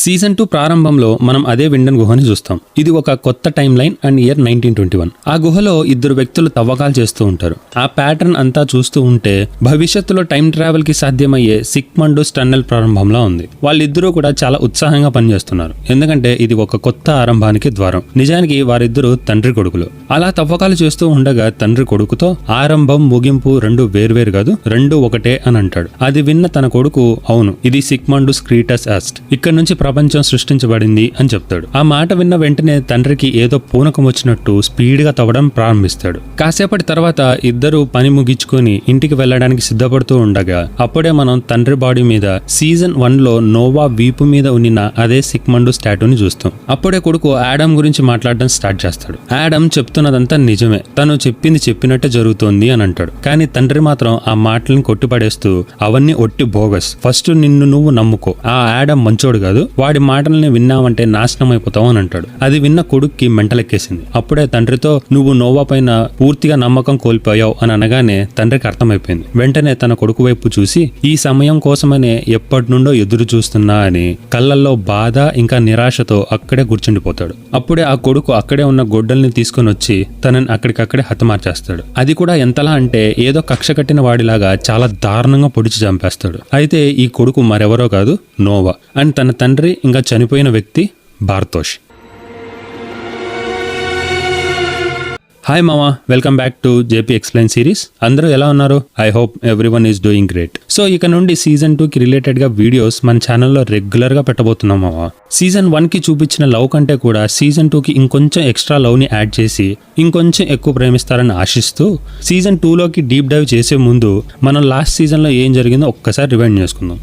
Season 2 ప్రారంభంలో మనం అదే విండన్ గుహని చూస్తాం. ఇది ఒక కొత్త టైమ్ లైన్ అండ్ ఇయర్ 1921. ఆ గుహలో ఇద్దరు వ్యక్తులు తవ్వకాలు చేస్తూ ఉంటారు. ఆ ప్యాటర్న్ అంతా చూస్తూ ఉంటే భవిష్యత్తులో టైం ట్రావెల్ కి సాధ్యమయ్యే సిక్మండూస్ టన్నెల్ ప్రారంభంలా ఉంది. వాళ్ళిద్దరూ కూడా చాలా ఉత్సాహంగా పనిచేస్తున్నారు, ఎందుకంటే ఇది ఒక కొత్త ఆరంభానికి ద్వారం. నిజానికి వారిద్దరూ తండ్రి కొడుకులు. అలా తవ్వకాలు చేస్తూ ఉండగా తండ్రి కొడుకుతో ఆరంభం ముగింపు రెండు వేర్వేరు కాదు, రెండు ఒకటే అని అంటాడు. అది విన్న తన కొడుకు, అవును ఇది సిక్మండూస్ క్రీటస్ ఆస్ట్, ఇక్కడ నుంచి ప్రపంచం సృష్టించబడింది అని చెప్తాడు. ఆ మాట విన్న వెంటనే తండ్రికి ఏదో పూనకం వచ్చినట్టు స్పీడ్ గా తవ్వడం ప్రారంభిస్తాడు. కాసేపటి తర్వాత ఇద్దరు పని ముగించుకొని ఇంటికి వెళ్లడానికి సిద్ధపడుతూ ఉండగా అప్పుడే మనం తండ్రి బాడీ మీద సీజన్ 1 లో నోవా వీపు మీద ఉన్న అదే సిక్మండూస్ టాటూని చూస్తాం. అప్పుడే కొడుకు ఆడమ్ గురించి మాట్లాడడం స్టార్ట్ చేస్తాడు. ఆడమ్ చెప్తున్నదంతా నిజమే, తను చెప్పింది చెప్పినట్టే జరుగుతోంది అని అంటాడు. కానీ తండ్రి మాత్రం ఆ మాటలను కొట్టిపడేస్తూ అవన్నీ ఒట్టి బోగస్, ఫస్ట్ నిన్ను నువ్వు నమ్ముకో, ఆ ఆడమ్ మంచోడు కాదు, వాడి మాటల్ని విన్నామంటే నాశనం అయిపోతావు అని అంటాడు. అది విన్న కొడుక్కి మెంటలెక్కేసింది. అప్పుడే తండ్రితో నువ్వు నోవా పైన పూర్తిగా నమ్మకం కోల్పోయావు అని అనగానే తండ్రికి అర్థమైపోయింది. వెంటనే తన కొడుకు వైపు చూసి ఈ సమయం కోసమనే ఎప్పటి నుండో ఎదురు చూస్తున్నా అని కళ్ళల్లో బాధ ఇంకా నిరాశతో అక్కడే కూర్చుండిపోతాడు. అప్పుడే ఆ కొడుకు అక్కడే ఉన్న గొడ్డల్ని తీసుకుని వచ్చి తనని అక్కడికక్కడే హతమార్చేస్తాడు. అది కూడా ఎంతలా అంటే ఏదో కక్ష కట్టిన వాడిలాగా చాలా దారుణంగా పొడిచి చంపేస్తాడు. అయితే ఈ కొడుకు మరెవరో కాదు, నోవా. అండ్ తన తండ్రి ఇంకా చనిపోయిన వ్యక్తి బార్తోష్. హాయ్ మామా, welcome back to JP explain series. అందరూ ఎలా ఉన్నారు? I hope everyone is doing great. So ఇక నుండి సీజన్ 2 కి రిలేటెడ్ గా వీడియోస్ మన ఛానల్లో రెగ్యులర్ గా పెట్టబోతున్నాం మామా. సీజన్ 1 కి చూపించిన లవ్ కంటే కూడా సీజన్ 2 కి ఇంకొంచెం ఎక్స్ట్రా లవ్ ని యాడ్ చేసి ఇంకొంచెం ఎక్కువ ప్రేమిస్తారని ఆశిస్తూ సీజన్ 2 లోకి డీప్ డైవ్ చేసే ముందు మనం లాస్ట్ సీజన్ లో ఏం జరిగిందో ఒక్కసారి రివైండ్ చేసుకుందాం.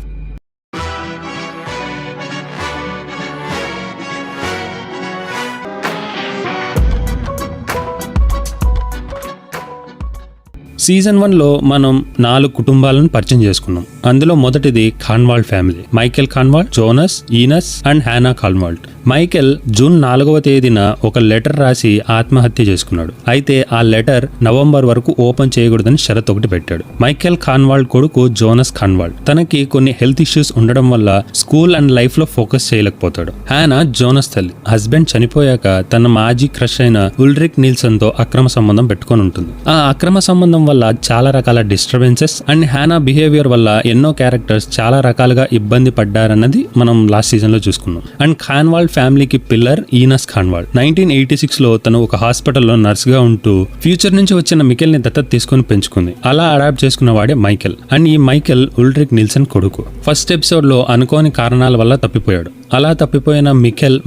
సీజన్ 1 లో మనం 4 కుటుంబాలను పరిచయం చేసుకున్నాం. అందులో మొదటిది Kahnwald family. Michael Kahnwald, Jonas, Ines and Hannah Kahnwald. Michael June 4వ తేదీన ఒక లెటర్ రాసి ఆత్మహత్య చేసుకున్నాడు. అయితే ఆ లెటర్ నవంబర్ వరకు ఓపెన్ చేయకూడదని షరత్ ఒకటి పెట్టాడు. మైకెల్ ఖాన్వాల్డ్ కొడుకు జోనస్ ఖాన్వాల్డ్ తనకి కొన్ని హెల్త్ ఇష్యూస్ ఉండడం వల్ల స్కూల్ అండ్ లైఫ్ లో ఫోకస్ చేయలేకపోతాడు. హ్యానా జోనస్ తల్లి. హస్బెండ్ చనిపోయాక తన మాజీ క్రష్ అయిన ఉల్రిక్ నీల్సన్ తో అక్రమ సంబంధం పెట్టుకొని ఉంటుంది. ఆ అక్రమ సంబంధం వల్ల చాలా రకాల డిస్టర్బెన్సెస్ అండ్ హ్యానా బిహేవియర్ వల్ల ఎన్నో క్యారెక్టర్స్ చాలా రకాలుగా ఇబ్బంది పడ్డారన్నది మనం లాస్ట్ సీజన్ లో చూసుకున్నాం. అండ్ ఖాన్వాల్డ్ ఫ్యామిలీకి పిల్లర్ ఈనస్ ఖాన్వాల్డ్. 1986 లో తను ఒక హాస్పిటల్లో నర్స్ గా ఉంటూ ఫ్యూచర్ నుంచి వచ్చిన మికెల్ ని దత్తత తీసుకుని పెంచుకుంది. అలా అడాప్ట్ చేసుకున్న వాడే మైకెల్. అండ్ ఈ మైకెల్ ఉల్రిక్ నీల్సన్ కొడుకు. ఫస్ట్ ఎపిసోడ్ లో అనుకోని కారణాల వల్ల తప్పిపోయాడు. అలా తప్పిపోయిన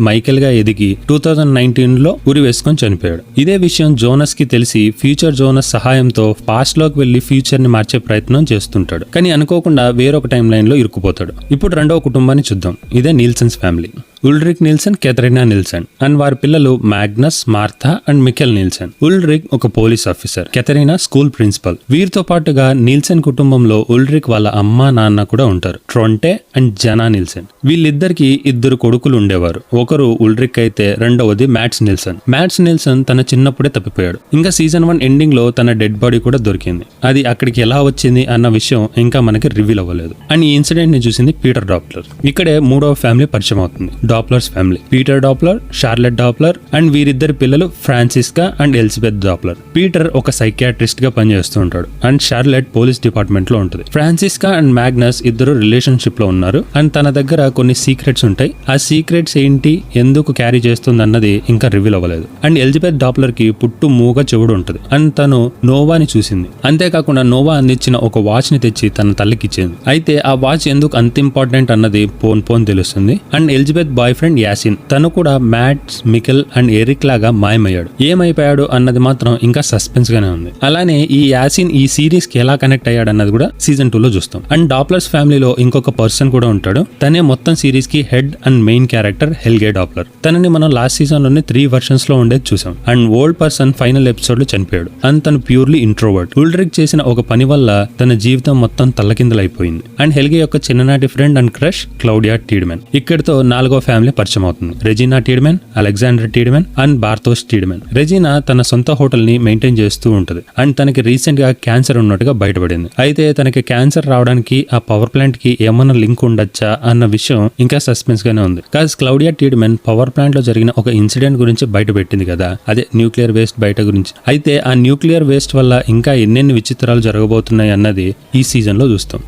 మైకెల్ గా ఎదిగి 2019 లో ఉరి వేసుకొని చనిపోయాడు. ఇదే విషయం జోనస్ కి తెలిసి ఫ్యూచర్ జోనస్ సహాయంతో పాస్ట్ లోకి వెళ్లి ఫ్యూచర్ ని మార్చే ప్రయత్నం చేస్తుంటాడు. కానీ అనుకోకుండా వేరొక టైం లైన్ లో ఇరుక్కుపోతాడు. ఇప్పుడు రెండవ కుటుంబాన్ని చూద్దాం. ఇదే Nielsens family. Ulrich Nielsen, Katharina Nielsen and వారి పిల్లలు Magnus, Martha and Mikkel Nielsen. Ulrich ఒక police officer, Katharina school principal. వీరితో పాటుగా నీల్సన్ కుటుంబంలో ఉల్రిక్ వాళ్ళ అమ్మా నాన్న కూడా ఉంటారు, ట్రొంటే అండ్ జనా నీల్సన్. వీళ్ళిద్దరికి 2 కొడుకులు ఉండేవారు. ఒకరు ఉల్రిక్ అయితే రెండవది మ్యాట్స్ నీల్సన్. మ్యాట్స్ నీల్సన్ తన చిన్నప్పుడే తప్పిపోయాడు. ఇంకా సీజన్ 1 ఎండింగ్ లో తన డెడ్ బాడీ కూడా దొరికింది. అది అక్కడికి ఎలా వచ్చింది అన్న విషయం ఇంకా మనకి రివీల్ అవ్వలేదు. అండ్ ఈ ఇన్సిడెంట్ ని చూసింది పీటర్ డాప్లర్. ఇక్కడే మూడవ ఫ్యామిలీ పరిచయం అవుతుంది, Dopplers family. Peter Doppler, Charlotte Doppler and వీరిద్దరి పిల్లలు Francesca and Elizabeth Doppler. Peter ఒక సైకియాట్రిస్ట్ గా పనిచేస్తూ ఉంటాడు అండ్ షార్లెట్ పోలీస్ డిపార్ట్మెంట్ లో ఉంటుంది. ఫ్రాన్సిస్కా అండ్ మ్యాగ్నస్ ఇద్దరు రిలేషన్షిప్ లో ఉన్నారు అండ్ తన దగ్గర కొన్ని సీక్రెట్స్ ఉంటాయి. ఆ సీక్రెట్స్ ఏంటి, ఎందుకు క్యారీ చేస్తుంది అన్నది ఇంకా రివీల్ అవ్వలేదు. అండ్ ఎలిజబెత్ డాప్లర్ కి పుట్టు మూగ చెవుడు ఉంటుంది అండ్ తను నోవాని చూసింది. అంతేకాకుండా నోవా అందించిన ఒక వాచ్ ని తెచ్చి తన తల్లికి ఇచ్చింది. అయితే ఆ వాచ్ ఎందుకు అంత ఇంపార్టెంట్ అన్నది పోన్ తెలుస్తుంది. And Elizabeth boy friend Yasin, తను కూడా మ్యాట్స్, మికెల్ అండ్ ఎరిక్ లాగా మాయమయ్యాడు. ఏమైపోయాడు అన్నది మాత్రం ఇంకా సస్పెన్స్ గానే ఉంది. అలానే ఈ యాసిన్ ఈ సిరీస్ కి ఎలా కనెక్ట్ అయ్యాడు అన్నది కూడా సీజన్ 2 లో చూస్తాం. అండ్ డాప్లర్స్ ఫ్యామిలీలో ఇంకొక పర్సన్ కూడా ఉంటాడు. తనే మొత్తం సిరీస్ కి head and main character, Helge Doppler. తనని మనం లాస్ట్ సీజన్ లోనే 3 వర్షన్స్ లో ఉండేది చూసాం. And old person final episode లో చనిపోయాడు అండ్ తను ప్యూర్లీ ఇంట్రోవర్ట్. ఉల్రిక్ చేసిన ఒక పని వల్ల తన జీవితం మొత్తం తల్లకిందలైపోయింది. అండ్ హెల్గే యొక్క చిన్ననాటి friend and crush Claudia Tiedemann. ఇక్కడితో 4వ ఫ్యామిలీ పరిచయం అవుతుంది. Regina Tiedemann, Alexander Tiedemann and Bartosz Tiedemann. Regina తన సొంత హోటల్ ని మెయింటైన్ చేస్తూ ఉంటది అండ్ తనకి రీసెంట్ గా క్యాన్సర్ ఉన్నట్టుగా బయటపడింది. అయితే తనకి క్యాన్సర్ రావడానికి ఆ పవర్ ప్లాంట్ కి ఏమన్నా లింక్ ఉండొచ్చా అన్న విషయం ఇంకా సస్పెన్స్ గానే ఉంది. కాజ్ క్లౌడియా టీడ్మెన్ పవర్ ప్లాంట్ లో జరిగిన ఒక ఇన్సిడెంట్ గురించి బయట పెట్టింది కదా, అదే న్యూక్లియర్ వేస్ట్ బయట గురించి. అయితే ఆ న్యూక్లియర్ వేస్ట్ వల్ల ఇంకా ఎన్నెన్ని విచిత్రాలు జరగబోతున్నాయి అన్నది ఈ సీజన్ లో చూస్తాం.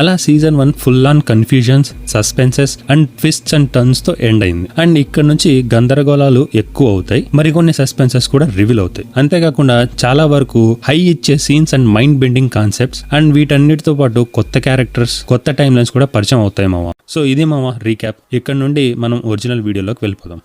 అలా season 1 full on confusions, suspenses and twists and turns తో ఎండ్ అయింది. అండ్ ఇక్కడ నుంచి గందరగోళాలు ఎక్కువ అవుతాయి, మరికొన్ని సస్పెన్సెస్ కూడా రివీల్ అవుతాయి. అంతేకాకుండా చాలా వరకు హై ఇచ్చే scenes and mind bending concepts and వీటన్నిటితో పాటు కొత్త క్యారెక్టర్స్, కొత్త టైమ్ లైన్స్ కూడా పరిచయం అవుతాయి మామ. సో ఇది మామ రీక్యాప్. ఇక్కడ నుండి మనం ఒరిజినల్ వీడియోలోకి వెళ్ళిపోదాం.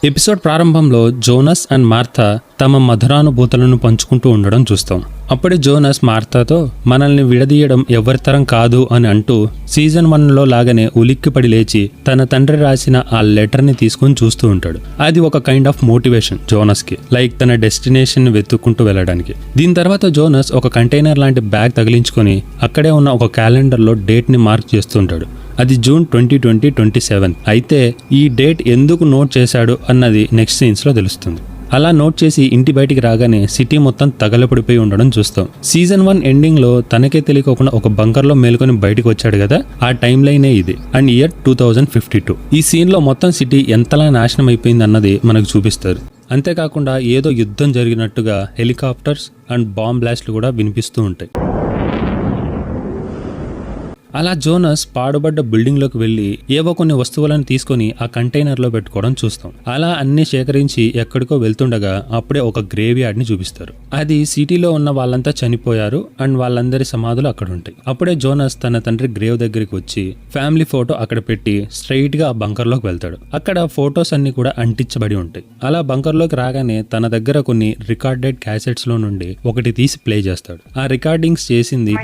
ఎపిసోడ్ ప్రారంభంలో జోనస్ అండ్ మార్తా తమ మధురానుభూతులను పంచుకుంటూ ఉండడం చూస్తాం. అప్పుడే జోనస్ మార్తాతో మనల్ని విడదీయడం ఎవరితరం కాదు అని అంటూ సీజన్ 1లో లాగానే ఉలిక్కిపడి లేచి తన తండ్రి రాసిన ఆ లెటర్ ని తీసుకుని చూస్తూ ఉంటాడు. అది ఒక కైండ్ ఆఫ్ మోటివేషన్ జోనస్ కి, లైక్ తన డెస్టినేషన్ వెతుక్కుంటూ వెళ్ళడానికి. దీని తర్వాత జోనస్ ఒక కంటైనర్ లాంటి బ్యాగ్ తగిలించుకొని అక్కడే ఉన్న ఒక క్యాలెండర్ లో డేట్ ని మార్క్ చేస్తుంటాడు. అది జూన్ 2027. అయితే ఈ డేట్ ఎందుకు నోట్ చేశాడు అన్నది నెక్స్ట్ సీన్స్ లో తెలుస్తుంది. అలా నోట్ చేసి ఇంటి బయటికి రాగానే సిటీ మొత్తం తగలపడిపోయి ఉండడం చూస్తాం. సీజన్ 1 ఎండింగ్ లో తనకే తెలియకోకుండా ఒక బంకర్ లో మేలుకొని బయటకు వచ్చాడు కదా, ఆ టైం లైనే ఇది. And year 2052. ఈ సీన్ లో మొత్తం సిటీ ఎంతలా నాశనం అయిపోయింది అన్నది మనకు చూపిస్తారు. అంతేకాకుండా ఏదో యుద్ధం జరిగినట్టుగా హెలికాప్టర్స్ అండ్ బాంబ్ బ్లాస్ట్లు కూడా వినిపిస్తూ ఉంటాయి. అలా జోనస్ పాడుబడ్డ బిల్డింగ్ లోకి వెళ్లి ఏవో కొన్ని వస్తువులను తీసుకుని ఆ కంటైనర్ లో పెట్టుకోవడం చూస్తాం. అలా అన్ని సేకరించి ఎక్కడికో వెళ్తుండగా అప్పుడే ఒక గ్రేవ్ యార్డ్ ని చూపిస్తారు. అది సిటీలో ఉన్న వాళ్ళంతా చనిపోయారు అండ్ వాళ్ళందరి సమాధులు అక్కడ ఉంటాయి. అప్పుడే జోనస్ తన తండ్రి గ్రేవ్ దగ్గరికి వచ్చి ఫ్యామిలీ ఫోటో అక్కడ పెట్టి స్ట్రైట్ గా ఆ బంకర్ లోకి వెళ్తాడు. అక్కడ ఫొటోస్ అన్ని కూడా అంటించబడి ఉంటాయి. అలా బంకర్ లోకి రాగానే తన దగ్గర కొన్ని రికార్డెడ్ క్యాసెట్స్ లో నుండి ఒకటి తీసి ప్లే చేస్తాడు. ఆ రికార్డింగ్స్ చేసింది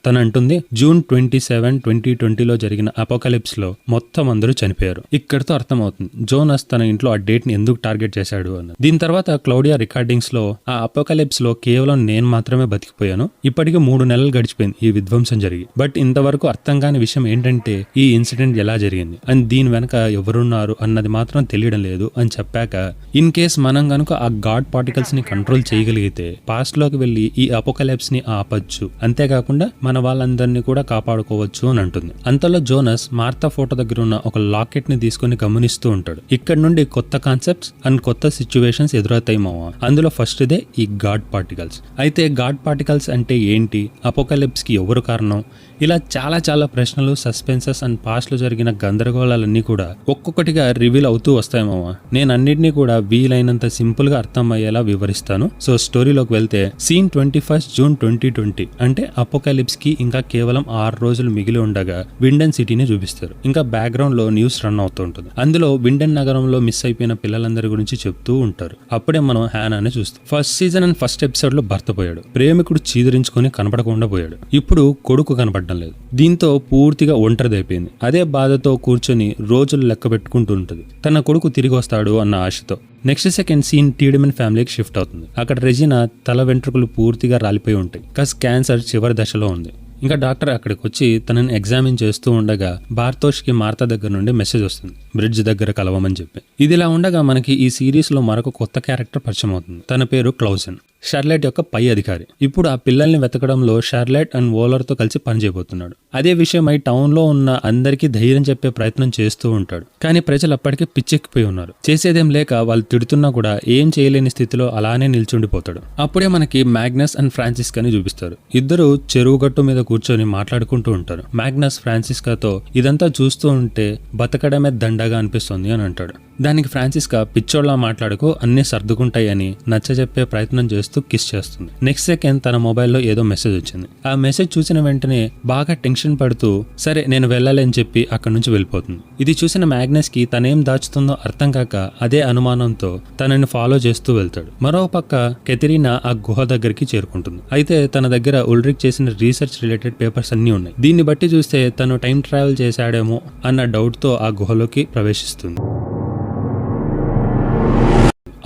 తను అంటుంది, జూన్ 27, 2020లో జరిగిన అపోకలిప్స్ లో మొత్తం అందరూ చనిపోయారు. ఇక్కడితో అర్థమవుతుంది జోనస్ తన ఇంట్లో ఆ డేట్ ని ఎందుకు టార్గెట్ చేశాడు అని. దీని తర్వాత క్లౌడియా రికార్డింగ్స్ లో ఆ అపోకలిప్స్ లో కేవలం నేను మాత్రమే బతికిపోయాను, ఇప్పటికి 3 నెలలు గడిచిపోయింది ఈ విధ్వంసం జరిగి, బట్ ఇంతవరకు అర్థం కాని విషయం ఏంటంటే ఈ ఇన్సిడెంట్ ఎలా జరిగింది అండ్ దీని వెనక ఎవరున్నారు అన్నది మాత్రం తెలియడం లేదు అని చెప్పాక, ఇన్ కేస్ మనం గనుక ఆ గాడ్ పార్టికల్స్ ని కంట్రోల్ చేయగలిగితే పాస్ట్ లోకి వెళ్లి ఈ అపోకలిప్స్ ని ఆపచ్చు, అంతేకాకుండా మన వాళ్ళందరినీ కూడా కాపాడుకోవచ్చు అని అంటుంది. అంతలో జోనస్ మార్తా ఫోటో దగ్గర ఉన్న ఒక లాకెట్ ని తీసుకుని గమనిస్తూ ఉంటాడు. ఇక్కడ నుండి కొత్త కాన్సెప్ట్స్ అండ్ కొత్త సిచ్యువేషన్స్ ఎదురవుతాయి మావా. అందులో ఫస్ట్ దే ఈ గాడ్ పార్టికల్స్. అయితే గాడ్ పార్టికల్స్ అంటే ఏంటి, అపోకలిప్స్ కి ఎవరు కారణం, ఇలా చాలా చాలా ప్రశ్నలు, సస్పెన్సెస్ అండ్ పాస్ట్ లో జరిగిన గందరగోళాలన్నీ కూడా ఒక్కొక్కటిగా రివీల్ అవుతూ వస్తాయి మావా. నేను అన్నిటినీ కూడా వీలైనంత సింపుల్ గా అర్థం అయ్యేలా వివరిస్తాను. సో స్టోరీలోకి వెళ్తే సీన్ 21 జూన్ 2020 అంటే అపోకలిప్స్ కి ఇంకా కేవలం 6 రోజులు మిగిలి ఉండగా విండెన్ సిటీని చూపిస్తారు. ఇంకా బ్యాక్గ్రౌండ్ లో న్యూస్ రన్ అవుతూ ఉంటుంది. అందులో విండెన్ నగరంలో మిస్ అయిపోయిన పిల్లలందరి గురించి చెప్తూ ఉంటారు. అప్పుడే మనం హ్యానాని చూస్తాం. First season and first episode లో భర్త పోయాడు, ప్రేమికుడు చీదరించుకొని కనపడకుండా పోయాడు, ఇప్పుడు కొడుకు కనపడ్డం లేదు. దీంతో పూర్తిగా ఒంటరిదైపోయింది. అదే బాధతో కూర్చొని రోజులు లెక్క పెట్టుకుంటూ ఉంటుంది, తన కొడుకు తిరిగి వస్తాడు అన్న ఆశతో. నెక్స్ట్ సెకండ్ సీన్ టీడెమన్ ఫ్యామిలీకి షిఫ్ట్ అవుతుంది. అక్కడ రెజీనా తల వెంట్రుకలు పూర్తిగా రాలిపోయి ఉంటాయి, కాస్ క్యాన్సర్ చివరి దశలో ఉంది. ఇంకా డాక్టర్ అక్కడికి వచ్చి తనని ఎగ్జామిన్ చేస్తూ ఉండగా బార్తోష్ కి మార్తా దగ్గర నుండి మెసేజ్ వస్తుంది, బ్రిడ్జ్ దగ్గర కలవమని చెప్పి. ఇదిలా ఉండగా మనకి ఈ సిరీస్ లో మరొక కొత్త క్యారెక్టర్ పరిచయం అవుతుంది. తన పేరు క్లౌజన్, షార్లెట్ యొక్క పై అధికారి. ఇప్పుడు ఆ పిల్లల్ని వెతకడంలో షార్లెట్ అండ్ వోలర్ తో కలిసి పనిచేయబోతున్నాడు. అదే విషయమై టౌన్ లో ఉన్న అందరికీ ధైర్యం చెప్పే ప్రయత్నం చేస్తూ ఉంటాడు. కానీ ప్రజలు అప్పటికే పిచ్చెక్కిపోయి ఉన్నారు. చేసేదేం లేక వాళ్ళు తిడుతున్నా కూడా ఏం చేయలేని స్థితిలో అలానే నిల్చుండిపోతాడు. అప్పుడే మనకి మ్యాగ్నస్ అండ్ ఫ్రాన్సిస్కా ని చూపిస్తారు. ఇద్దరు చెరువు గట్టు మీద కూర్చొని మాట్లాడుకుంటూ ఉంటారు. మ్యాగ్నస్ ఫ్రాన్సిస్కాతో ఇదంతా చూస్తూ ఉంటే బతకడమే దండగా అనిపిస్తుంది అని అంటాడు. దానికి ఫ్రాన్సిస్కా పిచ్చోళ్ళ మాట్లాడుకో అన్ని సర్దుకుంటాయి అని నచ్చజెప్పే ప్రయత్నం చేస్తూ చేస్తూ కిస్ చేస్తుంది. నెక్స్ట్ సెకండ్ తన మొబైల్లో ఏదో మెసేజ్ వచ్చింది. ఆ మెసేజ్ చూసిన వెంటనే బాగా టెన్షన్ పడుతూ సరే నేను వెళ్ళాలి అని చెప్పి అక్కడి నుంచి వెళ్ళిపోతుంది. ఇది చూసిన మ్యాగ్నస్ కి తనేం దాచుతుందో అర్థం కాక అదే అనుమానంతో తనని ఫాలో చేస్తూ వెళ్తాడు. మరో పక్క కెథరీనా ఆ గుహ దగ్గరికి చేరుకుంటుంది. అయితే తన దగ్గర ఉల్రిక్ చేసిన రీసెర్చ్ రిలేటెడ్ పేపర్స్ అన్ని ఉన్నాయి. దీన్ని బట్టి చూస్తే తను టైం ట్రావెల్ చేశాడేమో అన్న డౌట్ తో ఆ గుహలోకి ప్రవేశిస్తుంది.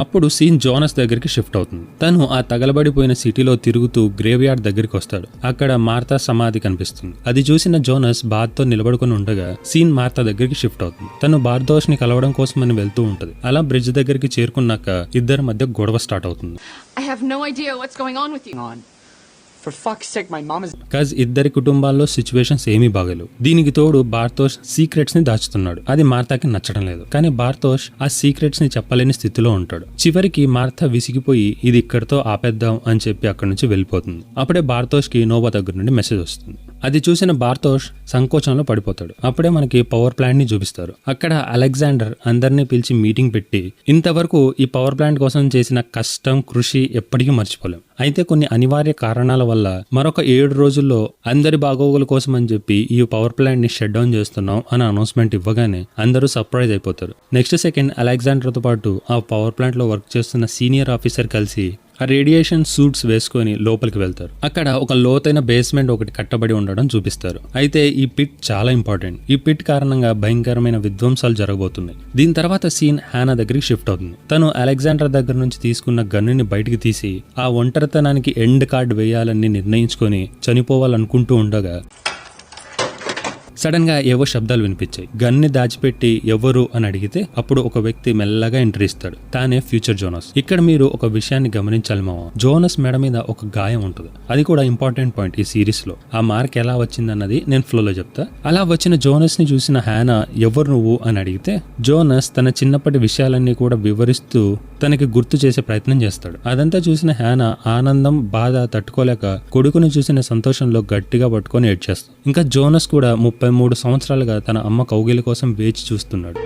అప్పుడు సీన్ జోనస్ దగ్గరికి షిఫ్ట్ అవుతుంది. తను ఆ తగలబడిపోయిన సిటీలో తిరుగుతూ గ్రేవ్ యార్డ్ దగ్గరికి వస్తాడు. అక్కడ మార్తా సమాధి కనిపిస్తుంది. అది చూసిన జోనస్ బార్తో నిలబడుకుని ఉండగా సీన్ మార్తా దగ్గరికి షిఫ్ట్ అవుతుంది. తను బార్దోష్ ని కలవడం కోసం అని వెళ్తూ ఉంటది. అలా బ్రిడ్జ్ దగ్గరికి చేరుకున్నాక ఇద్దరి మధ్య గొడవ స్టార్ట్ అవుతుంది. I have no idea what's going on with you. For fuck's sake, my mom is... cause ఇద్దరి కుటుంబాల్లో సిచ్యువేషన్స్ ఏమీ బాగలేవు. దీనికి తోడు బార్తోష్ సీక్రెట్స్ ని దాచుతున్నాడు. అది మార్తాకి నచ్చడం లేదు. కానీ బార్తోష్ ఆ సీక్రెట్స్ ని చెప్పలేని స్థితిలో ఉంటాడు. చివరికి మార్తా విసిగిపోయి ఇది ఇక్కడితో ఆపేద్దాం అని చెప్పి అక్కడి నుంచి వెళ్ళిపోతుంది. అప్పుడే బార్తోష్ కి నోవా దగ్గర నుండి మెసేజ్ వస్తుంది. అది చూసిన బార్తోష్ సంకోచంలో పడిపోతాడు. అప్పుడే మనకి పవర్ ప్లాంట్ ని చూపిస్తారు. అక్కడ అలెగ్జాండర్ అందరినీ పిలిచి మీటింగ్ పెట్టి ఇంతవరకు ఈ పవర్ ప్లాంట్ కోసం చేసిన కష్టం కృషి ఎప్పటికీ మర్చిపోలేం. అయితే కొన్ని అనివార్య కారణాల వల్ల మరొక 7 రోజుల్లో అందరి బాగోగుల కోసం అని చెప్పి ఈ పవర్ ప్లాంట్ ని షట్ డౌన్ చేస్తున్నాం అని అనౌన్స్మెంట్ ఇవ్వగానే అందరూ సర్ప్రైజ్ అయిపోతారు. నెక్స్ట్ సెకండ్ అలెగ్జాండర్ తో పాటు ఆ పవర్ ప్లాంట్ లో వర్క్ చేస్తున్న సీనియర్ ఆఫీసర్ కలిసి ఆ రేడియేషన్ సూట్స్ వేసుకొని లోపలికి వెళ్తారు. అక్కడ ఒక లోతైన బేస్మెంట్ ఒకటి కట్టబడి ఉండడం చూపిస్తారు. అయితే ఈ పిట్ చాలా ఇంపార్టెంట్. ఈ పిట్ కారణంగా భయంకరమైన విధ్వంసాలు జరగబోతున్నాయి. దీని తర్వాత సీన్ హానా దగ్గరికి షిఫ్ట్ అవుతుంది. తను అలెగ్జాండర్ దగ్గర నుంచి తీసుకున్న గన్నుని బయటికి తీసి ఆ ఒంటరితనానికి ఎండ్ కార్డ్ వేయాలని నిర్ణయించుకొని చనిపోవాలనుకుంటూ ఉండగా సడన్ గా ఏవో శబ్దాలు వినిపించాయి. గన్ని దాచిపెట్టి ఎవరు అని అడిగితే అప్పుడు ఒక వ్యక్తి మెల్లగా ఎంట్రీ ఇస్తాడు. తానే ఫ్యూచర్ జోనస్. ఇక్కడ మీరు ఒక విషయాన్ని గమనించాలి మావా. జోనస్ మెడ మీద ఒక గాయం ఉంటుంది. అది కూడా ఇంపార్టెంట్ పాయింట్ ఈ సిరీస్ లో. ఆ మార్క్ ఎలా వచ్చిందన్నది నేను ఫ్లోలో చెప్తా. అలా వచ్చిన జోనస్ ని చూసిన హానా ఎవరు నువ్వు అని అడిగితే జోనస్ తన చిన్నప్పటి విషయాలన్నీ కూడా వివరిస్తూ తనకి గుర్తు చేసే ప్రయత్నం చేస్తాడు. అదంతా చూసిన హానా ఆనందం బాధ తట్టుకోలేక కొడుకుని చూసిన సంతోషంలో గట్టిగా పట్టుకొని ఏడ్చేస్తాడు. ఇంకా జోనస్ కూడా 33 సంవత్సరాలుగా తన అమ్మ కౌగిలి కోసం వేచి చూస్తున్నాడు.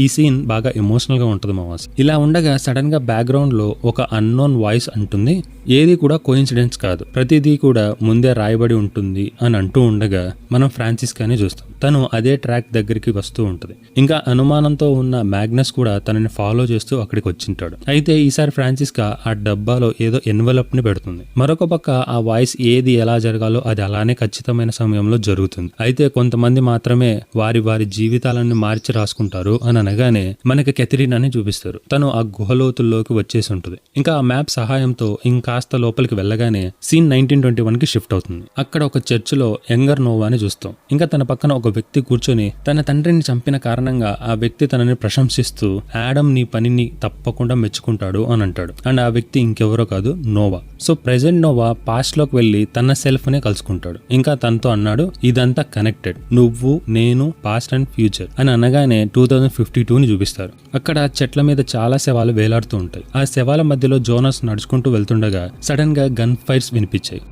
ఈ సీన్ బాగా ఎమోషనల్ గా ఉంటుంది మావాస్. ఇలా ఉండగా సడన్ గా బ్యాక్గ్రౌండ్ లో ఒక అన్నోన్ వాయిస్ అంటుంది, ఏది కూడా కోఇన్సిడెన్స్ కాదు, ప్రతిదీ కూడా ముందే రాయబడి ఉంటుంది అని అంటూ ఉండగా మనం ఫ్రాన్సిస్కాని చూస్తాం. తను అదే ట్రాక్ దగ్గరికి వస్తూ ఉంటుంది. ఇంకా అనుమానంతో ఉన్న మ్యాగ్నస్ కూడా తనని ఫాలో చేస్తూ అక్కడికి వచ్చింటాడు. అయితే ఈసారి ఫ్రాన్సిస్కా ఆ డబ్బాలో ఏదో ఎన్వలప్ ని పెడుతుంది. మరొక పక్క ఆ వాయిస్ ఏది ఎలా జరగాలో అది అలానే ఖచ్చితమైన సమయంలో జరుగుతుంది. అయితే కొంతమంది మాత్రమే వారి వారి జీవితాలను మార్చి రాసుకుంటారు అని అనగానే మనకి కెథరీనాని చూపిస్తారు. తను ఆ గుహలోతుల్లోకి వచ్చేసి ఉంటుంది. ఇంకా ఆ మ్యాప్ సహాయంతో ఇంకాస్త లోపలికి వెళ్ళగానే సీన్ 1921 కి షిఫ్ట్ అవుతుంది. అక్కడ ఒక చర్చిలో యంగర్ నోవాని చూస్తాం. ఇంకా తన పక్కన ఒక వ్యక్తి కూర్చొని తన తండ్రిని చంపిన కారణంగా ఆ వ్యక్తి తనని ప్రశంసిస్తూ యాడమ్ నీ పనిని తప్పకుండా మెచ్చుకుంటాడు అని అంటాడు. అండ్ ఆ వ్యక్తి ఇంకెవరో కాదు, Noah. So present Noah past లోకి వెళ్లి తన సెల్ఫ్ నే కలుసుకుంటాడు. ఇంకా తనతో అన్నాడు, ఇదంతా కనెక్టెడ్, నువ్వు నేను పాస్ట్ అండ్ ఫ్యూచర్ అని అనగానే 2052 ని చూపిస్తారు. అక్కడ చెట్ల మీద చాలా శవాలు వేలాడుతూ ఉంటాయి. ఆ శవాల మధ్యలో జోనస్ నడుచుకుంటూ వెళ్తుండగా సడన్ గా గన్ ఫైర్స్ వినిపించాయి.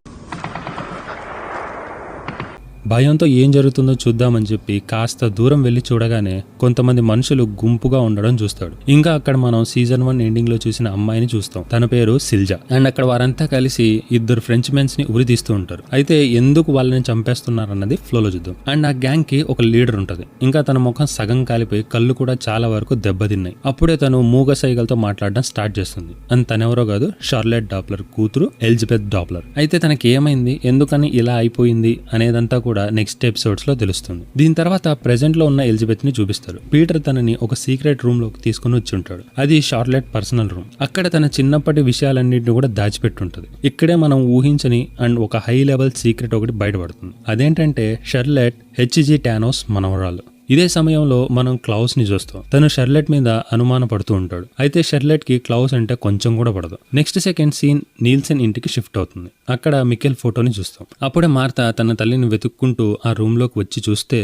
భయంతో ఏం జరుగుతుందో చూద్దామని చెప్పి కాస్త దూరం వెళ్లి చూడగానే కొంతమంది మనుషులు గుంపుగా ఉండడం చూస్తాడు. ఇంకా అక్కడ మనం సీజన్ 1 ఎండింగ్ లో చూసిన అమ్మాయిని చూస్తాం. తన పేరు సిల్జా. అండ్ అక్కడ వారంతా కలిసి ఇద్దరు ఫ్రెంచ్ మెన్స్ ని ఉరి తీస్తూ ఉంటారు. అయితే ఎందుకు వాళ్ళని చంపేస్తున్నారన్నది ఫ్లోలో చూద్దాం. అండ్ ఆ గ్యాంగ్ కి ఒక లీడర్ ఉంటది. ఇంకా తన ముఖం సగం కాలిపోయి కళ్ళు కూడా చాలా వరకు దెబ్బతిన్నాయి. అప్పుడే తను మూగ సైగలతో మాట్లాడడం స్టార్ట్ చేస్తుంది. అండ్ తనెవరో కాదు, షార్లెట్ డాప్లర్ కూతురు ఎలిజబెత్ డాప్లర్. అయితే తనకి ఏమైంది, ఎందుకని ఇలా అయిపోయింది అనేదంతా కూడా నెక్స్ట్ ఎపిసోడ్స్ లో తెలుస్తుంది. దీని తర్వాత ప్రెజెంట్ లో ఉన్న ఎలిజబెత్ ని చూపిస్తారు. పీటర్ తనని ఒక సీక్రెట్ రూమ్ లోకి తీసుకుని వచ్చి ఉంటాడు. అది షార్లెట్ పర్సనల్ రూమ్. అక్కడ తన చిన్నప్పటి విషయాలన్నింటినీ కూడా దాచిపెట్టుంటది. ఇక్కడే మనం ఊహించని అండ్ ఒక హై లెవెల్ సీక్రెట్ ఒకటి బయటపడుతుంది. అదేంటంటే షార్లెట్ హెచ్జి టానోస్ మనవరాలు. ఇదే సమయంలో మనం క్లౌస్ ని చూస్తాం. తను షార్లెట్ మీద అనుమాన పడుతూ ఉంటాడు. అయితే షార్లెట్ కి క్లౌస్ అంటే కొంచెం కూడా పడదు. నెక్స్ట్ సెకండ్ సీన్ నీల్సన్ ఇంటికి షిఫ్ట్ అవుతుంది. అక్కడ మికెల్ ఫోటోని చూస్తాం. అప్పుడే మార్తా తన తల్లిని వెతుక్కుంటూ ఆ రూమ్ లోకి వచ్చి చూస్తే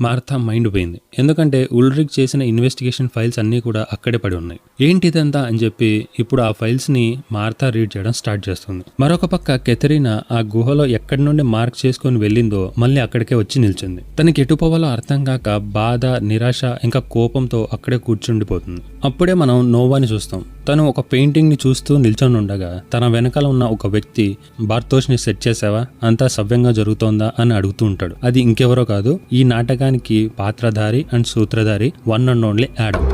మార్తా మైండ్ పోయింది. ఎందుకంటే ఉల్రిక్ చేసిన ఇన్వెస్టిగేషన్ ఫైల్స్ అన్నీ కూడా అక్కడే పడి ఉన్నాయి. ఏంటిదంతా అని చెప్పి ఇప్పుడు ఆ ఫైల్స్ ని మార్తా రీడ్ చేయడం స్టార్ట్ చేస్తుంది. మరొక పక్క కెథరీనా ఆ గుహలో ఎక్కడి నుండి మార్క్ చేసుకుని వెళ్ళిందో మళ్ళీ అక్కడికే వచ్చి నిల్చుంది. తనకి ఎటు పోవాలో అర్థం కాక బాధ, నిరాశ ఇంకా కోపంతో అక్కడే కూర్చుండిపోతుంది. అప్పుడే మనం నోవాని చూస్తాం. తను ఒక పెయింటింగ్ ని చూస్తూ నిల్చొని ఉండగా తన వెనకాల ఉన్న ఒక వ్యక్తి బార్తోష్ ని సెట్ చేసావా, అంతా సవ్యంగా జరుగుతోందా అని అడుగుతూ ఉంటాడు. అది ఇంకెవరో కాదు, ఈ నాటకానికి పాత్రధారి అండ్ సూత్రధారి వన్ అండ్ ఓన్లీ యాడమ్.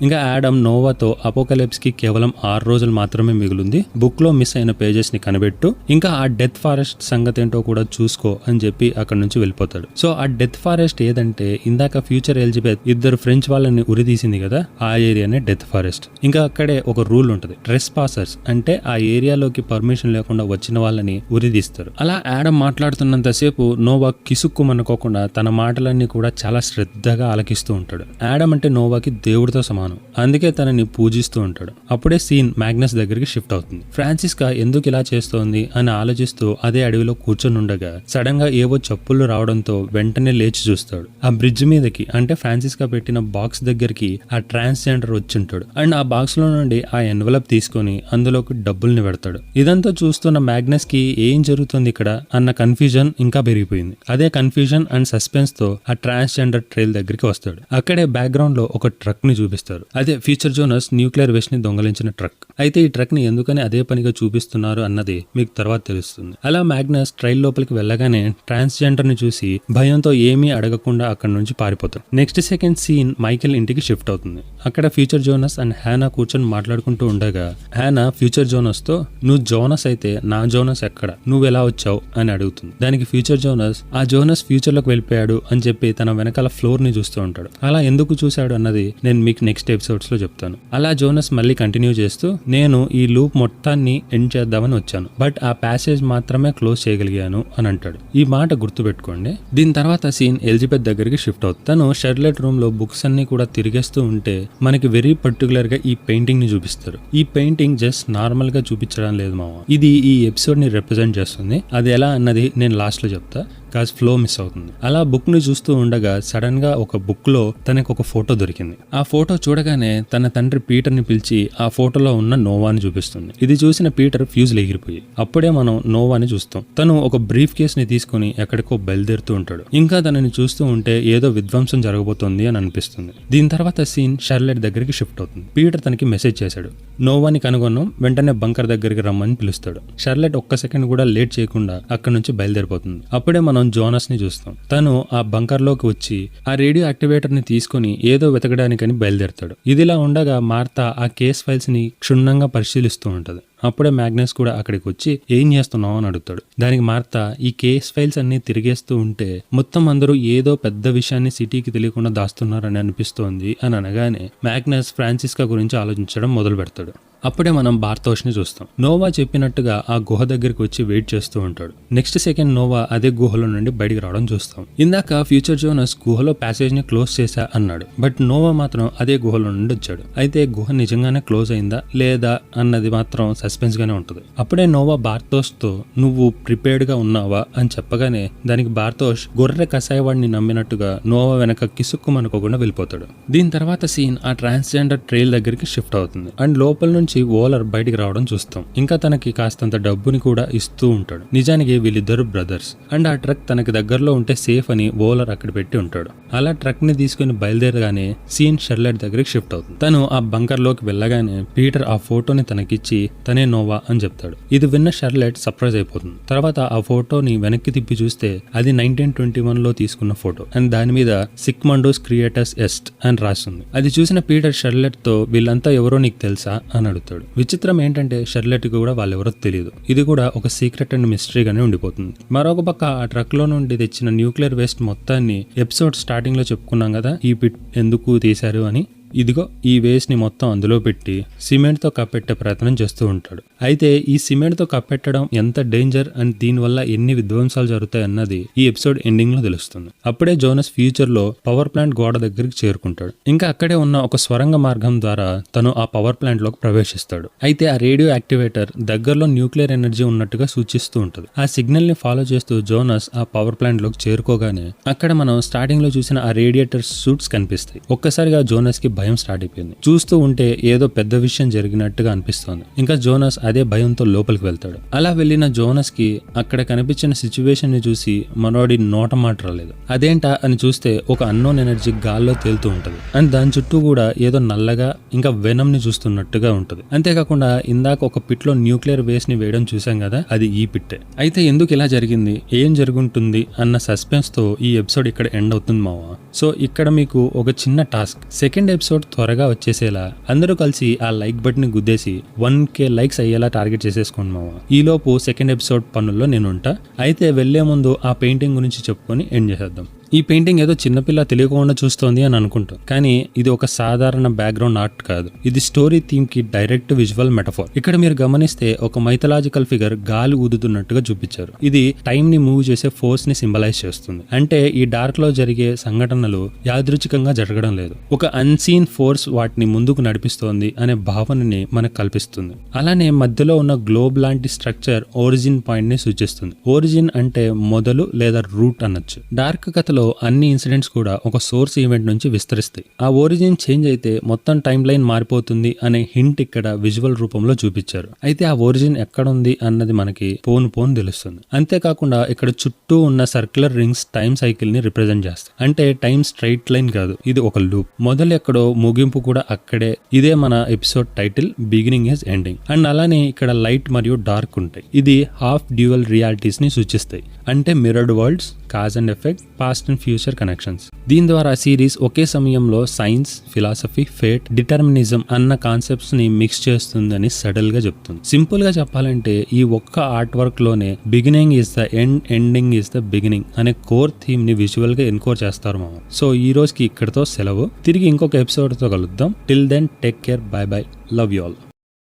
ఇంకా యాడమ్ నోవాతో అపోకలిప్స్ కి కేవలం 6 రోజులు మాత్రమే మిగిలింది, బుక్ లో మిస్ అయిన పేజెస్ ని కనిపెట్టు, ఇంకా ఆ డెత్ ఫారెస్ట్ సంగతి ఏంటో కూడా చూసుకో అని చెప్పి అక్కడ నుంచి వెళ్ళిపోతాడు. సో ఆ డెత్ ఫారెస్ట్ ఏదంటే ఇందాక ఫ్యూచర్ ఎలిజబెత్ ఇద్దరు ఫ్రెంచ్ వాళ్ళని ఉరిదీసింది కదా, ఆ ఏరియానే డెత్ ఫారెస్ట్. ఇంకా అక్కడే ఒక రూల్ ఉంటుంది, ట్రెస్ పాసర్స్ అంటే ఆ ఏరియాలోకి పర్మిషన్ లేకుండా వచ్చిన వాళ్ళని ఉరిదీస్తారు. అలా యాడమ్ మాట్లాడుతున్నంతసేపు నోవా కిసుక్కుమనుకోకుండా తన మాటలన్నీ కూడా చాలా శ్రద్ధగా ఆలకిస్తూ ఉంటాడు. యాడమ్ అంటే నోవాకి దేవుడితో సమానం, అందుకే తనని పూజిస్తూ ఉంటాడు. అప్పుడే సీన్ మ్యాగ్నస్ దగ్గరికి షిఫ్ట్ అవుతుంది. ఫ్రాన్సిస్కా ఎందుకు ఇలా చేస్తోంది అని ఆలోచిస్తూ అదే అడవిలో కూర్చొని ఉండగా సడన్ గా ఏవో చప్పుళ్ళు రావడంతో వెంటనే లేచి చూస్తాడు. ఆ బ్రిడ్జ్ మీదకి అంటే ఫ్రాన్సిస్కా పెట్టిన బాక్స్ దగ్గరికి ఆ ట్రాన్స్జెండర్ వచ్చింటాడు. అండ్ ఆ బాక్స్ లో నుండి ఆ ఎన్వలప్ తీసుకొని అందులోకి డబ్బుల్ని పెడతాడు. ఇదంతా చూస్తున్న మ్యాగ్నస్ కి ఏం జరుగుతుంది ఇక్కడ అన్న కన్ఫ్యూజన్ ఇంకా పెరిగిపోయింది. అదే కన్ఫ్యూజన్ అండ్ సస్పెన్స్ తో ఆ ట్రాన్స్జెండర్ ట్రైల్ దగ్గరికి వస్తాడు. అక్కడే బ్యాక్గ్రౌండ్ లో ఒక ట్రక్ ని చూపిస్తారు. అదే ఫ్యూచర్ జోనస్ న్యూక్లియర్ వేస్ట్ ని దొంగలించిన ట్రక్. అయితే ఈ ట్రక్ ని ఎందుకని అదే పనిగా చూపిస్తున్నారు అన్నది మీకు తర్వాత తెలుస్తుంది. అలా మ్యాగ్నస్ ట్రైల్ లోపలికి వెళ్ళగానే ట్రాన్స్జెండర్ ని చూసి భయంతో ఏమీ అడగకుండా అక్కడ నుంచి పారిపోతాడు. నెక్స్ట్ సెకండ్ సీన్ మైకెల్ ఇంటికి షిఫ్ట్ అవుతుంది. అక్కడ ఫ్యూచర్ జోనస్ అండ్ హ్యానా కూర్చొని మాట్లాడుకుంటూ ఉండగా హ్యానా ఫ్యూచర్ జోనస్ తో నువ్వు జోనస్ అయితే నా జోనస్ ఎక్కడ, నువ్వు ఎలా వచ్చావు అని అడుగుతుంది. దానికి ఫ్యూచర్ జోనస్ ఆ జోనస్ ఫ్యూచర్ లోకి వెళ్ళిపోయాడు అని చెప్పి తన వెనకాల ఫ్లోర్ ని చూస్తూ ఉంటాడు. అలా ఎందుకు చూశాడు అన్నది నేను మీకు నెక్స్ట్ ఎపిసోడ్స్ లో చెప్తాను. అలా జోనస్ మళ్ళీ కంటిన్యూ చేస్తూ నేను ఈ లూప్ మొత్తాన్ని ఎండ్ చేద్దామని వచ్చాను, బట్ ఆ ప్యాసేజ్ మాత్రమే క్లోజ్ చేయగలిగాను అని అంటాడు. ఈ మాట గుర్తుపెట్టుకోండి. దీని తర్వాత సీన్ ఎలిజబెత్ దగ్గరికి షిఫ్ట్ అవుతుంది. తను షెర్లెట్ రూమ్ లో బుక్స్ అన్ని కూడా తిరిగేస్తూ ఉంటే మనకి వెరీ పర్టికులర్ గా ఈ పెయింటింగ్ ని చూపిస్తారు. ఈ పెయింటింగ్ జస్ట్ నార్మల్ గా చూపించడం లేదు మామ, ఇది ఈ ఎపిసోడ్ ని రిప్రజెంట్ చేస్తుంది. అది ఎలా అన్నది నేను లాస్ట్ లో చెప్తా, కాజ్ ఫ్లో మిస్ అవుతుంది. అలా బుక్ ని చూస్తూ ఉండగా సడన్ గా ఒక బుక్ లో తనకు ఒక ఫోటో దొరికింది. ఆ ఫోటో చూడగానే తన తండ్రి పీటర్ ని పిలిచి ఆ ఫోటోలో ఉన్న నోవాని చూపిస్తుంది. ఇది చూసిన పీటర్ ఫ్యూజ్లు ఎగిరిపోయి అప్పుడే మనం నోవాని చూస్తాం. తను ఒక బ్రీఫ్ కేస్ ని తీసుకుని ఎక్కడికో బయలుదేరుతూ ఉంటాడు. ఇంకా తనని చూస్తూ ఉంటే ఏదో విధ్వంసం జరగబోతోంది అని అనిపిస్తుంది. దీని తర్వాత సీన్ షార్లెట్ దగ్గరికి షిఫ్ట్ అవుతుంది. పీటర్ తనకి మెసేజ్ చేశాడు, నోవాని కనుగొన్నాం, వెంటనే బంకర్ దగ్గరికి రమ్మని పిలుస్తాడు. షార్లెట్ ఒక్క సెకండ్ కూడా లేట్ చేయకుండా అక్కడ నుంచి బయలుదేరిపోతుంది. అప్పుడే మనం జోనస్ ని చూస్తాం. తను ఆ బంకర్ లోకి వచ్చి ఆ రేడియో యాక్టివేటర్ ని తీసుకుని ఏదో వెతకడానికని బయలుదేరతాడు. ఇదిలా ఉండగా మార్తా ఆ కేస్ ఫైల్స్ ని క్షుణ్ణంగా పరిశీలిస్తూ ఉంటది. అప్పుడే మ్యాగ్నస్ కూడా అక్కడికి వచ్చి ఏం చేస్తున్నావు అని అడుగుతాడు. దానికి మార్తా ఈ కేస్ ఫైల్స్ అన్ని తిరిగేస్తూ ఉంటే మొత్తం అందరూ ఏదో పెద్ద విషయాన్ని సిటీకి తెలియకుండా దాస్తున్నారని అనిపిస్తోంది అని అనగానే మ్యాగ్నస్ ఫ్రాన్సిస్కా గురించి ఆలోచించడం మొదలు పెడతాడు. అప్పుడే మనం బార్తోష్ ని చూస్తాం. నోవా చెప్పినట్టుగా ఆ గుహ దగ్గరికి వచ్చి వెయిట్ చేస్తూ ఉంటాడు. నెక్స్ట్ సెకండ్ నోవా అదే గుహలో నుండి బయటికి రావడం చూస్తాం. ఇందాక ఫ్యూచర్ జోనస్ గుహలో ప్యాసేజ్ ని క్లోజ్ చేశా అన్నాడు, బట్ నోవా మాత్రం అదే గుహలో నుండి వచ్చాడు. అయితే గుహ నిజంగానే క్లోజ్ అయిందా లేదా అన్నది మాత్రం సస్పెన్స్ గానే ఉంటుంది. అప్పుడే నోవా బార్తోష్ తో నువ్వు ప్రిపేర్డ్ గా ఉన్నావా అని చెప్పగానే దానికి బార్తోష్ గొర్రె కసాయవాడిని నమ్మినట్టుగా నోవా వెనక కిసుక్కుమనుకోకుండా వెళ్ళిపోతాడు. దీని తర్వాత సీన్ ఆ ట్రాన్స్జెండర్ ట్రైల్ దగ్గరికి షిఫ్ట్ అవుతుంది. అండ్ లోపల నుంచి ఓలర్ బయటికి రావడం చూస్తాం. ఇంకా తనకి కాస్తంత డబ్బుని కూడా ఇస్తూ ఉంటాడు. నిజానికి వీళ్ళిద్దరు బ్రదర్స్. అండ్ ఆ ట్రక్ తనకి దగ్గరలో ఉంటే సేఫ్ అని ఓలర్ అక్కడ పెట్టి ఉంటాడు. అలా ట్రక్ ని తీసుకుని బయలుదేరగానే సీన్ షెర్లెట్ దగ్గరికి షిఫ్ట్ అవుతుంది. తను ఆ బంకర్ లోకి వెళ్ళగానే పీటర్ ఆ ఫోటోని తనకిచ్చి తనే నోవా అని చెప్తాడు. ఇది విన్న షెర్లెట్ సర్ప్రైజ్ అయిపోతుంది. తర్వాత ఆ ఫోటోని వెనక్కి తిప్పి చూస్తే అది 1921 లో తీసుకున్న ఫోటో అండ్ దాని మీద సిగ్మండస్ క్రియేటర్స్ ఎస్ట్ అని రాస్తుంది. అది చూసిన పీటర్ షెర్లెట్ తో వీళ్ళంతా ఎవరో నీకు తెలుసా అని అడుగుతాడు. విచిత్రం ఏంటంటే షెర్లెట్ కి కూడా వాళ్ళెవరో తెలియదు. ఇది కూడా ఒక సీక్రెట్ అండ్ మిస్టరీగానే ఉండిపోతుంది. మరొక పక్క ఆ ట్రక్ లో నుండి తెచ్చిన న్యూక్లియర్ వేస్ట్ మొత్తాన్ని ఎపిసోడ్ స్టార్టింగ్ లో చెప్పుకున్నాం కదా, ఈ పిట్ ఎందుకు తీశారు అని. ఇదిగో ఈ వేస్ట్ ని మొత్తం అందులో పెట్టి సిమెంట్ తో కప్పెట్టే ప్రయత్నం చేస్తూ ఉంటాడు. అయితే ఈ సిమెంట్ తో కప్పెట్టడం ఎంత డేంజర్ అండ్ దీనివల్ల ఎన్ని విధ్వంసాలు జరుగుతాయి అన్నది ఈ ఎపిసోడ్ ఎండింగ్ లో తెలుస్తుంది. అప్పుడే జోనస్ ఫ్యూచర్ లో పవర్ ప్లాంట్ గోడ దగ్గరికి చేరుకుంటాడు. ఇంకా అక్కడే ఉన్న ఒక స్వరంగ మార్గం ద్వారా తను ఆ పవర్ ప్లాంట్ లోకి ప్రవేశిస్తాడు. అయితే ఆ రేడియో యాక్టివేటర్ దగ్గరలో న్యూక్లియర్ ఎనర్జీ ఉన్నట్టుగా సూచిస్తూ ఉంటుంది. ఆ సిగ్నల్ ని ఫాలో చేస్తూ జోనస్ ఆ పవర్ ప్లాంట్ లోకి చేరుకోగానే అక్కడ మనం స్టార్టింగ్ లో చూసిన ఆ రేడియేటర్ సూట్స్ కనిపిస్తాయి. ఒక్కసారిగా జోనస్ కి భయం స్టార్ట్ అయిపోయింది. చూస్తూ ఉంటే ఏదో పెద్ద విషయం జరిగినట్టుగా అనిపిస్తోంది. ఇంకా జోనస్ అదే భయంతో లోపలికి వెళ్తాడు. అలా వెళ్ళిన జోనస్ కి అక్కడ కనిపించిన సిచ్యువేషన్ ని చూసి మనోడి నోట మాట రాలేదు. అదేంటా అని చూస్తే ఒక అన్నోన్ ఎనర్జీ గాల్లో తేలుతూ ఉంటది అండ్ దాని చుట్టూ కూడా ఏదో నల్లగా ఇంకా వెనమ్ ని చూస్తున్నట్టుగా ఉంటది. అంతేకాకుండా ఇందాక ఒక పిట్ లో న్యూక్లియర్ వేస్ట్ ని వేయడం చూసాం కదా, అది ఈ పిట్టే. అయితే ఎందుకు ఇలా జరిగింది, ఏం జరుగుతుంది అన్న సస్పెన్స్ తో ఈ ఎపిసోడ్ ఇక్కడ ఎండ్ అవుతుంది మావా. సో ఇక్కడ మీకు ఒక చిన్న టాస్క్, సెకండ్ ఎపిసోడ్ త్వరగా వచ్చేసేలా అందరూ కలిసి ఆ లైక్ బటన్ ని గుద్దేసి 1K లైక్స్ అయ్యేలా టార్గెట్ చేసేసుకోండి మావా. ఈలోపు సెకండ్ ఎపిసోడ్ పనుల్లో నేను ఉంటా. అయితే వెళ్లే ముందు ఆ పెయింటింగ్ గురించి చెప్పుకొని ఎండ్ చేసేద్దాం. ఈ పెయింటింగ్ ఏదో చిన్నపిల్ల తెలియకుండా చూస్తోంది అని అనుకుంటాం, కానీ ఇది ఒక సాధారణ బ్యాక్గ్రౌండ్ ఆర్ట్ కాదు. ఇది స్టోరీ థీమ్ కి డైరెక్ట్ విజువల్ మెటఫోర్. ఇక్కడ మీరు గమనిస్తే ఒక మైథలాజికల్ ఫిగర్ గాలి ఊదుతున్నట్టుగా చూపించారు. ఇది టైం ని మూవ్ చేసే ఫోర్స్ ని సింబలైజ్ చేస్తుంది. అంటే ఈ డార్క్ లో జరిగే సంఘటనలు యాదృచ్ఛికంగా జరగడం లేదు, ఒక అన్సీన్ ఫోర్స్ వాటిని ముందుకు నడిపిస్తోంది అనే భావనని మనకు కల్పిస్తుంది. అలానే మధ్యలో ఉన్న గ్లోబ్ లాంటి స్ట్రక్చర్ ఒరిజిన్ పాయింట్ ని సూచిస్తుంది. ఒరిజిన్ అంటే మొదలు లేదా రూట్ అనొచ్చు. డార్క్ కథలో అన్ని ఇన్సిడెంట్స్ కూడా ఒక సోర్స్ ఈవెంట్ నుంచి విస్తరిస్తాయి. ఆ ఒరిజిన్ చేంజ్ అయితే మొత్తం టైం లైన్ మారిపోతుంది అనే హింట్ ఇక్కడ విజువల్ రూపంలో చూపించారు. అయితే ఆ ఒరిజిన్ ఎక్కడుంది అన్నది మనకి పోను తెలుస్తుంది. అంతేకాకుండా ఇక్కడ చుట్టూ ఉన్న సర్క్యులర్ రింగ్స్ టైం సైకిల్ ని రిప్రజెంట్ చేస్తాయి. అంటే టైం స్ట్రైట్ లైన్ కాదు, ఇది ఒక లూప్. మొదలు ఎక్కడో ముగింపు కూడా అక్కడే. ఇదే మన episode title, beginning is ending. And అలానే ఇక్కడ లైట్ మరియు డార్క్ ఉంటాయి. ఇది హాఫ్ డ్యూయల్ రియాలిటీస్ ని సూచిస్తాయి. అంటే mirrored worlds, cause and effect, past and future connections. దీని ద్వారా సిరీస్ ఒకే సమయంలో సైన్స్, ఫిలాసఫీ, ఫేట్, డిటర్మినిజం అన్న కాన్సెప్ట్స్ ని మిక్స్ చేస్తుందని సడల్ గా చెప్తుంది. సింపుల్ గా చెప్పాలంటే ఈ ఒక్క ఆర్ట్ వర్క్ లోనే beginning is the end, ending is the beginning అనే కోర్ థీమ్ ని విజువల్ గా ఎన్కోర్ చేస్తారు మామ. సో ఈ రోజుకి ఇక్కడతో సెలవు. తిరిగి ఇంకొక ఎపిసోడ్ తో కలుద్దాం. Till then take care, bye bye, love you all.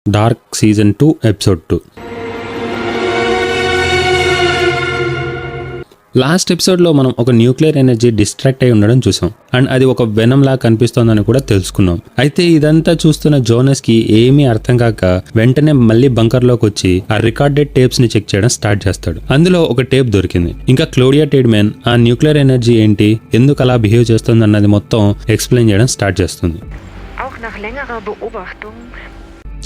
Dark season 2 episode 2. Last ఎపిసోడ్లో మనం ఒక న్యూక్లియర్ ఎనర్జీ డిస్ట్రాక్ట్ అయి ఉండడం చూసాం అండ్ అది ఒక వెనం లా కనిపిస్తోందని కూడా తెలుసుకున్నాం. అయితే ఇదంతా చూస్తున్న జోనస్ కి ఏమీ అర్థం కాక వెంటనే మళ్ళీ బంకర్లోకి వచ్చి ఆ రికార్డెడ్ టేప్స్ ని చెక్ చేయడం స్టార్ట్ చేస్తాడు. అందులో ఒక టేప్ దొరికింది. ఇంకా క్లోడియా టేడ్మెన్ ఆ న్యూక్లియర్ ఎనర్జీ ఏంటి, ఎందుకు అలా బిహేవ్ చేస్తుంది అన్నది మొత్తం ఎక్స్ప్లెయిన్ చేయడం స్టార్ట్ చేస్తుంది.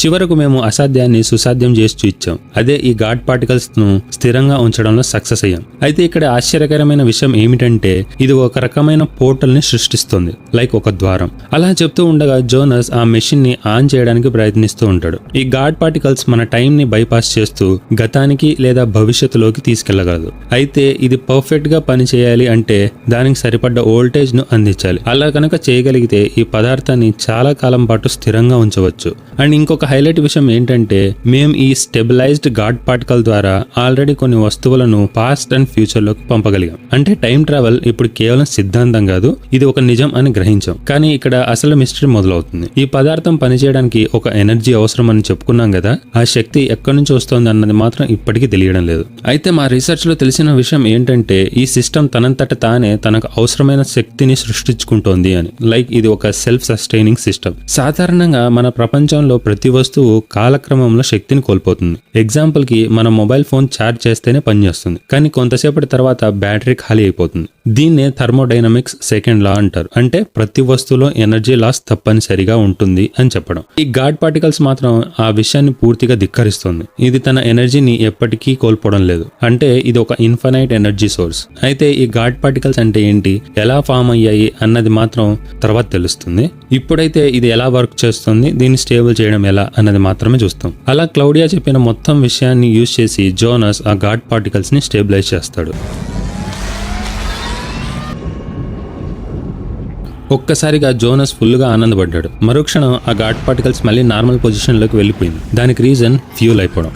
చివరకు మేము అసాధ్యాన్ని సుసాధ్యం చేసి చూపించాం. అదే ఈ గాడ్ పార్టికల్స్ ను స్థిరంగా ఉంచడంలో సక్సెస్ అయ్యాం. అయితే ఇక్కడ ఆశ్చర్యకరమైన విషయం ఏమిటంటే ఇది ఒక రకమైన పోర్టల్ ని సృష్టిస్తుంది, లైక్ ఒక ద్వారం. అలా చెప్తూ ఉండగా జోనస్ ఆ మెషిన్ ని ఆన్ చేయడానికి ప్రయత్నిస్తూ ఉంటాడు. ఈ గాడ్ పార్టికల్స్ మన టైం ని బైపాస్ చేస్తూ గతానికి లేదా భవిష్యత్తులోకి తీసుకెళ్లగలదు. అయితే ఇది పర్ఫెక్ట్ గా పని చేయాలి అంటే దానికి సరిపడ్డ వోల్టేజ్ ను అందించాలి. అలా కనుక చేయగలిగితే ఈ పదార్థాన్ని చాలా కాలం పాటు స్థిరంగా ఉంచవచ్చు. అండ్ ఇంకొక హైలైట్ విషయం ఏంటంటే మేము ఈ స్టెబిలైజ్డ్ గాడ్ పార్టికల్ ద్వారా ఆల్రెడీ కొన్ని వస్తువులను పాస్ట్ అండ్ ఫ్యూచర్ లోకి పంపగలిగాం. అంటే టైం ట్రావెల్ ఇప్పుడు కేవలం సిద్ధాంతం కాదు, ఇది ఒక నిజం అని గ్రహించాం. కానీ ఇక్కడ అసలు మిస్టరీ మొదలవుతుంది. ఈ పదార్థం పనిచేయడానికి ఒక ఎనర్జీ అవసరం అని చెప్పుకున్నాం కదా, ఆ శక్తి ఎక్కడి నుంచి వస్తుంది అన్నది మాత్రం ఇప్పటికీ తెలియడం లేదు. అయితే మా రీసెర్చ్ లో తెలిసిన విషయం ఏంటంటే ఈ సిస్టమ్ తనంతట తానే తనకు అవసరమైన శక్తిని సృష్టించుకుంటోంది అని. లైక్ ఇది ఒక సెల్ఫ్ సస్టైనింగ్ సిస్టమ్. సాధారణంగా మన ప్రపంచంలో ప్రతి వస్తువు కాలక్రమంలో శక్తిని కోల్పోతుంది. ఎగ్జాంపుల్ కి మన మొబైల్ ఫోన్ ఛార్జ్ చేస్తేనే పనిచేస్తుంది, కానీ కొంతసేపటి తర్వాత బ్యాటరీ ఖాళీ అయిపోతుంది. దీన్నే థర్మోడైనమిక్స్ సెకండ్ లా అంటారు. అంటే ప్రతి వస్తువులో ఎనర్జీ లాస్ తప్పనిసరిగా ఉంటుంది అని చెప్పడం. ఈ గాడ్ పార్టికల్స్ మాత్రం ఆ విషయాన్ని పూర్తిగా ధిక్కరిస్తుంది. ఇది తన ఎనర్జీని ఎప్పటికీ కోల్పోవడం లేదు. అంటే ఇది ఒక ఇన్ఫైనైట్ ఎనర్జీ సోర్స్. అయితే ఈ గాడ్ పార్టికల్స్ అంటే ఏంటి, ఎలా ఫామ్ అయ్యాయి అన్నది మాత్రం తర్వాత తెలుస్తుంది. ఇప్పుడైతే ఇది ఎలా వర్క్ చేస్తుంది, దీన్ని స్టేబుల్ చేయడం ఎలా అన్నది మాత్రమే చూస్తాం. అలా క్లౌడియా చెప్పిన మొత్తం విషయాన్ని యూజ్ చేసి జోనస్ ఆ గాడ్ పార్టికల్స్ ని స్టేబిలైజ్ చేస్తాడు. ఒక్కసారిగా జోనస్ ఫుల్ గా ఆనందపడ్డాడు. మరుక్షణం ఆ గాడ్ పార్టికల్స్ మళ్ళీ నార్మల్ పొజిషన్ లోకి వెళ్ళిపోయింది. దానికి రీజన్ ఫ్యూల్ అయిపోవడం.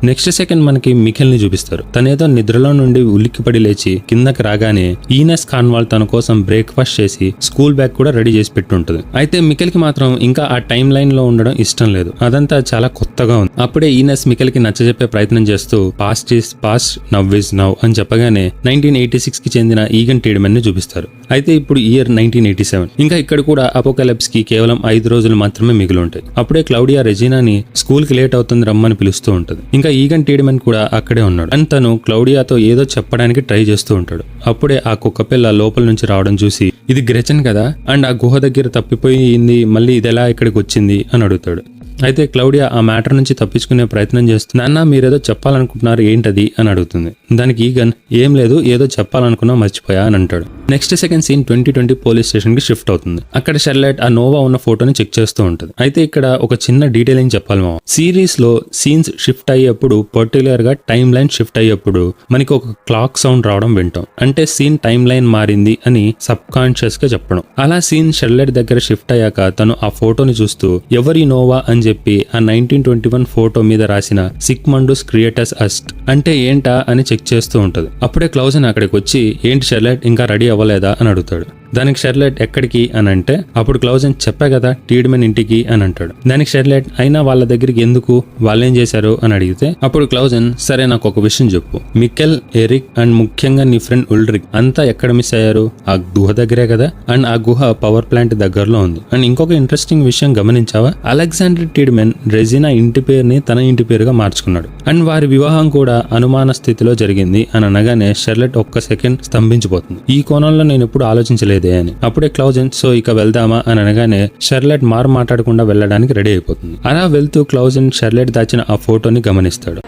నెక్స్ట్ సెకండ్ మనకి మిఖెల్ ని చూపిస్తారు. తనేదో నిద్రలో నుండి ఉలిక్కిపడి లేచి కిందకి రాగానే ఈనస్ కాన్వాల్ తన కోసం బ్రేక్ఫాస్ట్ చేసి స్కూల్ బ్యాగ్ కూడా రెడీ చేసి పెట్టుంటది. అయితే మిఖెల్ కి మాత్రం ఇంకా ఆ టైం లైన్ లో ఉండడం ఇష్టం లేదు. అదంతా చాలా కొత్తగా ఉంది. అప్పుడే ఈనస్ మిఖెల్ కి నచ్చజెప్పే ప్రయత్నం చేస్తూ past is past, now is now అని చెప్పగానే 1986 కి చెందిన ఈగన్ టీడ్మెన్ ని చూపిస్తారు. అయితే ఇప్పుడు ఇయర్ 1987. ఇంకా ఇక్కడ కూడా అపోకలిప్స్ కి కేవలం 5 రోజులు మాత్రమే మిగిలి ఉంటాయి. అప్పుడే క్లౌడియా రెజీనాని స్కూల్ కి లేట్ అవుతుంది రమ్మని పిలుస్తూ ఉంటది. ఇంకా ఈగన్ టీడ్మెన్ కూడా అక్కడే ఉన్నాడు. అండ్ తను క్లౌడియాతో ఏదో చెప్పడానికి ట్రై చేస్తూ ఉంటాడు. అప్పుడే ఆ కుక్క పిల్ల లోపల నుంచి రావడం చూసి ఇది గ్రెచెన్ కదా, అండ్ ఆ గుహ దగ్గర తప్పిపోయింది, మళ్ళీ ఇది ఎలా ఇక్కడికి వచ్చింది అని అడుగుతాడు. అయితే క్లౌడియా ఆ మ్యాటర్ నుంచి తప్పించుకునే ప్రయత్నం చేస్తుంది. నాన్న మీరేదో చెప్పాలనుకుంటున్నారు ఏంటది అని అడుగుతుంది. దానికి ఈగన్ ఏం లేదు, ఏదో చెప్పాలనుకున్నా మర్చిపోయా అని అంటాడు. Next second scene 2020 police station కి షిఫ్ట్ అవుతుంది. అక్కడ షెర్లెట్ ఆ నోవా ఉన్న ఫోటోని చెక్ చేస్తూ ఉంటుంది. అయితే ఇక్కడ ఒక చిన్న డీటెయిలింగ్ చెప్పాలి మామ. సిరీస్ లో సీన్స్ షిఫ్ట్ అయ్యేప్పుడు, పర్టికులర్ గా టైం లైన్ షిఫ్ట్ అయ్యేప్పుడు మనకి ఒక క్లాక్ సౌండ్ రావడం వింటాం. అంటే సీన్ టైం లైన్ మారింది అని సబ్ కాన్షియస్ గా చెప్పడం. అలా సీన్ షెర్లెట్ దగ్గర షిఫ్ట్ అయ్యాక తను ఆ ఫోటోని చూస్తూ ఎవరి నోవా అని చెప్పి ఆ 1921 ఫోటో మీద రాసిన సిగ్మండుస్ క్రియేటస్ అస్ట్ అంటే ఏంటా అని చెక్ చేస్తూ ఉంటది. అప్పుడే క్లౌజన్ అక్కడికి వచ్చి ఏంటి షెర్లెట్ ఇంకా రెడీ అవ్వలేదా అని అడుగుతాడు. దానికి షెర్లెట్ ఎక్కడికి అని అంటే అప్పుడు క్లౌజన్ చెప్పా కదా టీడ్మెన్ ఇంటికి అని అంటాడు. దానికి షెర్లెట్ అయినా వాళ్ళ దగ్గరికి ఎందుకు, వాళ్ళేం చేశారు అని అడిగితే అప్పుడు క్లౌజన్ సరే నాకు ఒక విషయం చెప్పు, మికెల్, ఎరిక్ అండ్ ముఖ్యంగా నీ ఫ్రెండ్ ఉల్డ్రిక్ అంతా ఎక్కడ మిస్ అయ్యారు, ఆ గుహ దగ్గరే కదా, అండ్ ఆ గుహ పవర్ ప్లాంట్ దగ్గరలో ఉంది. అండ్ ఇంకొక ఇంట్రెస్టింగ్ విషయం గమనించావా, అలెగ్జాండర్ టీడ్మెన్ రెజినా ఇంటి పేరుని తన ఇంటి పేరుగా మార్చుకున్నాడు. అండ్ వారి వివాహం కూడా అనుమాన స్థితిలో జరిగింది అని అనగానే షెర్లెట్ ఒక్క సెకండ్ స్తంభించిపోతుంది. ఈ కోణంలో నేను ఎప్పుడు ఆలోచించలేదు అని. అప్పుడే క్లౌజన్ సో ఇక వెళ్దామా అని అనగానే షెర్లెట్ మాట్లాడకుండా వెళ్ళడానికి రెడీ అయిపోతుంది. అలా వెళ్తూ క్లౌజన్ షెర్లెట్ దాచిన ఆ ఫోటోని గమనిస్తాడు.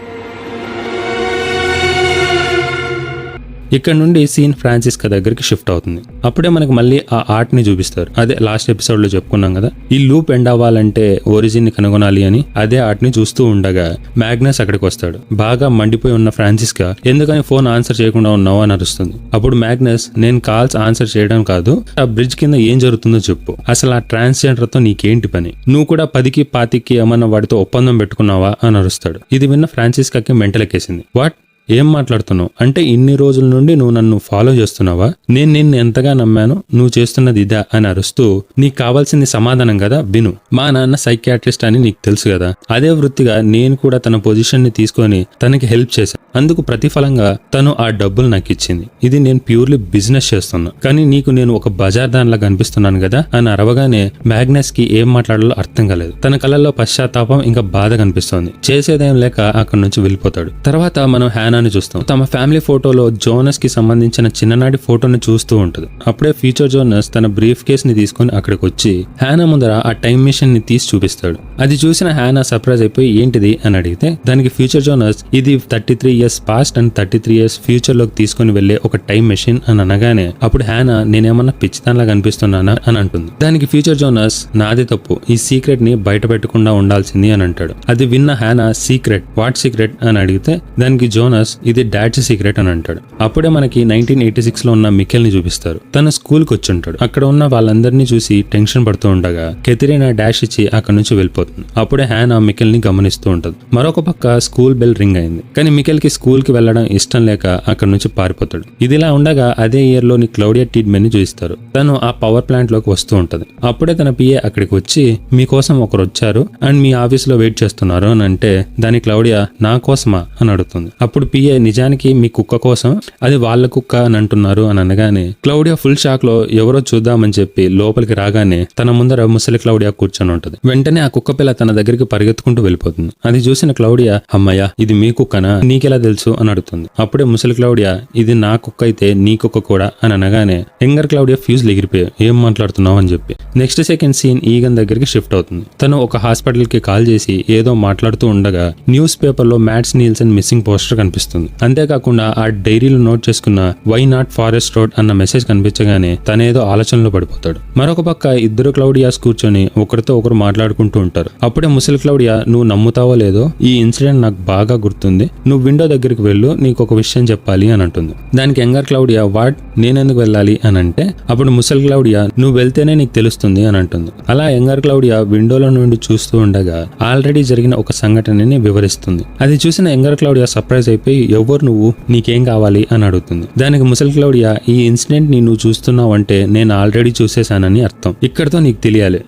ఇక్కడ నుండి సీన్ ఫ్రాన్సిస్కా దగ్గరికి షిఫ్ట్ అవుతుంది. అప్పుడే మనకు మళ్ళీ ఆ ఆర్ట్ ని చూపిస్తారు. అదే లాస్ట్ ఎపిసోడ్ లో చెప్పుకున్నాం కదా, ఈ లూప్ ఎండ్ అవ్వాలంటే ఒరిజిన్ ని కనుగొనాలి అని. అదే ఆర్ట్ ని చూస్తూ ఉండగా మ్యాగ్నస్ అక్కడికి వస్తాడు. బాగా మండిపోయి ఉన్న ఫ్రాన్సిస్కా ఎందుకని ఫోన్ ఆన్సర్ చేయకుండా ఉన్నావు అని అరుస్తుంది. అప్పుడు మ్యాగ్నస్ నేను కాల్స్ ఆన్సర్ చేయడం కాదు, ఆ బ్రిడ్జ్ కింద ఏం జరుగుతుందో చెప్పు, అసలు ఆ ట్రాన్స్జెండర్ తో నీకేంటి పని, నువ్వు కూడా 10కి 25కి ఏమన్నా వాడితో ఒప్పందం పెట్టుకున్నావా అని అరుస్తాడు. ఇది విన్న ఫ్రాన్సిస్కాకి మెంటలెక్కేసింది. వాట్, ఏం మాట్లాడుతున్నావు అంటే ఇన్ని రోజుల నుండి నువ్వు నన్ను ఫాలో చేస్తున్నావా, నేను నిన్ను ఎంతగా నమ్మాను, నువ్వు చేస్తున్నది ఇదా అని అరుస్తూ నీకు కావాల్సింది సమాధానం కదా విను, మా నాన్న సైకియాట్రిస్ట్ అని నీకు తెలుసు కదా, అదే వృత్తిగా నేను కూడా తన పొజిషన్ ని తీసుకొని తనకి హెల్ప్ చేశాను, అందుకు ప్రతిఫలంగా తను ఆ డబ్బులు నాకు ఇచ్చింది, ఇది నేను ప్యూర్లీ బిజినెస్ చేస్తున్నా, కానీ నీకు నేను ఒక బజార్ దానిలా కనిపిస్తున్నాను కదా అని అరవగానే మ్యాగ్నస్ కి ఏం మాట్లాడాలో అర్థం కాలేదు. తన కళ్ళల్లో పశ్చాత్తాపం ఇంకా బాధ కనిపిస్తోంది. చేసేదేం లేక అక్కడి నుంచి వెళ్ళిపోతాడు. తర్వాత మనం హ్యానాని చూస్తాం. తమ ఫ్యామిలీ ఫోటోలో జోనస్ కి సంబంధించిన చిన్ననాటి ఫోటోని చూస్తూ ఉంటుంది. అప్పుడే ఫ్యూచర్ జోనస్ తన బ్రీఫ్ కేస్ ని తీసుకుని అక్కడికి వచ్చి హ్యానా ముందర ఆ టైం మిషన్ ని తీసి చూపిస్తాడు. అది చూసిన హ్యానా సర్ప్రైజ్ అయిపోయి ఏంటిది అని అడిగితే దానికి ఫ్యూచర్ జోనస్ ఇది 33 years past and 33 years future లోకి తీసుకుని వెళ్లే ఒక టైం మెషిన్ అని అనగానే అప్పుడు హ్యానా నేనేమన్నా పిచ్చిదానిలా కనిపిస్తున్నానా అని అంటుంది. దానికి ఫ్యూచర్ జోనస్ నాదే తప్పు, ఈ సీక్రెట్ ని బయట పెట్టకుండా ఉండాల్సింది అని అంటాడు. అది విన్న హ్యానా సీక్రెట్, వాట్ సీక్రెట్ అని అడిగితే దానికి జోనస్ ఇది డాడ్స్ సీక్రెట్ అని అంటాడు. అప్పుడే మనకి 1986 లో ఉన్న మికెల్ ని చూపిస్తారు. తన స్కూల్ కి వచ్చి ఉంటాడు. అక్కడ ఉన్న వాళ్ళందరినీ చూసి టెన్షన్ పడుతూ ఉండగా కెథరీనా డాష్ ఇచ్చి అక్కడ నుంచి వెళ్ళిపోతుంది. అప్పుడే హ్యానా మికెల్ ని గమనిస్తూ ఉంటది. మరొక పక్క స్కూల్ బెల్ రింగ్ అయింది. కానీ మికెల్ కి స్కూల్ కి వెళ్లడం ఇష్టం లేక అక్కడ నుంచి పారిపోతాడు. ఇదిలా ఉండగా అదే ఇయర్ లోని క్లౌడియా టీడ్మెన్ ని చూపిస్తారు. తను ఆ పవర్ ప్లాంట్ లోకి వస్తూ ఉంటది. అప్పుడే తన పిఏ అక్కడికి వచ్చి మీకోసం ఒకరు వచ్చారు అండ్ మీ ఆఫీస్ లో వెయిట్ చేస్తున్నారు అని అంటే దాని క్లౌడియా నా కోసమా అని అడుగుతుంది. అప్పుడు పిఏ నిజానికి మీ కుక్క కోసం, అది వాళ్ళ కుక్క అని అంటున్నారు అని అనగానే క్లౌడియా ఫుల్ షాక్ లో ఎవరో చూద్దామని చెప్పి లోపలికి రాగానే తన ముందర ముసలి క్లౌడియా కూర్చొని ఉంటది. వెంటనే ఆ కుక్క పిల్ల తన దగ్గరికి పరిగెత్తుకుంటూ వెళ్ళిపోతుంది. అది చూసిన క్లౌడియా అమ్మయ్య ఇది మీ కుక్కనా, నీకెలా తెలుసు అని అడుగుతుంది. అప్పుడే ముసలి క్లౌడియా ఇది నా కుక్క అయితే నీ కుక్క కూడా అని అనగానే యంగర్ క్లౌడియా ఫ్యూజ్ ఎగిరిపోయావు, ఏం మాట్లాడుతున్నావు అని చెప్పి. నెక్స్ట్ సెకండ్ సీన్ ఈగన్ దగ్గరికి షిఫ్ట్ అవుతుంది. తను ఒక హాస్పిటల్ కి కాల్ చేసి ఏదో మాట్లాడుతూ ఉండగా న్యూస్ పేపర్ లో మ్యాట్స్ నీల్సన్ మిస్సింగ్ పోస్టర్ కనిపిస్తుంది. అంతేకాకుండా ఆ డైరీలో నోట్ చేసుకున్న వై నాట్ ఫారెస్ట్ రోడ్ అన్న మెసేజ్ కనిపించగానే తనేదో ఆలోచనలో పడిపోతాడు. మరొక పక్క ఇద్దరు క్లౌడియాస్ కూర్చొని ఒకరితో ఒకరు మాట్లాడుకుంటూ ఉంటారు. చూపిస్తారు. అప్పుడే ముసలి క్లౌడియా, నువ్వు నమ్ముతావో లేదో ఈ ఇన్సిడెంట్ నాకు బాగా గుర్తుంది, నువ్వు విండో దగ్గరికి వెళ్ళు, నీకు ఒక విషయం చెప్పాలి అని అంటుంది. దానికి యంగర్ క్లౌడియా, వాట్, నేనెందుకు వెళ్ళాలి అని అంటే అప్పుడు ముసలి క్లౌడియా, నువ్వు వెళ్తేనే నీకు తెలుస్తుంది అని అంటుంది. అలా యంగర్ క్లౌడియా విండోలో నుండి చూస్తూ ఉండగా ఆల్రెడీ జరిగిన ఒక సంఘటనని వివరిస్తుంది. అది చూసిన యంగర్ క్లౌడియా సర్ప్రైజ్ అయిపోయి, ఎవరు నువ్వు, నీకేం కావాలి అని అడుగుతుంది. దానికి ముసలి క్లౌడియా, ఈ ఇన్సిడెంట్ ని నువ్వు చూస్తున్నావు అంటే నేను ఆల్రెడీ చూసేశానని అర్థం, ఇక్కడతో నీకు తెలియాలి,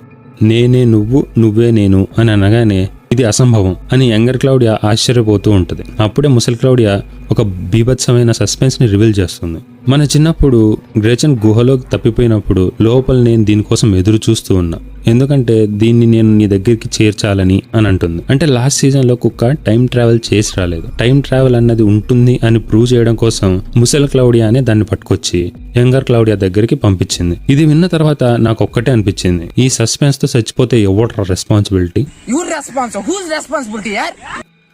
నేనే నువ్వు, నువ్వే నేను అని అనగానే ఇది అసంభవం అని యంగర్ క్లౌడియా ఆశ్చర్యపోతూ ఉంటుంది. అప్పుడే ముసలి క్లౌడియా ఒక బీభత్సమైన సస్పెన్స్ ని రివీల్ చేస్తుంది. మన చిన్నప్పుడు గ్రెచెన్ గుహలోకి తప్పిపోయినప్పుడు లోపల నేను దీనికోసం ఎదురు చూస్తూ ఉన్నా, ఎందుకంటే దీన్ని నేను నీ దగ్గరికి చేర్చాలని అని అంటుంది. అంటే లాస్ట్ సీజన్ లో కుక్క టైం ట్రావెల్ చేసి రాలేదు, టైం ట్రావెల్ అన్నది ఉంటుంది అని ప్రూవ్ చేయడం కోసం ముసలి క్లౌడియానే దాన్ని పట్టుకొచ్చి యంగర్ క్లౌడియా దగ్గరికి పంపించింది. ఇది విన్న తర్వాత నాకు ఒక్కటే అనిపించింది, ఈ సస్పెన్స్ తో చచ్చిపోతే ఎవరు రెస్పాన్సిబిలిటీ? Who's responsibility, yaar?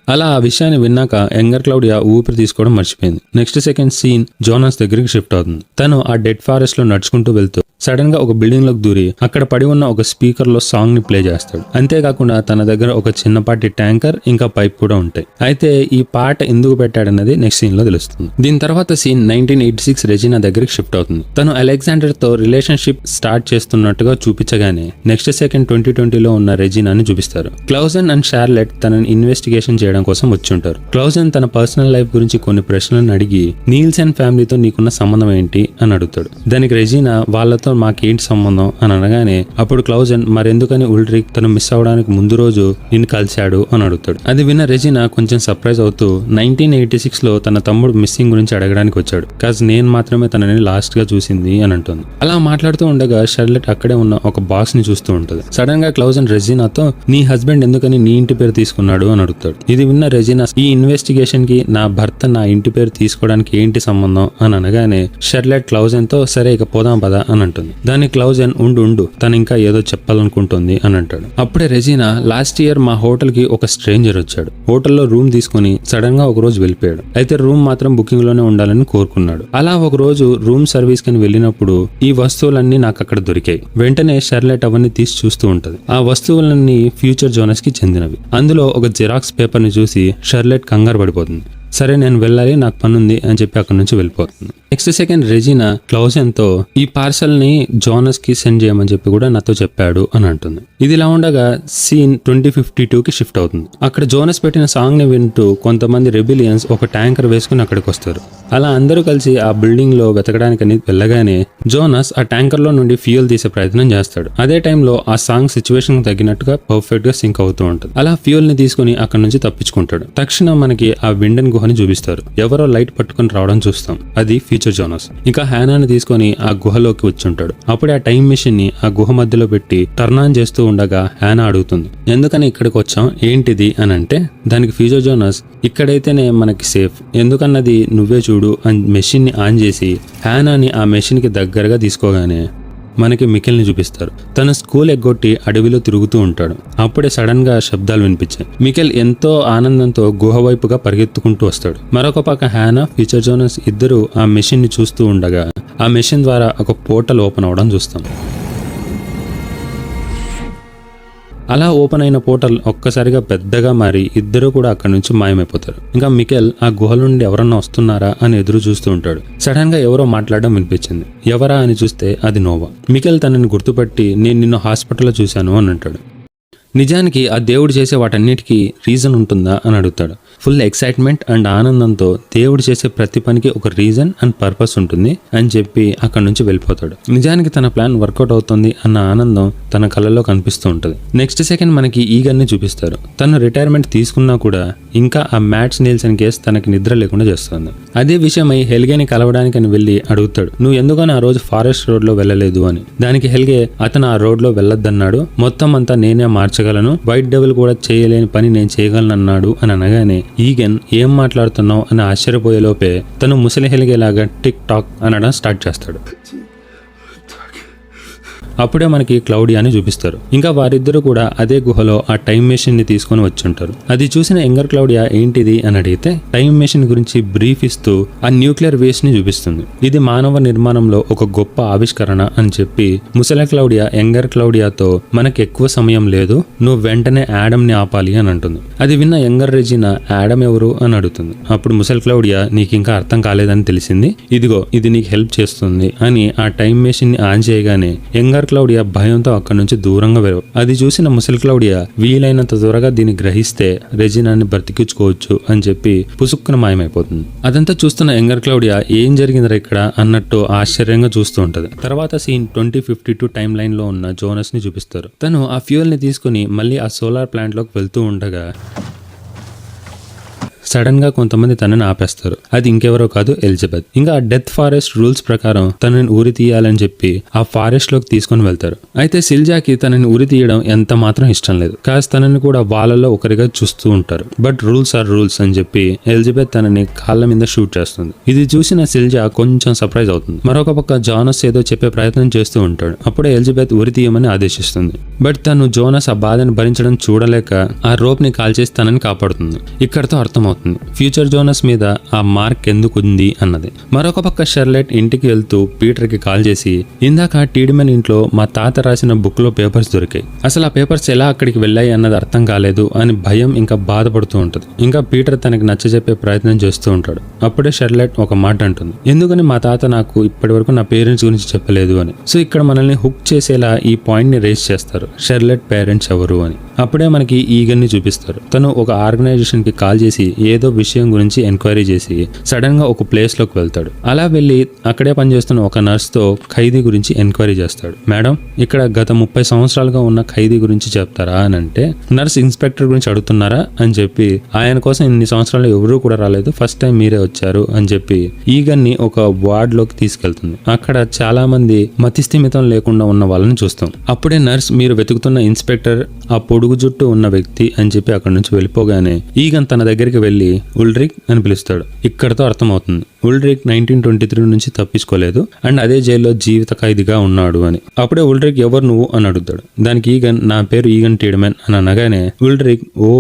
అలా ఆ విషయాన్ని విన్నాక యంగర్ క్లౌడియా ఊపిరి తీసుకోవడం మర్చిపోయింది. నెక్స్ట్ సెకండ్ సీన్ జోనాస్ దగ్గరికి షిఫ్ట్ అవుతుంది. తను ఆ డెడ్ ఫారెస్ట్ లో నడుచుకుంటూ వెళ్తూ సడన్ గా ఒక బిల్డింగ్ లోకి దూరి అక్కడ పడి ఉన్న ఒక స్పీకర్ లో సాంగ్ ని ప్లే చేస్తాడు. అంతేకాకుండా తన దగ్గర ఒక చిన్నపాటి ట్యాంకర్ ఇంకా పైప్ కూడా ఉంటాయి. అయితే ఈ పాట ఎందుకు పెట్టాడన్నది నెక్స్ట్ సీన్ లో తెలుస్తుంది. దీని తర్వాత సీన్ 1986 రెజినా దగ్గరికి షిఫ్ట్ అవుతుంది. తను అలెగ్జాండర్ తో రిలేషన్షిప్ స్టార్ట్ చేస్తున్నట్టుగా చూపించగానే నెక్స్ట్ సెకండ్ 2020లో ఉన్న రెజినాని చూపిస్తారు. క్లౌజన్ అండ్ షార్లెట్ తనని ఇన్వెస్టిగేషన్ చేయడం కోసం వచ్చి ఉంటారు. క్లౌజన్ తన పర్సనల్ లైఫ్ గురించి కొన్ని ప్రశ్నలను అడిగి నీల్సన్ ఫ్యామిలీతో నీకున్న సంబంధం ఏంటి అని అడుగుతాడు. దానికి రెజినా, వాళ్ళతో మాకేంటి సంబంధం అని అనగానే అప్పుడు క్లౌజన్, మరెందుకని ఉల్డ్రిక్ తను మిస్ అవడానికి ముందు రోజు నిన్ను కలిశాడు అని అడుగుతాడు. అది విన్న రెజినా కొంచెం సర్ప్రైజ్ అవుతూ 1986లో తన తమ్ముడు మిస్సింగ్ గురించి అడగడానికి వచ్చాడు, కాజ్ నేను మాత్రమే తనని లాస్ట్ గా చూసింది అని అంటుంది. అలా మాట్లాడుతూ ఉండగా షార్లెట్ అక్కడే ఉన్న ఒక బాక్స్ ని చూస్తూ ఉంటుంది. సడన్ గా క్లౌజన్ రెజినాతో, నీ హస్బెండ్ ఎందుకని నీ ఇంటి పేరు తీసుకున్నాడు అని అడుగుతాడు. ఇది విన్న రెజినా, ఈ ఇన్వెస్టిగేషన్ కి నా భర్త నా ఇంటి పేరు తీసుకోవడానికి ఏంటి సంబంధం అని అనగానే షార్లెట్ క్లౌజన్ తో, సరే ఇక పోదాం పదా అని అంటుంది. దానికి క్లౌజన్, ఉండు తను ఇంకా ఏదో చెప్పాలనుకుంటుంది అని అంటాడు. అప్పుడే రెజినా, లాస్ట్ ఇయర్ మా హోటల్ కి ఒక స్ట్రేంజర్ వచ్చాడు, హోటల్లో రూమ్ తీసుకుని సడన్ గా ఒక రోజు వెళ్ళిపోయాడు. అయితే రూమ్ మాత్రం బుకింగ్ లోనే ఉండాలని కోరుకున్నాడు. అలా ఒక రోజు రూమ్ సర్వీస్ కి వెళ్ళినప్పుడు ఈ వస్తువులన్నీ నాకు అక్కడ దొరికాయి. వెంటనే షార్లెట్ అవన్నీ తీసి చూస్తూ ఉంటది. ఆ వస్తువులన్నీ ఫ్యూచర్ జోనస్ కి చెందినవి. అందులో ఒక జిరాక్స్ పేపర్ ని చూసి షార్లెట్ కంగారు పడిపోతుంది. సరే నేను వెళ్ళాలి, నాకు పనుంది అని చెప్పి అక్కడ నుంచి వెళ్ళిపోతుంది. నెక్స్ట్ సెకండ్ రెజినా క్లౌజన్ తో, ఈ పార్సల్ ని జోనస్ కి సెండ్ చేయమని చెప్పి కూడా నాతో చెప్పాడు అని అంటుంది. ఇది ఇలా ఉండగా సీన్ 2052కి షిఫ్ట్ అవుతుంది. అక్కడ జోనస్ పెట్టిన సాంగ్ ని వింటూ కొంతమంది రెబిలియన్స్ ఒక ట్యాంకర్ వేసుకుని అక్కడికి వస్తారు. అలా అందరూ కలిసి ఆ బిల్డింగ్ లో వెతకడానికని వెళ్ళగానే జోనస్ ఆ ట్యాంకర్ లో నుండి ఫ్యూయల్ తీసే ప్రయత్నం చేస్తాడు. అదే టైంలో ఆ సాంగ్ సిచ్యువేషన్ తగ్గినట్టుగా పర్ఫెక్ట్ గా సింక్ అవుతూ ఉంటుంది. అలా ఫ్యూయల్ ని తీసుకుని అక్కడ నుంచి తప్పించుకుంటాడు. తక్షణం మనకి ఆ విండెన్ గుహని చూపిస్తారు. ఎవరో లైట్ పట్టుకుని రావడం చూస్తాం, అది ఫ్యూచర్ జోనస్. ఇంకా హ్యానాని తీసుకొని ఆ గుహలోకి వచ్చి ఉంటాడు. అప్పుడే ఆ టైం మెషిన్ ని ఆ గుహ మధ్యలో పెట్టి టర్న్ ఆన్ చేస్తూ ఉండగా హ్యానా అడుగుతుంది, ఎందుకని ఇక్కడికి వచ్చాం, ఏంటిది అని అంటే దానికి ఫ్యూచర్ జోనస్, ఇక్కడైతేనే మనకి సేఫ్, ఎందుకన్నది నువ్వే చూడు అని మెషిన్ ని ఆన్ చేసి హ్యానాని ఆ మెషిన్ కి దగ్గరగా తీసుకోగానే మనకి మికెల్ ని చూపిస్తారు. తన స్కూల్ ఎగ్గొట్టి అడవిలో తిరుగుతూ ఉంటాడు. అప్పుడే సడన్ గా శబ్దాలు వినిపించాయి. మికెల్ ఎంతో ఆనందంతో గుహ వైపుగా పరిగెత్తుకుంటూ వస్తాడు. మరొక పక్క హ్యానా, ఫ్యూచర్ జోనస్ ఇద్దరు ఆ మెషిన్ ని చూస్తూ ఉండగా ఆ మెషిన్ ద్వారా ఒక పోర్టల్ ఓపెన్ అవడం చూస్తాం. అలా ఓపెన్ అయిన పోర్టల్ ఒక్కసారిగా పెద్దగా మారి ఇద్దరు కూడా అక్కడి నుంచి మాయమైపోతారు. ఇంకా మికెల్ ఆ గుహ నుండి ఎవరన్నా వస్తున్నారా అని ఎదురు చూస్తూ ఉంటాడు. సడన్ గా ఎవరో మాట్లాడడం వినిపించింది. ఎవరా అని చూస్తే అది నోవా. మికెల్ తనని గుర్తుపట్టి, నేను నిన్ను హాస్పిటల్లో చూశాను అని అంటాడు. నిజానికి ఆ దేవుడు చేసే వాటన్నిటికీ రీజన్ ఉంటుందా అని అడుగుతాడు. ఫుల్ ఎక్సైట్మెంట్ అండ్ ఆనందంతో దేవుడు చేసే ప్రతి పనికి ఒక రీజన్ అండ్ పర్పస్ ఉంటుంది అని చెప్పి అక్కడి నుంచి వెళ్ళిపోతాడు. నిజానికి తన ప్లాన్ వర్కౌట్ అవుతుంది అన్న ఆనందం తన కళ్ళలో కనిపిస్తూ ఉంటుంది. నెక్స్ట్ సెకండ్ మనకి ఈగన్ ని చూపిస్తారు. తను రిటైర్మెంట్ తీసుకున్నా కూడా ఇంకా ఆ మ్యాట్స్ నీల్సన్ కేసు తనకి నిద్ర లేకుండా చేస్తుంది. అదే విషయమై హెల్గేని కలవడానికి అని వెళ్ళి అడుగుతాడు, నువ్వు ఎందుకని ఆ రోజు ఫారెస్ట్ రోడ్ లో వెళ్ళలేదు అని. దానికి హెల్గే, అతను ఆ రోడ్ లో వెళ్ళొద్దన్నాడు, మొత్తం అంతా నేనే మార్చగలను, వైట్ డెవిల్ కూడా చేయలేని పని నేను చేయగలను అన్నాడు అని అనగానే ఈగన్, ఏం మాట్లాడుతున్నావు అని ఆశ్చర్యపోయే లోపే తను ముసలి హెల్గేలాగా టిక్ టాక్ అనడం స్టార్ట్ చేస్తాడు. అప్పుడే మనకి క్లౌడియాని చూపిస్తారు. ఇంకా వారిద్దరూ కూడా అదే గుహలో ఆ టైం మెషిన్ ని తీసుకొని వచ్చి ఉంటారు. అది చూసిన యంగర్ క్లౌడియా ఏంటిది అని అడిగితే టైం మెషిన్ గురించి బ్రీఫ్ ఇస్తూ ఆ న్యూక్లియర్ వేస్ట్ ని చూపిస్తుంది. ఇది మానవ నిర్మాణంలో ఒక గొప్ప ఆవిష్కరణ అని చెప్పి ముసలి క్లౌడియా యంగర్ క్లౌడియాతో మనకి ఎక్కువ సమయం లేదు, నువ్వు వెంటనే యాడమ్ ని ఆపాలి అని అంటుంది. అది విన్న యంగర్ రెజినా యాడమ్ ఎవరు అని అడుగుతుంది. అప్పుడు ముసలి క్లౌడియా నీకు ఇంకా అర్థం కాలేదని తెలిసింది, ఇదిగో ఇది నీకు హెల్ప్ చేస్తుంది అని ఆ టైం మెషిన్ ని ఆన్ చేయగానే యంగర్ క్లౌడియా భయంతో అక్కడి నుంచి దూరంగా అది చూసిన ముసలి క్లౌడియా వీలైనంత త్వరగా దీన్ని గ్రహిస్తే రెజినాని బ్రతికించుకోవచ్చు అని చెప్పి పుసుక్కున మాయమైపోతుంది. అదంతా చూస్తున్న యంగర్ క్లౌడియా ఏం జరిగిందిరా ఇక్కడ అన్నట్టు ఆశ్చర్యంగా చూస్తూ ఉంటది. తర్వాత సీన్ 2052 టైం లైన్ లో ఉన్న జోనస్ ని చూపిస్తారు. తను ఆ ఫ్యూయల్ ని తీసుకుని మళ్ళీ ఆ సోలార్ ప్లాంట్ లోకి వెళ్తూ ఉండగా సడన్ గా కొంతమంది తనని ఆపేస్తారు. అది ఇంకెవరో కాదు ఎలిజబెత్. ఇంకా ఆ డెత్ ఫారెస్ట్ రూల్స్ ప్రకారం తనని ఉరి తీయాలని చెప్పి ఆ ఫారెస్ట్ లోకి తీసుకొని వెళ్తారు. అయితే సిల్జాకి తనని ఉరి తీయడం ఎంత మాత్రం ఇష్టం లేదు. కాస్త తనని కూడా వాళ్ళలో ఒకరిగా చూస్తూ ఉంటారు. బట్ రూల్స్ ఆర్ రూల్స్ అని చెప్పి ఎలిజబెత్ తనని కాళ్ళ మీద షూట్ చేస్తుంది. ఇది చూసిన సిల్జా కొంచెం సర్ప్రైజ్ అవుతుంది. మరొక పక్క జోనస్ ఏదో చెప్పే ప్రయత్నం చేస్తూ ఉంటాడు. అప్పుడే ఎలిజబెత్ ఉరి తీయమని ఆదేశిస్తుంది. బట్ తను జోనస్ ఆ బాధను భరించడం చూడలేక ఆ రోప్ ని కాల్చేసి తనని కాపాడుతుంది. ఇక్కడతో అర్థమవుతుంది ఫ్యూచర్ జోనస్ మీద ఆ మార్క్ ఎందుకు ఉంది అన్నది. మరొక పక్క షర్లెట్ ఇంటికి వెళ్తూ పీటర్ కి కాల్ చేసి ఇందాక టీడిమన్ ఇంట్లో మా తాత రాసిన బుక్ లో పేపర్స్ దొరికాయి, అసలు ఆ పేపర్స్ ఎలా అక్కడికి వెళ్ళాయి అన్నది అర్థం కాలేదు అని భయం ఇంకా బాధపడుతూ ఉంటది. ఇంకా పీటర్ తనకి నచ్చజెప్పే ప్రయత్నం చేస్తూ ఉంటాడు. అప్పుడే షర్లెట్ ఒక మాట అంటుంది, ఎందుకని మా తాత నాకు ఇప్పటి వరకు నా పేరెంట్స్ గురించి చెప్పలేదు అని. సో ఇక్కడ మనల్ని హుక్ చేసేలా ఈ పాయింట్ ని రేస్ చేస్తారు, షర్లెట్ పేరెంట్స్ ఎవరు అని. అప్పుడే మనకి ఈగన్ ని చూపిస్తారు. తను ఒక ఆర్గనైజేషన్ కి కాల్ చేసి ఏదో విషయం గురించి ఎంక్వైరీ చేసి సడన్ గా ఒక ప్లేస్ లోకి వెళ్తాడు. అలా వెళ్ళి అక్కడే పనిచేస్తున్న ఒక నర్స్ తో ఖైదీ గురించి ఎంక్వైరీ చేస్తాడు. మేడం, ఇక్కడ గత 30 సంవత్సరాలుగా ఉన్న ఖైదీ గురించి చెప్తారా అని అంటే నర్స్ ఇన్స్పెక్టర్ గురించి అడుగుతున్నారా అని చెప్పి ఆయన కోసం ఇన్ని సంవత్సరాలు ఎవరూ కూడా రాలేదు, ఫస్ట్ టైం మీరే వచ్చారు అని చెప్పి ఈగన్ ని ఒక వార్డ్ లోకి తీసుకెళ్తుంది. అక్కడ చాలా మంది మతిస్థిమితం లేకుండా ఉన్న వాళ్ళని చూస్తాం. అప్పుడే నర్స్ మీరు వెతుకుతున్న ఇన్స్పెక్టర్ ఆ పొడుగు జుట్టు ఉన్న వ్యక్తి అని చెప్పి అక్కడి నుంచి వెళ్ళిపోగానే ఈగన్ తన దగ్గరికి వెళ్ళి ఉల్డ్రిక్ అని పిలుస్తాడు. ఇక్కడతో అర్థమవుతుంది ఉల్డ్రిక్ 1923 నుంచి తప్పించుకోలేదు అండ్ అదే జైల్లో జీవిత ఖైదీగా ఉన్నాడు అని. అప్పుడే ఉల్డ్రిక్ ఎవరు నువ్వు అని అడుగుతాడు. దానికి ఈగన్ నా పేరు ఈగన్ టీడమెన్ అని అనగానే ఉల్డ్రిక్ ఓ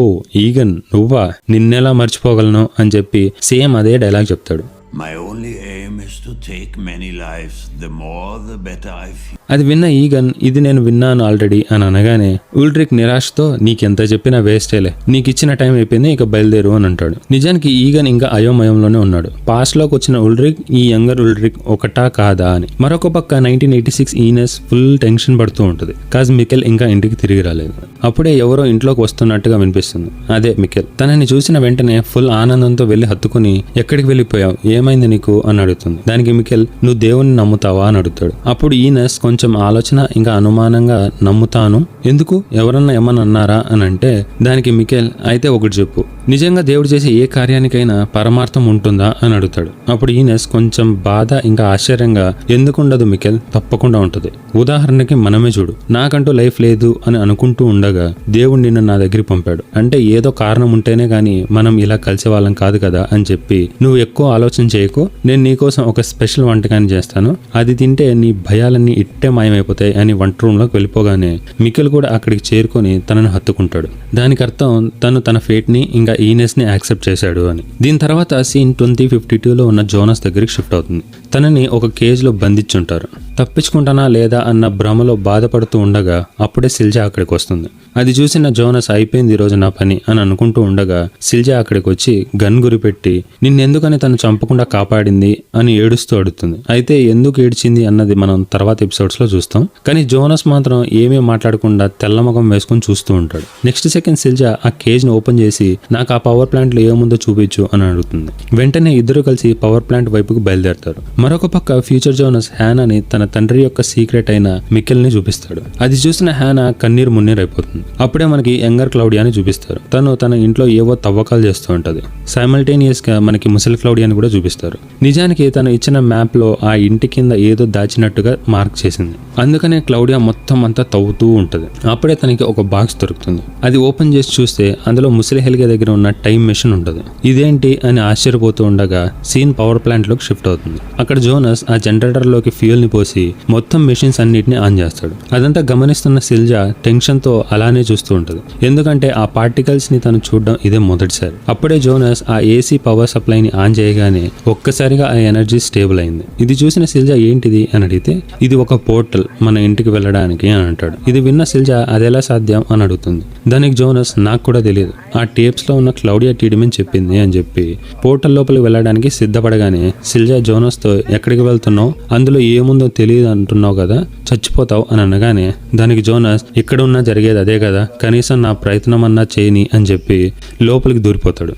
ఈగన్ నువ్వా, నిన్నెలా మర్చిపోగలను అని చెప్పి సేమ్ అదే డైలాగ్ చెప్తాడు. My only aim is to take many lives. The more, the better I feel. అది విన్న ఈగన్ ఇది నేను విన్నాను ఆల్రెడీ అని అనగానే ఉల్డ్రిక్ నిరాశతో నీకెంత చెప్పినా వేస్టేలే, నీకు ఇచ్చిన టైం అయిపోయింది, ఇక బయలుదేరు అని అంటాడు. నిజానికి ఈగన్ ఇంకా అయోమయంలోనే ఉన్నాడు. పాస్ట్ లోకి వచ్చిన ఉల్డ్రిక్ ఈ యంగర్ ఉల్డ్రిక్ ఒకటా కాదా అని. మరొక పక్క 1986 ఈనెస్ ఫుల్ టెన్షన్ పడుతూ ఉంటుంది. కాజ్ మికెల్ ఇంకా ఇంటికి తిరిగి రాలేదు. అప్పుడే ఎవరో ఇంట్లోకి వస్తున్నట్టుగా వినిపిస్తుంది. అదే మికెల్. తనని చూసిన వెంటనే ఫుల్ ఆనందంతో వెళ్లి హత్తుకుని ఎక్కడికి వెళ్ళిపోయావు, ఏమైంది నీకు అని అడుగుతుంది. దానికి మికెల్ నువ్వు దేవుణ్ణి నమ్ముతావా అని అడుగుతాడు. అప్పుడు ఈనెస్ కొంచెం ఆలోచన ఇంకా అనుమానంగా నమ్ముతాను, ఎందుకు ఎవరన్నా ఏమన్నా అన్నారా అని అంటే దానికి మికెల్ అయితే ఒకటి చెప్పు, నిజంగా దేవుడు చేసే ఏ కార్యానికైనా పరమార్థం ఉంటుందా అని అడుగుతాడు. అప్పుడు ఈనెస్ కొంచెం బాధ ఇంకా ఆశ్చర్యంగా ఎందుకుండదు మికెల్, తప్పకుండా ఉంటుంది. ఉదాహరణకి మనమే చూడు, నాకంటూ లైఫ్ లేదు అని అనుకుంటూ ఉండగా దేవుడు నిన్ను నా దగ్గరికి పంపాడు అంటే ఏదో కారణం ఉంటేనే గానీ మనం ఇలా కలిసే వాళ్ళం కాదు కదా అని చెప్పి నువ్వు ఎక్కువ ఆలోచన చేయకు, నేను నీకోసం ఒక స్పెషల్ వంటకాన్ని చేస్తాను, అది తింటే నీ భయాలన్నీ ఇట్టే మాయమైపోతాయి అని వంట రూమ్ లోకి వెళ్ళిపోగానే మికెల్ కూడా అక్కడికి చేరుకొని తనను హత్తుకుంటాడు. దానికి అర్థం తను తన ఫేట్ ని ఇంకా ఈనెస్ ని యాక్సెప్ట్ చేశాడు అని. దీని తర్వాత సీన్ 2052లో ఉన్న జోనస్ దగ్గరికి షిఫ్ట్ అవుతుంది. తనని ఒక కేజ్ లో బంధించుంటారు. తప్పించుకుంటానా లేదా అన్న భ్రమలో బాధపడుతూ ఉండగా అప్పుడే సిల్జా అక్కడికి వస్తుంది. అది చూసిన జోనస్ అయిపోయింది ఈ రోజు నా పని అని అనుకుంటూ ఉండగా సిల్జా అక్కడికి వచ్చి గన్ గురిపెట్టి నిన్నెందుకని తను చంపకుండా కాపాడింది అని ఏడుస్తూ అడుగుతుంది. అయితే ఎందుకు ఏడ్చింది అన్నది మనం తర్వాత ఎపిసోడ్స్ లో చూస్తాం. కానీ జోనస్ మాత్రం ఏమీ మాట్లాడకుండా తెల్లముఖం వేసుకొని చూస్తూ ఉంటాడు. నెక్స్ట్ సెకండ్ సిల్జా ఆ కేజ్ ని ఓపెన్ చేసి నాకు ఆ పవర్ ప్లాంట్ లో ఏముందో చూపించు అని అడుగుతుంది. వెంటనే ఇద్దరు కలిసి పవర్ ప్లాంట్ వైపుకు బయలుదేరతారు. మరొక పక్క ఫ్యూచర్ జోనస్ హ్యానాని తన తండ్రి యొక్క సీక్రెట్ అయిన మికెల్ ని చూపిస్తాడు. అది చూసిన హ్యానా కన్నీరు మున్నీరైపోతుంది. అప్పుడే మనకి యంగర్ క్లౌడియాని చూపిస్తారు. తను తన ఇంట్లో ఏవో తవ్వకాలు చేస్తూ ఉంటది. సైమల్టేనియస్ గా మనకి ముసలి క్లౌడియాని కూడా చూపిస్తారు. నిజానికి తను ఇచ్చిన మ్యాప్ లో ఆ ఇంటి కింద ఏదో దాచినట్టుగా మార్క్ చేసింది. అందుకనే క్లౌడియా మొత్తం అంతా తవ్వుతూ ఉంటది. అప్పుడే తనకి ఒక బాక్స్ దొరుకుతుంది. అది ఓపెన్ చేసి చూస్తే అందులో ముసలి హెల్గే దగ్గర ఉన్న టైం మెషిన్ ఉంటది. ఇదేంటి అని ఆశ్చర్యపోతూ ఉండగా సీన్ పవర్ ప్లాంట్ లోకి షిఫ్ట్ అవుతుంది. అక్కడ జోనస్ ఆ జనరేటర్ లోకి ఫ్యూయల్ ని పోసి చేసి మొత్తం మెషిన్స్ అన్నిటిని ఆన్ చేస్తాడు. అదంతా గమనిస్తున్న సిల్జా టెన్షన్ తో అలానే చూస్తూ ఉంటుంది, ఎందుకంటే ఆ పార్టికల్స్ ని తను చూడడం ఇదే మొదటిసారి. అప్పుడే జోనస్ ఆ ఏసీ పవర్ సప్లై ని ఆన్ చేయగానే ఒక్కసారిగా ఆ ఎనర్జీ స్టేబుల్ అయింది. ఇది చూసిన సిల్జా ఏంటిది అని అడిగితే ఇది ఒక పోర్టల్ మన ఇంటికి వెళ్ళడానికి అని అంటాడు. ఇది విన్న సిల్జా అదెలా సాధ్యం అని అడుగుతుంది. దానికి జోనస్ నాకు కూడా తెలియదు, ఆ టేప్స్ లో ఉన్న క్లౌడియా టీడిమన్ చెప్పింది అని చెప్పి పోర్టల్ లోపలికి వెళ్ళడానికి సిద్ధపడగానే సిల్జా జోనస్ తో ఎక్కడికి వెళ్తున్నావు, అందులో ఏముందో తెలియదు అంటున్నావు కదా, చచ్చిపోతావు అని అనగానే దానికి జోనస్ ఇక్కడ ఉన్నా జరిగేది అదే కదా, కనీసం నా ప్రయత్నం అన్నా చేయని అని చెప్పి లోపలికి దూరిపోతాడు.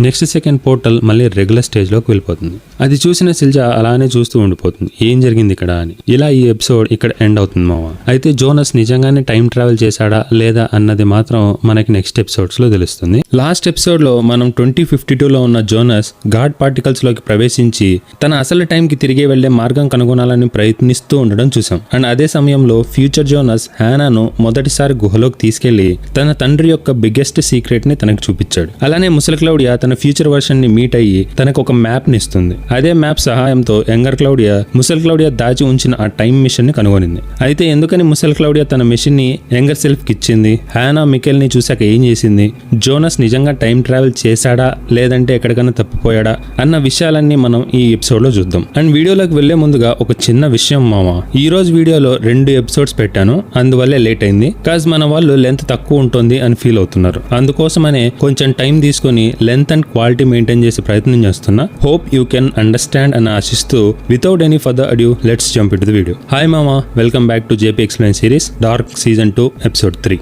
నెక్స్ట్ సెకండ్ పోర్టల్ మళ్ళీ రెగ్యులర్ స్టేజ్లోకి వెళ్ళిపోతుంది. అది చూసిన సిల్జా అలానే చూస్తూ ఉండిపోతుంది, ఏం జరిగింది ఇక్కడ అని. ఇలా ఈ ఎపిసోడ్ ఇక్కడ ఎండ్ అవుతుంది మామ. అయితే జోనస్ నిజంగానే టైం ట్రావెల్ చేశాడా లేదా అన్నది మాత్రం మనకి నెక్స్ట్ ఎపిసోడ్స్ లో తెలుస్తుంది. లాస్ట్ ఎపిసోడ్ లో మనం 2052లో ఉన్న జోనస్ గాడ్ పార్టికల్స్ లోకి ప్రవేశించి తన అసలు టైం కి తిరిగి వెళ్లే మార్గం కనుగొనాలని ప్రయత్నిస్తూ ఉండడం చూసాం. అండ్ అదే సమయంలో ఫ్యూచర్ జోనస్ హ్యానాను మొదటిసారి గుహలోకి తీసుకెళ్లి తన తండ్రి యొక్క బిగ్గెస్ట్ సీక్రెట్ ని తనకు చూపించాడు. అలానే ముసలి క్లౌడియా తన ఫ్యూచర్ వర్షన్ ని మీట్ అయ్యి తనకు ఒక మ్యాప్ ని ఇస్తుంది. అదే మ్యాప్ సహాయంతో యంగర్ క్లౌడియా ముసలి క్లౌడియా దాచి ఉంచిన ఆ టైం మిషన్ ని కనుగొనింది. అయితే ఎందుకని ముసలి క్లౌడియా తన మిషన్ ని యంగర్ సెల్ఫ్ కి ఇచ్చింది, హ్యానా మికెల్ ని చూశాక ఏం చేసింది, జోనస్ నిజంగా టైం ట్రావెల్ చేశాడా లేదంటే ఎక్కడికైనా తప్పిపోయాడా అన్న విషయాలన్నీ మనం ఈ ఎపిసోడ్ లో చూద్దాం. అండ్ వీడియోలోకి వెళ్లే ముందుగా ఒక చిన్న విషయం మామ, ఈ రోజు వీడియోలో 2 ఎపిసోడ్స్ పెట్టాను, అందువల్లే లేట్ అయింది. కాజ్ మన వాళ్ళు లెంత్ తక్కువ ఉంటుంది అని ఫీల్ అవుతున్నారు, అందుకోసమనే కొంచెం టైం తీసుకుని లెంత్ అండ్ క్వాలిటీ మెయింటైన్ చేసే ప్రయత్నం చేస్తున్నా. హోప్ యూ కెన్ అండర్స్టాండ్ అని ఆశిస్తూ without any further adieu let's jump into the video. Hi మామా, welcome back to JP explain series Dark season 2 episode 3.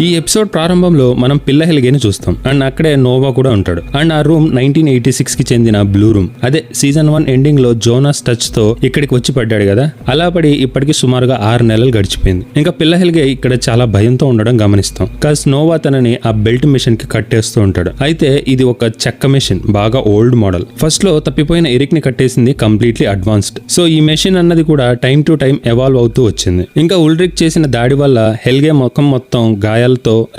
ఈ ఎపిసోడ్ ప్రారంభంలో మనం పిల్ల హెల్గేని చూస్తాం. అండ్ అక్కడే నోవా కూడా ఉంటాడు. అండ్ ఆ రూమ్ 1986 కి చెందిన బ్లూ రూమ్. అదే సీజన్ 1 ఎండింగ్ లో జోనస్ టచ్ తో ఇక్కడికి వచ్చి పడ్డాడు కదా, అలా పడి ఇప్పటికి సుమారుగా 6 నెలలు గడిచిపోయింది. ఇంకా పిల్ల హెల్గే ఇక్కడ చాలా భయంతో ఉండడం గమనిస్తాం. కాస్ నోవా తనని ఆ బెల్ట్ మిషన్ కి కట్టేస్తూ ఉంటాడు. అయితే ఇది ఒక చెక్క మెషిన్, బాగా ఓల్డ్ మోడల్. ఫస్ట్ లో తప్పిపోయిన ఎరిక్ ని కట్టేసింది కంప్లీట్లీ అడ్వాన్స్డ్. సో ఈ మెషిన్ అన్నది కూడా టైం టు టైం ఎవాల్వ్ అవుతూ వచ్చింది. ఇంకా ఉల్రిక్ చేసిన దాడి వల్ల హెల్గే ముఖం మొత్తం గాయాలతో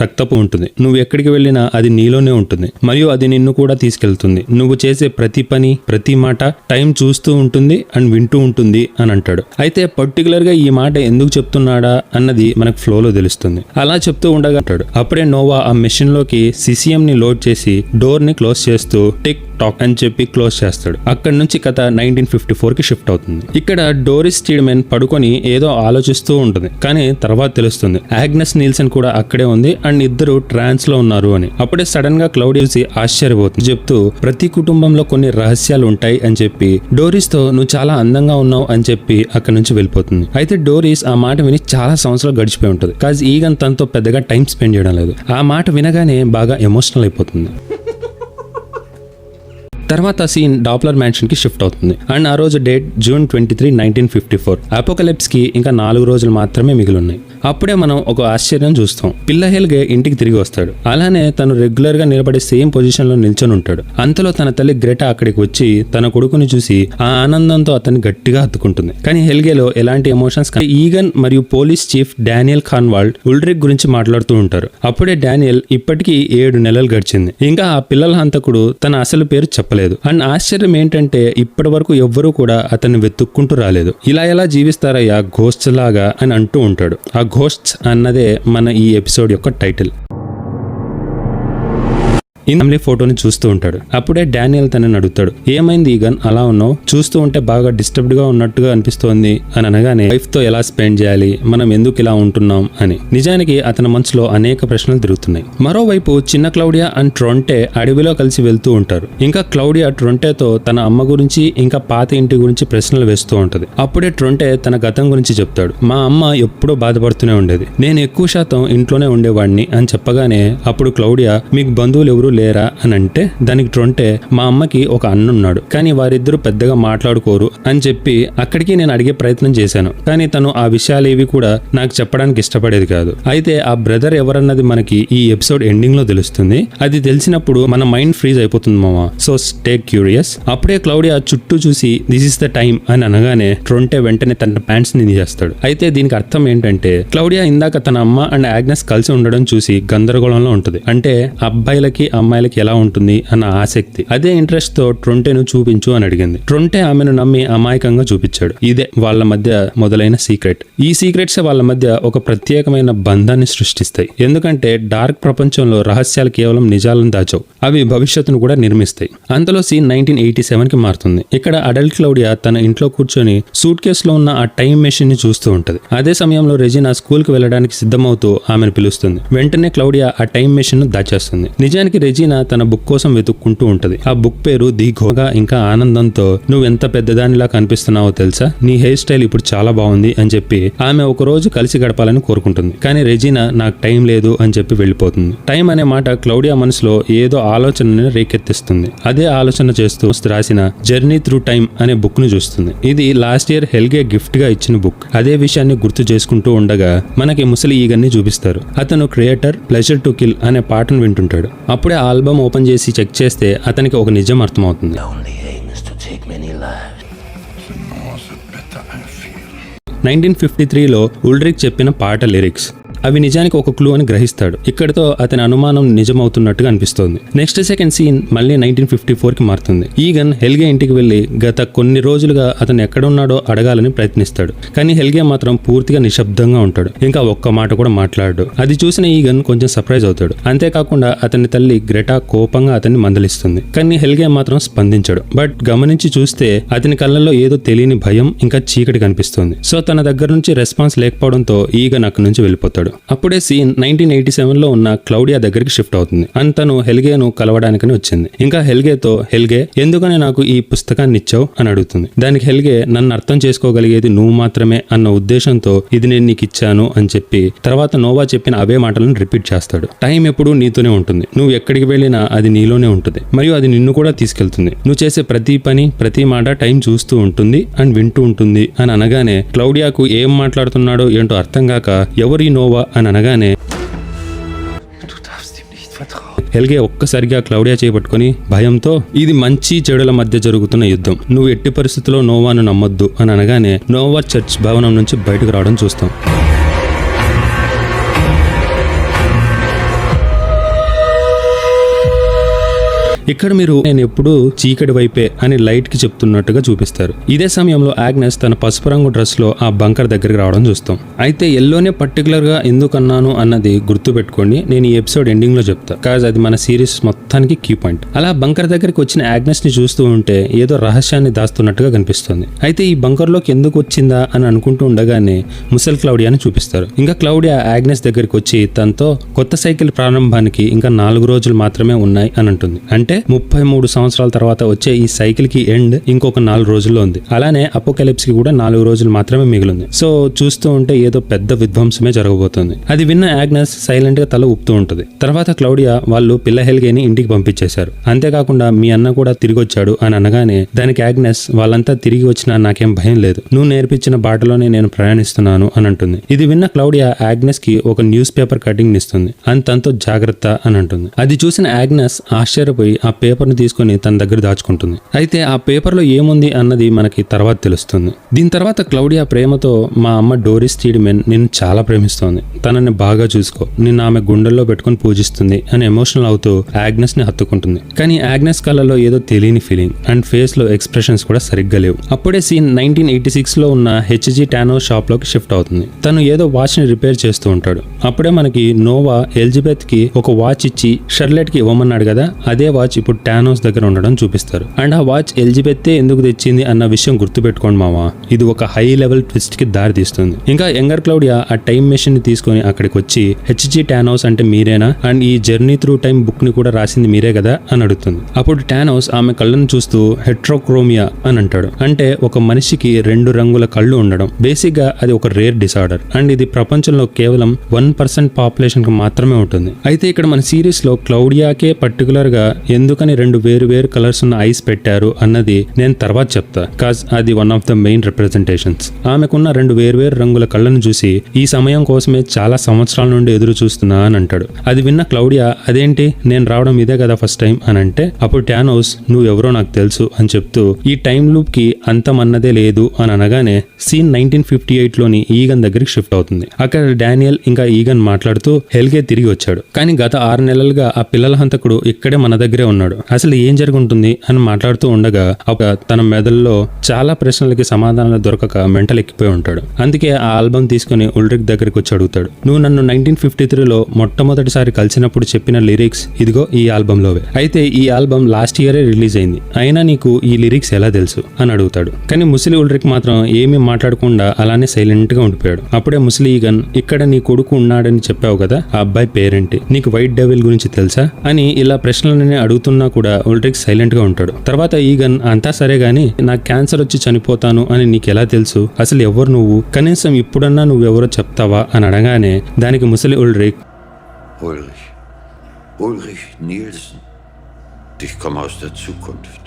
రక్తపు ఉంటుంది. నువ్వు ఎక్కడికి వెళ్ళినా అది నీలోనే ఉంటుంది మరియు అది నిన్ను కూడా తీసుకెళ్తుంది. నువ్వు చేసే ప్రతి పని ప్రతి మాట టైం చూస్తూ ఉంటుంది అండ్ వింటూ ఉంటుంది అని అంటాడు. అయితే పర్టికులర్ గా ఈ మాట ఎందుకు చెప్తున్నాడా అన్నది మనకు ఫ్లోలో తెలుస్తుంది. అలా చెప్తూ ఉండగా అంటాడు. అప్పుడే నోవా ఆ మెషిన్ లోకి సిసిఎం ని లోడ్ చేసి డోర్ ని క్లోజ్ చేస్తూ టిక్ టాక్ అని చెప్పి క్లోజ్ చేస్తాడు. అక్కడి నుంచి కథ 1954 కి షిఫ్ట్ అవుతుంది. ఇక్కడ డోరిస్ టీడ్మెన్ పడుకొని ఏదో ఆలోచిస్తూ ఉంటుంది, కానీ తర్వాత తెలుస్తుంది ఆగ్నెస్ నీల్సన్ కూడా అక్కడే ఉంది అండ్ ఇద్దరు ట్రాన్స్ లో ఉన్నారు అని. అప్పుడే సడన్ గా క్లౌడ్ చూసి ఆశ్చర్యపోతుంది, చెప్తూ ప్రతి కుటుంబంలో కొన్ని రహస్యాలు ఉంటాయి అని చెప్పి డోరిస్ తో నువ్వు చాలా అందంగా ఉన్నావు అని చెప్పి అక్కడి నుంచి వెళ్ళిపోతుంది. అయితే డోరిస్ ఆ మాట విని చాలా సంవత్సరాలు గడిచిపోయి ఉంటుంది. కాజ్ ఈగన్ తనతో పెద్దగా టైం స్పెండ్ చేయడం లేదు. ఆ మాట వినగానే బాగా ఎమోషనల్ అయిపోతుంది. తర్వాత సీన్ డాప్లర్ మ్యాన్షన్ కి షిఫ్ట్ అవుతుంది. అండ్ ఆ రోజు డేట్ June 23, 1954. అపోకలిప్స్ కి ఇంకా 4 రోజులు మాత్రమే మిగిలిన్నాయి. అప్పుడే మనం ఒక ఆశ్చర్యం చూస్తాం. పిల్ల హెల్గే ఇంటికి తిరిగి వస్తాడు. అలానే తను రెగ్యులర్ గా నిలబడే సేమ్ పొజిషన్ లో నిల్చొని ఉంటాడు. అంతలో తన తల్లి గ్రెటా అక్కడికి వచ్చి తన కొడుకుని చూసి ఆ ఆనందంతో అతన్ని గట్టిగా హత్తుకుంటుంది. కానీ హెల్గేలో ఎలాంటి ఎమోషన్స్. ఈగన్ మరియు పోలీస్ చీఫ్ డానియల్ ఖాన్వాల్డ్ ఉల్రిక్ గురించి మాట్లాడుతూ ఉంటారు. అప్పుడే డానియల్ ఇప్పటికీ 7 నెలలు గడిచింది, ఇంకా ఆ పిల్లల హంతకుడు తన అసలు పేరు చెప్పలేదు. అండ్ ఆశ్చర్యం ఏంటంటే ఇప్పటి వరకు ఎవ్వరూ కూడా అతన్ని వెతుక్కుంటూ రాలేదు. ఇలా ఎలా జీవిస్తారయ్యా ఘోస్ట్స్ లాగా అని అంటూ ఉంటాడు. ఆ ఘోస్ట్స్ అన్నదే మన ఈ ఎపిసోడ్ యొక్క టైటిల్. ఫ్యామిలీ ఫోటోని చూస్తూ ఉంటాడు. అప్పుడే డానియల్ తనని అడుగుతాడు, ఏమైంది ఈగన్ అలా ఉన్నావు, చూస్తూ ఉంటే బాగా డిస్టర్బ్డ్ గా ఉన్నట్టుగా అనిపిస్తోంది అని అనగానే వైఫ్ తో ఎలా స్పెండ్ చేయాలి, మనం ఎందుకు ఇలా ఉంటున్నాం అని. నిజానికి అతని మనసులో అనేక ప్రశ్నలు తిరుగుతున్నాయి. మరోవైపు చిన్న క్లౌడియా అండ్ ట్రొంటే అడవిలో కలిసి వెళ్తూ ఉంటారు. ఇంకా క్లౌడియా ట్రొంటేతో తన అమ్మ గురించి ఇంకా పాత ఇంటి గురించి ప్రశ్నలు వేస్తూ ఉంటది. అప్పుడే ట్రొంటే తన గతం గురించి చెప్తాడు. మా అమ్మ ఎప్పుడూ బాధపడుతూనే ఉండేది, నేను ఎక్కువ శాతం ఇంట్లోనే ఉండేవాడిని అని చెప్పగానే అప్పుడు క్లౌడియా మీకు బంధువులు ఎవరు లేరా అని అంటే దానికి ట్రొంటే మా అమ్మకి ఒక అన్నున్నాడు, కానీ వారిద్దరూ పెద్దగా మాట్లాడుకోరు అని చెప్పి అక్కడికి నేను అడిగే ప్రయత్నం చేశాను, కానీ తను ఆ విషయాలేవి కూడా నాకు చెప్పడానికి ఇష్టపడేది కాదు. అయితే ఆ బ్రదర్ ఎవరన్నది మనకి ఈ ఎపిసోడ్ ఎండింగ్ లో తెలుస్తుంది. అది తెలిసినప్పుడు మన మైండ్ ఫ్రీజ్ అయిపోతుంది మామా, సో స్టే క్యూరియస్. అప్పుడే క్లౌడియా చుట్టూ చూసి దిస్ ఇస్ ద టైం అని అనగానే ట్రొంటే వెంటనే తన ప్యాంట్స్ ని తీసేస్తాడు. అయితే దీనికి అర్థం ఏంటంటే క్లౌడియా ఇందాక తన అమ్మ అండ్ ఆగ్నెస్ కలిసి ఉండడం చూసి గందరగోళంలో ఉంటుంది. అంటే అబ్బాయిలకి అమ్మాయి అమ్మాయిలకి ఎలా ఉంటుంది అన్న ఆసక్తి. అదే ఇంట్రెస్ట్ తో ట్రొంటేను చూపించు అని అడిగింది. ట్రొంటే ఆమెను నమ్మి అమాయకంగా చూపించాడు. ఇదే వాళ్ళ మధ్య మొదలైన సీక్రెట్. ఈ సీక్రెట్స్ వాళ్ళ మధ్య ఒక ప్రత్యేకమైన బంధాన్ని సృష్టిస్తాయి. ఎందుకంటే డార్క్ ప్రపంచంలో రహస్యాలు కేవలం నిజాలను దాచవు, అవి భవిష్యత్తును కూడా నిర్మిస్తాయి. అంతలో సీన్ 1987 కి మారుతుంది. ఇక్కడ అడల్ట్ క్లౌడియా తన ఇంట్లో కూర్చొని సూట్ కేసులో ఉన్న ఆ టైం మెషిన్ ని చూస్తూ ఉంటది. అదే సమయంలో రెజినా స్కూల్ కి వెళ్ళడానికి సిద్ధమవుతూ ఆమెను పిలుస్తుంది. వెంటనే క్లౌడియా ఆ టైం మెషిన్ ను దాచేస్తుంది. నిజానికి రెజినా తన బుక్ కోసం వెతుక్కుంటూ ఉంటది. ఆ బుక్ పేరు ది ఘోగా. ఇంకా ఆనందంతో నువ్వు ఎంత పెద్దదానిలా కనిపిస్తున్నావో తెలుసా, నీ హెయిర్ స్టైల్ ఇప్పుడు చాలా బాగుంది అని చెప్పి ఆమె ఒక రోజు కలిసి గడపాలని కోరుకుంటుంది. కానీ రెజినా నాకు టైం లేదు అని చెప్పి వెళ్ళిపోతుంది. టైం అనే మాట క్లౌడియా మనసులో ఏదో ఆలోచనని రేకెత్తిస్తుంది. అదే ఆలోచన చేస్తూ రాసిన జర్నీ త్రూ టైం అనే బుక్ ను చూస్తుంది. ఇది లాస్ట్ ఇయర్ హెల్గే గిఫ్ట్ గా ఇచ్చిన బుక్. అదే విషయాన్ని గుర్తు చేసుకుంటూ ఉండగా మనకి ముసలి ఈగన్ని చూపిస్తారు. అతను క్రియేటర్ ప్లెజర్ టు కిల్ అనే పాటను వింటుంటాడు. అప్పుడే ఆల్బమ్ ఓపెన్ చేసి చెక్ చేస్తే అతనికి ఒక నిజం అర్థమవుతుంది. 1953లో ఉల్రిక్ చెప్పిన పాట లిరిక్స్ అవి నిజానికి ఒక క్లూ అని గ్రహిస్తాడు. ఇక్కడితో అతని అనుమానం నిజమవుతున్నట్టుగా అనిపిస్తోంది. నెక్స్ట్ సెకండ్ సీన్ మళ్ళీ 1954 కి మారుతుంది. ఈగన్ హెల్గే ఇంటికి వెళ్లి గత కొన్ని రోజులుగా అతను ఎక్కడున్నాడో అడగాలని ప్రయత్నిస్తాడు. కానీ హెల్గే మాత్రం పూర్తిగా నిశ్శబ్దంగా ఉంటాడు. ఇంకా ఒక్క మాట కూడా మాట్లాడాడు. అది చూసిన ఈగన్ కొంచెం సర్ప్రైజ్ అవుతాడు. అంతేకాకుండా అతని తల్లి గ్రెటా కోపంగా అతన్ని మందలిస్తుంది. కానీ హెల్గే మాత్రం స్పందించాడు. బట్ గమనించి చూస్తే అతని కళ్ళల్లో ఏదో తెలియని భయం ఇంకా చీకటి కనిపిస్తుంది. సో తన దగ్గర నుంచి రెస్పాన్స్ లేకపోవడంతో ఈగన్ అక్కడి నుంచి వెళ్ళిపోతాడు. అప్పుడే సీన్ 1987లో ఉన్న క్లౌడియా దగ్గరికి షిఫ్ట్ అవుతుంది. అండ్ తను హెల్గేను కలవడానికని వచ్చింది. ఇంకా హెల్గేతో హెల్గే ఎందుకని నాకు ఈ పుస్తకాన్ని ఇచ్చావు అని అడుగుతుంది. దానికి హెల్గే నన్ను అర్థం చేసుకోగలిగేది నువ్వు మాత్రమే అన్న ఉద్దేశంతో ఇది నేను నీకు ఇచ్చాను అని చెప్పి తర్వాత నోవా చెప్పిన అవే మాటలను రిపీట్ చేస్తాడు. టైం ఎప్పుడూ నీతోనే ఉంటుంది. నువ్వు ఎక్కడికి వెళ్ళినా అది నీలోనే ఉంటుంది మరియు అది నిన్ను కూడా తీసుకెళ్తుంది. నువ్వు చేసే ప్రతి పని ప్రతి మాట టైం చూస్తూ ఉంటుంది అండ్ వింటూ ఉంటుంది అని అనగానే క్లౌడియాకు ఏం మాట్లాడుతున్నాడో ఏంటో అర్థం కాక ఎవరి నోవా అని అనగానే హెల్గే ఒక్కసారిగా క్లౌడియా చేపట్టుకుని భయంతో ఇది మంచి చెడుల మధ్య జరుగుతున్న యుద్ధం, నువ్వు ఎట్టి పరిస్థితుల్లో నోవాను నమ్మొద్దు అని అనగానే నోవా చర్చ్ భవనం నుంచి బయటకు రావడం చూస్తాం. ఇక్కడ మీరు నేను ఎప్పుడూ చీకటి వైపే అని లైట్ కి చెప్తున్నట్టుగా చూపిస్తారు. ఇదే సమయంలో ఆగ్నెస్ తన పసుపు రంగు డ్రెస్ లో ఆ బంకర్ దగ్గరికి రావడం చూస్తాం. అయితే ఎల్లోనే పర్టికులర్ గా ఎందుకు అన్నాను అన్నది గుర్తు పెట్టుకోండి, నేను ఈ ఎపిసోడ్ ఎండింగ్ లో చెప్తా. కాజ్ అది మన సిరీస్ మొత్తానికి కీ పాయింట్. అలా బంకర్ దగ్గరికి వచ్చిన ఆగ్నెస్ ని చూస్తూ ఉంటే ఏదో రహస్యాన్ని దాస్తున్నట్టుగా కనిపిస్తుంది. అయితే ఈ బంకర్ లోకి ఎందుకు వచ్చిందా అని అనుకుంటూ ఉండగానే ముసల్ క్లౌడియాని చూపిస్తారు. ఇంకా క్లౌడియా ఆగ్నెస్ దగ్గరికి వచ్చి తనతో కొత్త సైకిల్ ప్రారంభానికి ఇంకా 4 రోజులు మాత్రమే ఉన్నాయి అని అంటుంది. అంటే 33 సంవత్సరాల తర్వాత వచ్చే ఈ సైకిల్ కి ఎండ్ ఇంకొక 4 రోజుల్లో ఉంది. అలానే అపోకలిప్స్ కి కూడా 4 రోజులు మాత్రమే మిగిలింది. సో చూస్తూ ఉంటే ఏదో పెద్ద విధ్వంసమే జరగబోతుంది. అది విన్న ఆగ్నెస్ సైలెంట్ గా తల ఊపుతూ ఉంటుంది. తర్వాత క్లౌడియా వాళ్ళు పిల్ల హెల్గేని ఇంటికి పంపించేశారు. అంతేకాకుండా మీ అన్న కూడా తిరిగి వచ్చాడు అని అనగానే దానికి ఆగ్నెస్ వాళ్ళంతా తిరిగి వచ్చినా నాకేం భయం లేదు, నువ్వు నేర్పించిన బాటలోనే నేను ప్రయాణిస్తున్నాను అని అంటుంది. ఇది విన్న క్లౌడియా ఆగ్నెస్ కి ఒక న్యూస్ పేపర్ కటింగ్ ఇస్తుంది. అని తనతో జాగ్రత్త అని అంటుంది. అది చూసిన ఆగ్నెస్ ఆశ్చర్యపోయి ఆ పేపర్ ని తీసుకుని తన దగ్గర దాచుకుంటుంది. అయితే ఆ పేపర్ లో ఏముంది అన్నది మనకి తర్వాత తెలుస్తుంది. దీని తర్వాత క్లౌడియా ప్రేమతో మా అమ్మ డోరిస్ స్టీడ్మెన్ నిన్ను చాలా ప్రేమిస్తోంది, తనని బాగా చూసుకో, నిన్ను ఆమె గుండెల్లో పెట్టుకుని పూజిస్తుంది అని ఎమోషనల్ అవుతూ ఆగ్నెస్ ని హత్తుకుంటుంది. కానీ ఆగ్నెస్ కళ్ళలో ఏదో తెలియని ఫీలింగ్ అండ్ ఫేస్ లో ఎక్స్ప్రెషన్స్ కూడా సరిగ్గా లేవు. అప్పుడే సీన్ 1986 లో ఉన్న హెచ్జీ టానో షాప్ లోకి షిఫ్ట్ అవుతుంది. తను ఏదో వాచ్ ని రిపేర్ చేస్తూ ఉంటాడు. అప్పుడే మనకి నోవా ఎలిజబెత్ కి ఒక వాచ్ ఇచ్చి షర్లెట్ కి ఇవ్వమన్నాడు కదా, అదే వాచ్ ఇప్పుడు టానోస్ దగ్గర ఉండడం చూపిస్తారు. అండ్ ఆ వాచ్ ఎలిజబెత్ ఎందుకు తెచ్చింది అన్న విషయం గుర్తుపెట్టుకోండి మావా, ఇది ఒక హై లెవెల్ ట్విస్ట్ కి దారి తీస్తుంది. ఇంకా యంగర్ క్లౌడియా ఆ టైం మెషిన్ ని తీసుకుని అక్కడికి వచ్చి హెచ్జీ టానోస్ అంటే మీరేనా అండ్ ఈ జర్నీ త్రూ టైం బుక్ ని కూడా రాసింది మీరే కదా అని అడుగుతుంది. అప్పుడు టానోస్ ఆమె కళ్ళను చూస్తూ హెట్రోక్రోమియా అని అంటాడు. అంటే ఒక మనిషికి 2 రంగుల కళ్ళు ఉండడం. బేసిక్ గా అది ఒక రేర్ డిసార్డర్ అండ్ ఇది ప్రపంచంలో కేవలం 1% పాపులేషన్ కి మాత్రమే ఉంటుంది. అయితే ఇక్కడ మన సిరీస్ లో క్లౌడియాకే పర్టికులర్ గా ఎందుకని 2 వేరు కలర్స్ ఉన్న ఐస్ పెట్టారు అన్నది నేను తర్వాత చెప్తా, కాజ్ అది one of the main representations. ఆమెకున్న 2 వేరు రంగుల కళ్ళను చూసి ఈ సమయం కోసమే చాలా సంవత్సరాల నుండి ఎదురు చూస్తున్నా అని అంటాడు. అది విన్న క్లౌడియా, అదేంటి నేను రావడం ఇదే కదా ఫస్ట్ టైం అని అంటే, అప్పుడు టానోస్ నువ్వెవరో నాకు తెలుసు అని చెప్తూ ఈ టైం లూప్ కి అంతమన్నదే లేదు అని అనగానే సీన్ 1958లోని ఈగన్ దగ్గరికి షిఫ్ట్ అవుతుంది. అక్కడ డానియల్ ఇంకా ఈగన్ మాట్లాడుతూ హెల్గే తిరిగి వచ్చాడు, కానీ గత 6 నెలలుగా ఆ పిల్లల హంతకుడు ఇక్కడే మన దగ్గరే ఉన్నాడు, అసలు ఏం జరుగుతుంది అని మాట్లాడుతూ ఉండగా తన మెదడులో చాలా ప్రశ్నలకి సమాధానాలు దొరకక మెంటల్ ఎక్కిపోయి ఉంటాడు. అందుకే ఆ ఆల్బమ్ తీసుకుని ఉల్రిక్ దగ్గరికి వచ్చి అడుగుతాడు, నువ్వు నన్ను 1953లో మొట్టమొదటిసారి కలిసినప్పుడు చెప్పిన లిరిక్స్ ఇదిగో ఈ ఆల్బంలోవే, అయితే ఈ ఆల్బమ్ లాస్ట్ ఇయరే రిలీజ్ అయింది, అయినా నీకు ఈ లిరిక్స్ ఎలా తెలుసు అని అడుగుతాడు. కానీ ముసలి ఉల్రిక్ మాత్రం ఏమీ మాట్లాడకుండా అలానే సైలెంట్ గా ఉండిపోయాడు. అప్పుడే ముసలి ఈగన్, ఇక్కడ నీ కొడుకు ఉన్నాడని చెప్పావు కదా, ఆ అబ్బాయి పేరేంటి, నీకు వైట్ డెవిల్ గురించి తెలుసా అని ఇలా ప్రశ్నలని అడుగుతున్నా కూడా ఉల్రిక్ సైలెంట్ గా ఉంటాడు. తర్వాత ఈగన్, అంతా సరే గానీ నాకు క్యాన్సర్ వచ్చి చనిపోతాను అని నీకు ఎలా తెలుసు, అసలు ఎవరు నువ్వు, కనీసం ఇప్పుడన్నా నువ్వెవరో చెప్తావా అని అడగానే దానికి ముసలి Ulrich, Ulrich Nielsen. Ich komme aus der Zukunft.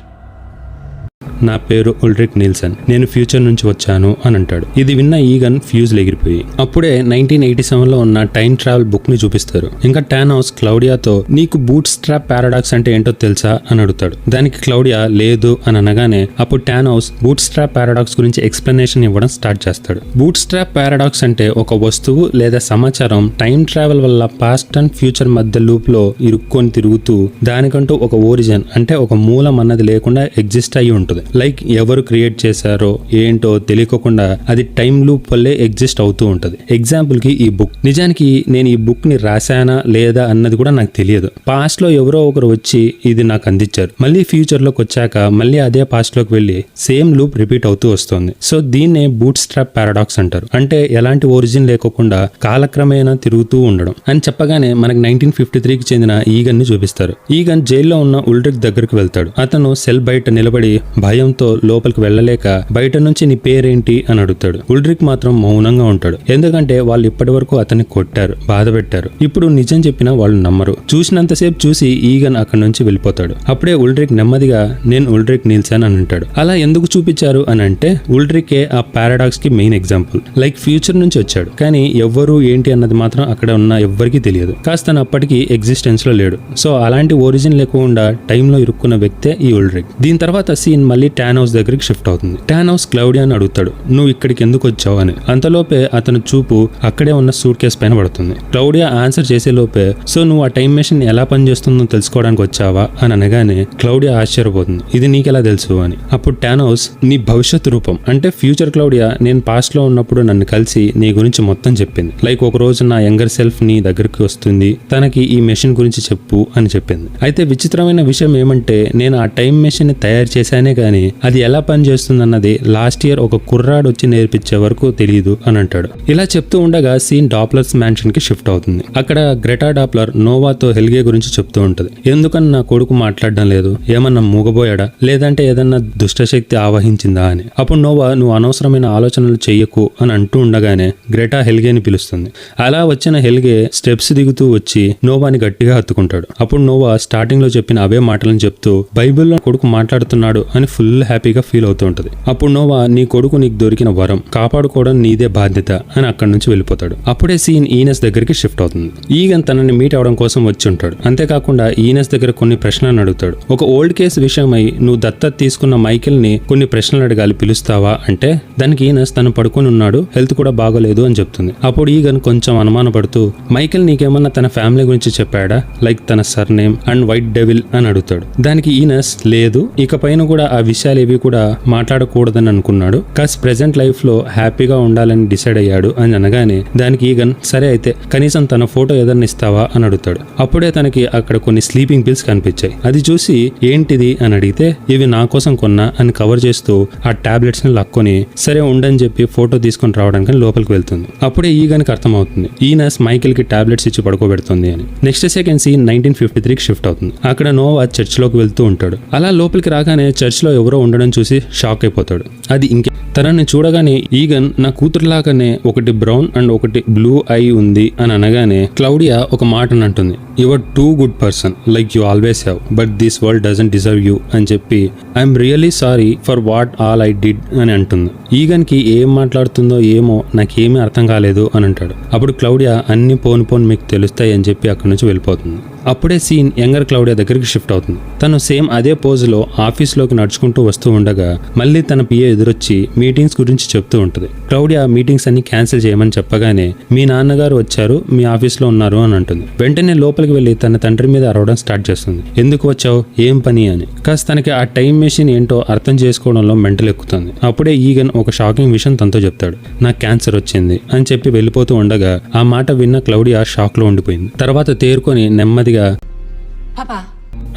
నా పేరు ఉల్రిక్ నీల్సన్, నేను ఫ్యూచర్ నుంచి వచ్చాను అని అంటాడు. ఇది విన్న ఈగన్ ఫ్యూజ్ ఎగిరిపోయి అప్పుడే 1987లో ఉన్న టైం ట్రావెల్ బుక్ ని చూపిస్తారు. ఇంకా టానోస్ క్లౌడియాతో నీకు బూట్ స్ట్రాప్ పారాడాక్స్ అంటే ఏంటో తెలుసా అని అడుగుతాడు. దానికి క్లౌడియా లేదు అని అనగానే అప్పుడు టానోస్ బూట్ స్ట్రాప్ పారాడాక్స్ గురించి ఎక్స్ప్లెనేషన్ ఇవ్వడం స్టార్ట్ చేస్తాడు. బూట్ స్ట్రాప్ పారాడాక్స్ అంటే ఒక వస్తువు లేదా సమాచారం టైం ట్రావెల్ వల్ల పాస్ట్ అండ్ ఫ్యూచర్ మధ్య లూప్ లో ఇరుక్కొని తిరుగుతూ దానికంటూ ఒక ఓరిజిన్ అంటే ఒక మూలం అన్నది లేకుండా ఎగ్జిస్ట్ అయ్యి ఉంటుంది. లైక్ ఎవరు క్రియేట్ చేశారో ఏంటో తెలియకుండా అది టైం లూప్ వల్లే ఎగ్జిస్ట్ అవుతూ ఉంటది. ఎగ్జాంపుల్ కి ఈ బుక్, నిజానికి నేను ఈ బుక్ ని రాశానా లేదా అన్నది కూడా నాకు తెలియదు. పాస్ట్ లో ఎవరో ఒకరు వచ్చి ఇది నాకు అందించారు, మళ్ళీ ఫ్యూచర్ లోకి వచ్చాక మళ్ళీ అదే పాస్ట్ లోకి వెళ్ళి సేమ్ లూప్ రిపీట్ అవుతూ వస్తుంది. సో దీన్నే బూట్ స్ట్రాప్ పారాడాక్స్ అంటారు. అంటే ఎలాంటి ఒరిజిన్ లేకోకుండా కాలక్రమేణా తిరుగుతూ ఉండడం అని చెప్పగానే మనకి 1953కి చెందిన ఈగన్ ని చూపిస్తారు. ఈగన్ జైల్లో ఉన్న ఉల్రిక్ దగ్గరికి వెళ్తాడు. అతను సెల్ బయట నిలబడి భయంతో లోపలికి వెళ్ళలేక బయట నుంచి నీ పేరేంటి అని అడుగుతాడు. ఉల్రిక్ మాత్రం మౌనంగా ఉంటాడు, ఎందుకంటే వాళ్ళు ఇప్పటి వరకు అతన్ని కొట్టారు, బాధ పెట్టారు. ఇప్పుడు నిజం చెప్పినా వాళ్ళు నమ్మరు. చూసినంతసేపు చూసి ఈగన్ అక్కడి నుంచి వెళ్ళిపోతాడు. అప్పుడే ఉల్రిక్ నెమ్మదిగా నేను ఉల్రిక్ నీల్సన్ అని అంటాడు. అలా ఎందుకు చూపించారు అని అంటే ఉల్రికే ఆ పారాడాక్స్ కి మెయిన్ ఎగ్జాంపుల్. లైక్ ఫ్యూచర్ నుంచి వచ్చాడు, కానీ ఎవ్వరు ఏంటి అన్నది మాత్రం అక్కడ ఉన్న ఎవ్వరికీ తెలియదు. కాస్త తను అప్పటికి ఎగ్జిస్టెన్స్ లో లేడు. సో అలాంటి ఒరిజిన్ లేకుండా టైంలో ఇరుక్కున్న వ్యక్తే ఈ ఉల్రిక్. దీని తర్వాత సీన్ మళ్ళీ టానోస్ దగ్గరికి షిఫ్ట్ అవుతుంది. టానోస్ క్లౌడియాని అడుగుతాడు, నువ్వు ఇక్కడికి ఎందుకు వచ్చావు అని. అంతలోపే అతను చూపు అక్కడే ఉన్న సూట్ కేస్ పైన పడుతుంది. క్లౌడియా ఆన్సర్ చేసే లోపే, సో నువ్వు ఆ టైం మెషిన్ ఎలా పనిచేస్తుందో తెలుసుకోవడానికి వచ్చావా అని అనగానే క్లౌడియా ఆశ్చర్యపోతుంది, ఇది నీకెలా తెలుసు అని. అప్పుడు టానోస్, నీ భవిష్యత్ రూపం అంటే ఫ్యూచర్ క్లౌడియా నేను పాస్ట్ లో ఉన్నప్పుడు నన్ను కలిసి నీ గురించి మొత్తం చెప్పింది. లైక్ ఒక రోజు నా యంగర్ సెల్ఫ్ నీ దగ్గరికి వస్తుంది, తనకి ఈ మెషిన్ గురించి చెప్పు అని చెప్పింది. అయితే విచిత్రమైన విషయం ఏమంటే నేను ఆ టైం మెషిన్ ని తయారు చేశానే కానీ అది ఎలా పనిచేస్తుందన్నది లాస్ట్ ఇయర్ ఒక కుర్రాడు వచ్చి నేర్పించే వరకు తెలియదు అని అంటాడు. ఇలా చెప్తూ ఉండగా సీన్ డాప్లర్స్ మ్యాన్షన్ కి షిఫ్ట్ అవుతుంది. అక్కడ గ్రెటా డాప్లర్ నోవాతో హెల్గే గురించి చెప్తూ ఉంటది. ఎందుకని నా కొడుకు మాట్లాడడం లేదు, ఏమన్నా మూగబోయాడా లేదంటే ఏదన్నా దుష్టశక్తి ఆవహించిందా అని. అప్పుడు నోవా నువ్వు అనవసరమైన ఆలోచనలు చెయ్యకు అని అంటూ ఉండగానే గ్రెటా హెల్గేని పిలుస్తుంది. అలా వచ్చిన హెల్గే స్టెప్స్ దిగుతూ వచ్చి నోవాని గట్టిగా హత్తుకుంటాడు. అప్పుడు నోవా స్టార్టింగ్ లో చెప్పిన అవే మాటలను చెప్తూ బైబిల్లో కొడుకు మాట్లాడుతున్నాడు అని ఫుల్ హ్యాపీగా ఫీల్ అవుతూ ఉంటది. అప్పుడు నోవా నీ కొడుకు నీకు దొరికిన వరం, కాపాడుకోవడం నీదే బాధ్యత అని అక్కడి నుంచి వెళ్ళిపోతాడు. అప్పుడే సీన్ ఈనస్ దగ్గరికి షిఫ్ట్ అవుతుంది. ఈగన్ తనని మీట్ అవడం కోసం వచ్చి ఉంటాడు. అంతేకాకుండా ఈనస్ దగ్గర కొన్ని ప్రశ్నలను అడుగుతాడు. ఒక ఓల్డ్ కేసు విషయమై నువ్వు దత్తత తీసుకున్న మైకేల్ ని కొన్ని ప్రశ్నలు అడగాలి, పిలుస్తావా అంటే దానికి ఈనస్ తను పడుకొని ఉన్నాడు, హెల్త్ కూడా బాగోలేదు అని చెప్తుంది. అప్పుడు ఈగన్ కొంచెం అనుమానపడుతూ మైకేల్ నీకేమన్నా తన ఫ్యామిలీ గురించి చెప్పాడా, లైక్ తన sir name and white devil అని అడుగుతాడు. దానికి ఈనస్ లేదు, ఇక పైన కూడా ఆ విషయాలు ఏవి కూడా మాట్లాడకూడదని అనుకున్నాడు, కాస్ ప్రెసెంట్ లైఫ్ లో హ్యాపీగా ఉండాలని డిసైడ్ అయ్యాడు అని అనగానే దానికి ఈగన్ సరే అయితే కనీసం తన ఫోటో ఏదన్నా ఇస్తావా అని అడుగుతాడు. అప్పుడే తనకి అక్కడ కొన్ని స్లీపింగ్ పిల్స్ కనిపించాయి. అది చూసి ఏంటిది అని అడిగితే ఇవి నా కోసం కొన్నా అని కవర్ చేస్తూ ఆ టాబ్లెట్స్ ని లాక్కొని సరే ఉండని చెప్పి ఫోటో తీసుకొని రావడానికి లోపలికి వెళ్తుంది. అప్పుడే ఈగన్కి అర్థమవుతుంది ఈనస్ మైకేల్ కి టాబ్లెట్స్ ఇచ్చి పడుకోబెడుతుంది అని. నెక్స్ట్ సెకండ్ సీన్ 1953కి షిఫ్ట్ అవుతుంది. అక్కడ నోవా చర్చ్ లోకి వెళ్తూ ఉంటాడు. అలా లోపలికి రాగానే చర్చ్ లో ఎవరో ఉండడం చూసి షాక్ అయిపోతాడు. అది ఇంకే తనని చూడగానే ఈగన్ నా కూతురులాగానే ఒకటి బ్రౌన్ అండ్ ఒకటి బ్లూ ఐ ఉంది అని అనగానే క్లౌడియా ఒక మాట అంటుంది, your too good person like you always have, but this world doesn't deserve you అని చెప్పి I'm really sorry for what all I did అని అంటుంది. ఈగన్ కి ఏం మాట్లాడుతుందో ఏమో నాకేమీ అర్థం కాలేదు అని అంటాడు. అప్పుడు క్లౌడియా అన్ని పోను మీకు తెలుస్తాయి అని చెప్పి అక్కడి నుంచి వెళ్ళిపోతుంది. అప్పుడే సీన్ యంగర్ క్లౌడియా దగ్గరికి షిఫ్ట్ అవుతుంది. తను సేమ్ అదే పోజులో ఆఫీస్లోకి నడుచుకుంటూ వస్తూ ఉండగా మళ్ళీ తన పిఏ ఎదురొచ్చి మీటింగ్స్ గురించి చెప్తూ ఉంటుంది. క్లౌడియా మీటింగ్స్ అన్ని క్యాన్సిల్ చేయమని చెప్పగానే మీ నాన్నగారు వచ్చారు, మీ ఆఫీస్లో ఉన్నారు అని అంటుంది. వెంటనే లోపలికి వెళ్ళి తన తండ్రి మీద అరవడం స్టార్ట్ చేస్తుంది. ఎందుకు వచ్చావు, ఏం పని అని. కాస్త తనకి ఆ టైం మెషిన్ ఏంటో అర్థం చేసుకోవడంలో మెంటల్ ఎక్కుతుంది. అప్పుడే ఈగన్ ఒక షాకింగ్ విషయం తనతో చెప్తాడు, నాకు క్యాన్సర్ వచ్చింది అని చెప్పి వెళ్ళిపోతూ ఉండగా ఆ మాట విన్న క్లౌడియా షాక్ లో ఉండిపోయింది. తర్వాత తేరుకొని నెమ్మదిగా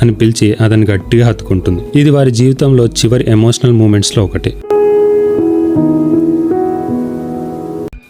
అని పిలిచి అతన్ని గట్టిగా హత్తుకుంటుంది. ఇది వారి జీవితంలో చివరి ఎమోషనల్ మూమెంట్స్ లో ఒకటి.